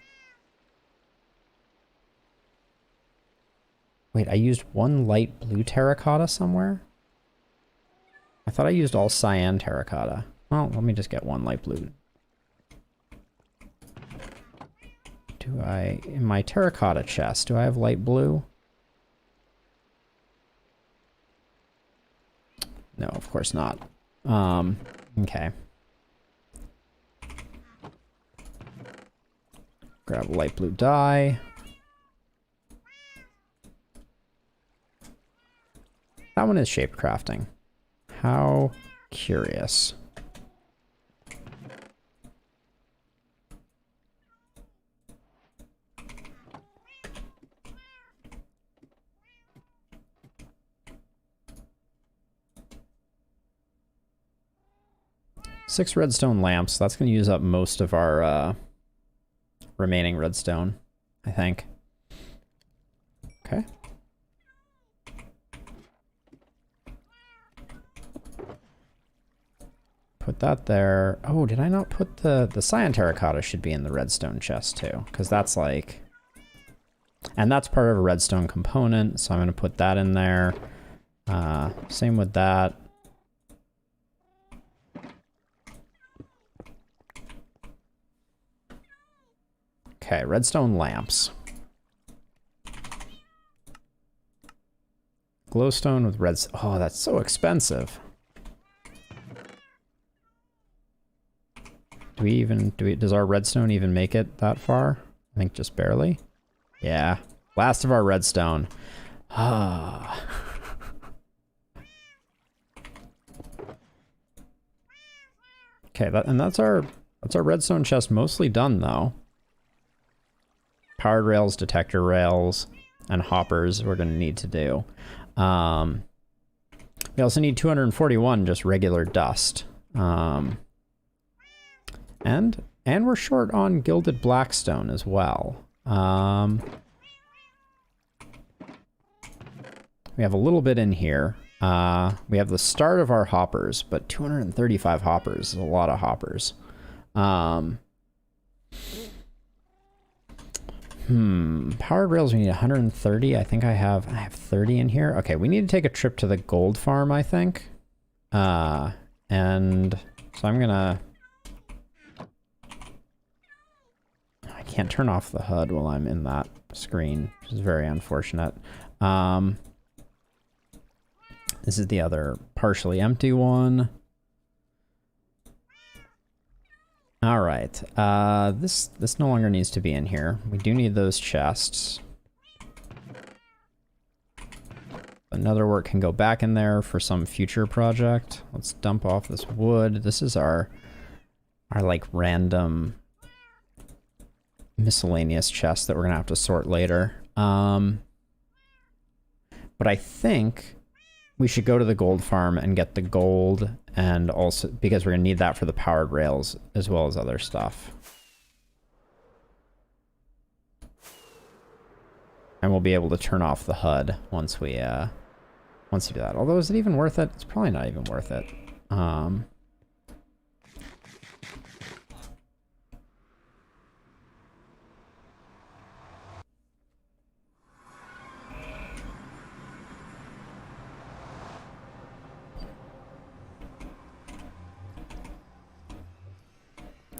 Wait, I used 1 light blue terracotta somewhere? I thought I used all cyan terracotta. Well, let me just get 1 light blue. Do I, in my terracotta chest, do I have light blue? No, of course not. Okay. Grab a light blue dye. That one is shape crafting. How curious. Six redstone lamps. That's going to use up most of our remaining redstone, I think. Okay. Put that there. Oh, did I not put the cyan terracotta should be in the redstone chest too? Because that's like... And that's part of a redstone component, so I'm going to put that in there. Same with that. Okay, redstone lamps. Glowstone with redstone. Oh, that's so expensive. Does our redstone even make it that far? I think just barely. Yeah. Last of our redstone. Ah. Okay, that's our redstone chest mostly done though. Powered rails, detector rails, and hoppers we're going to need to do. We also need 241 just regular dust. And we're short on gilded blackstone as well. We have a little bit in here. We have the start of our hoppers, but 235 hoppers is a lot of hoppers. Powered rails, we need 130. I think I have 30 in here. Okay, we need to take a trip to the gold farm, I think. And so I'm gonna... I can't turn off the HUD while I'm in that screen, which is very unfortunate. This is the other partially empty one. All right, this no longer needs to be in here. We do need those chests. Another work can go back in there for some future project. Let's dump off this wood. This is our like random miscellaneous chest that we're gonna have to sort later. But I think we should go to the gold farm and get the gold, and also because we're gonna need that for the powered rails as well as other stuff. And we'll be able to turn off the HUD once we do that. Although, is it even worth it? It's probably not even worth it.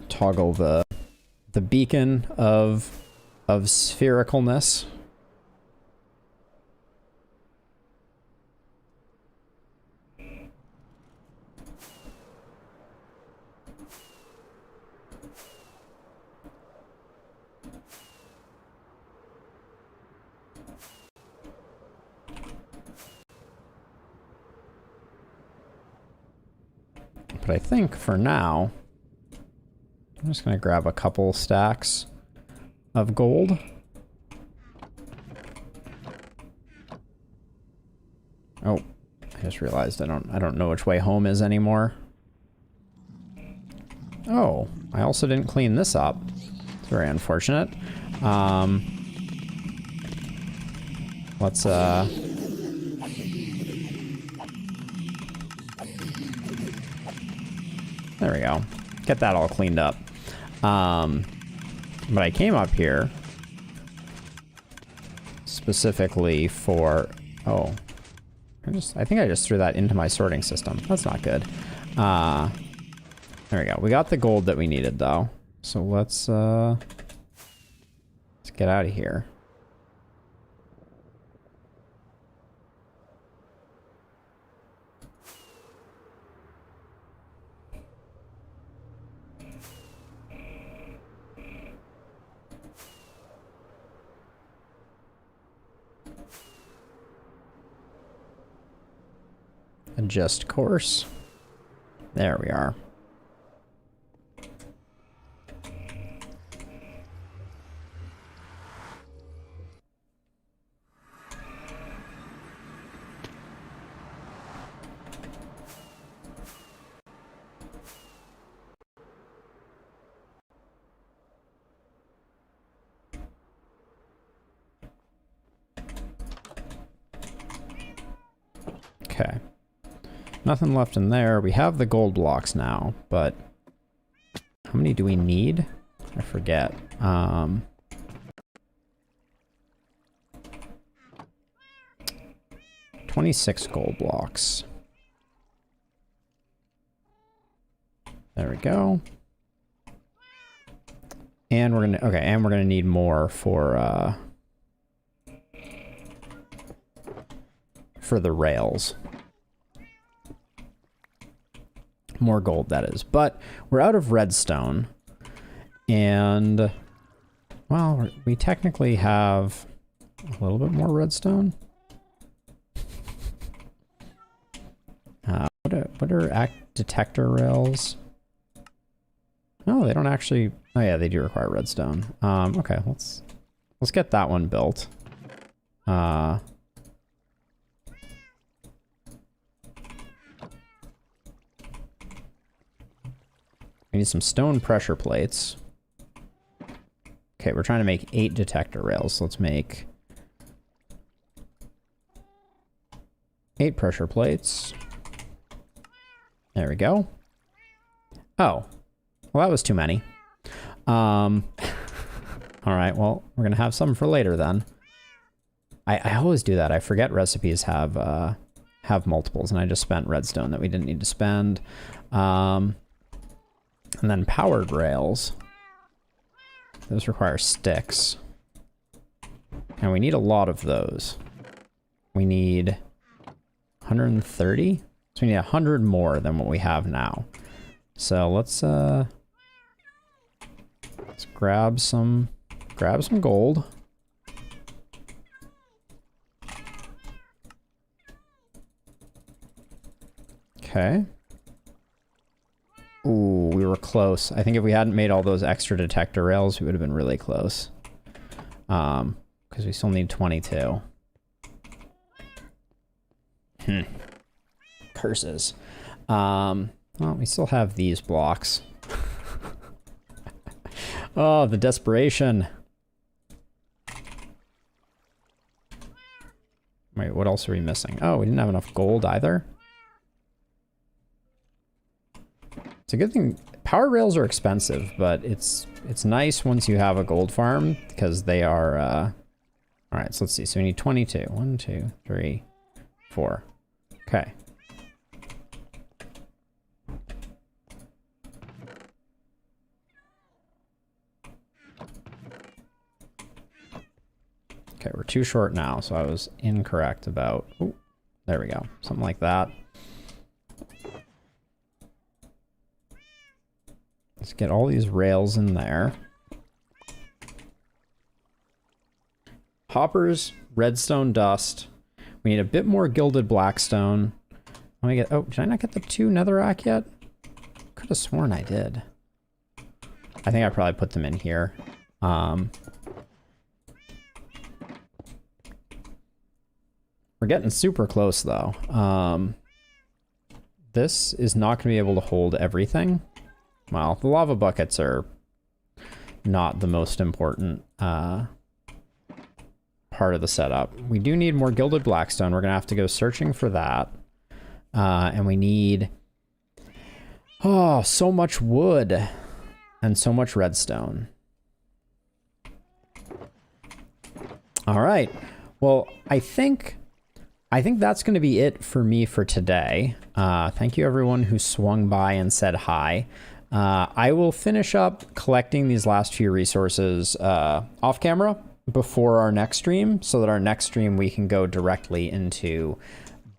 Toggle the beacon of sphericalness. But I think for now, I'm just gonna grab a couple stacks of gold. Oh, I just realized I don't know which way home is anymore. Oh, I also didn't clean this up. It's very unfortunate. Let's there we go. Get that all cleaned up. But I came up here specifically for... Oh. I think I just threw that into my sorting system. That's not good. There we go. We got the gold that we needed, though. So let's get out of here. Adjust course. There we are. Okay. Nothing left in there. We have the gold blocks now, but how many do we need? I forget. 26 gold blocks. There we go. And we're gonna need more for the rails. More gold, that is. But we're out of redstone. And, well, we technically have a little bit more redstone. What are detector rails? No, they don't actually... Oh yeah, they do require redstone. Okay, let's get that one built. We need some stone pressure plates. Okay, we're trying to make 8 detector rails. So let's make 8 pressure plates. There we go. Oh, well, that was too many. All right, well, we're gonna have some for later then. I always do that. I forget recipes have multiples, and I just spent redstone that we didn't need to spend. And then powered rails. Those require sticks. And we need a lot of those. We need 130? So we need 100 more than what we have now. So let's grab some gold. Okay. Ooh, we were close. I think if we hadn't made all those extra detector rails, we would have been really close. Because we still need 22. Curses. Well, we still have these blocks. Oh, the desperation. Wait, what else are we missing? Oh, we didn't have enough gold either. It's a good thing. Power rails are expensive, but it's nice once you have a gold farm because they are. All right, so let's see. So we need 22. 1, 2, 3, 4. Okay. Okay, we're too short now, so I was incorrect about. Ooh, there we go. Something like that. Let's get all these rails in there. Hoppers, redstone dust. We need a bit more gilded blackstone. Let me get, oh, did I not get the 2 netherrack yet? Could have sworn I did. I think I probably put them in here. We're getting super close though. This is not gonna be able to hold everything. Well, the lava buckets are not the most important part of the setup. We do need more gilded blackstone. We're going to have to go searching for that. And we need, oh, so much wood and so much redstone. All right. Well, I think that's going to be it for me for today. Thank you everyone who swung by and said hi. I will finish up collecting these last few resources off camera before our next stream, so that our next stream we can go directly into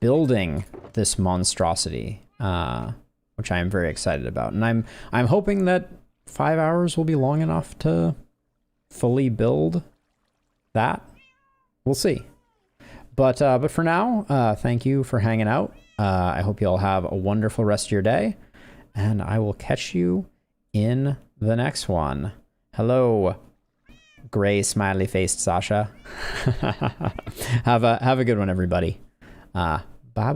building this monstrosity, which I am very excited about. And I'm hoping that 5 hours will be long enough to fully build that. We'll see. But for now, thank you for hanging out. I hope you all have a wonderful rest of your day. And I will catch you in the next one. Hello, gray smiley faced Sasha. Have a good one, everybody. Bye bye.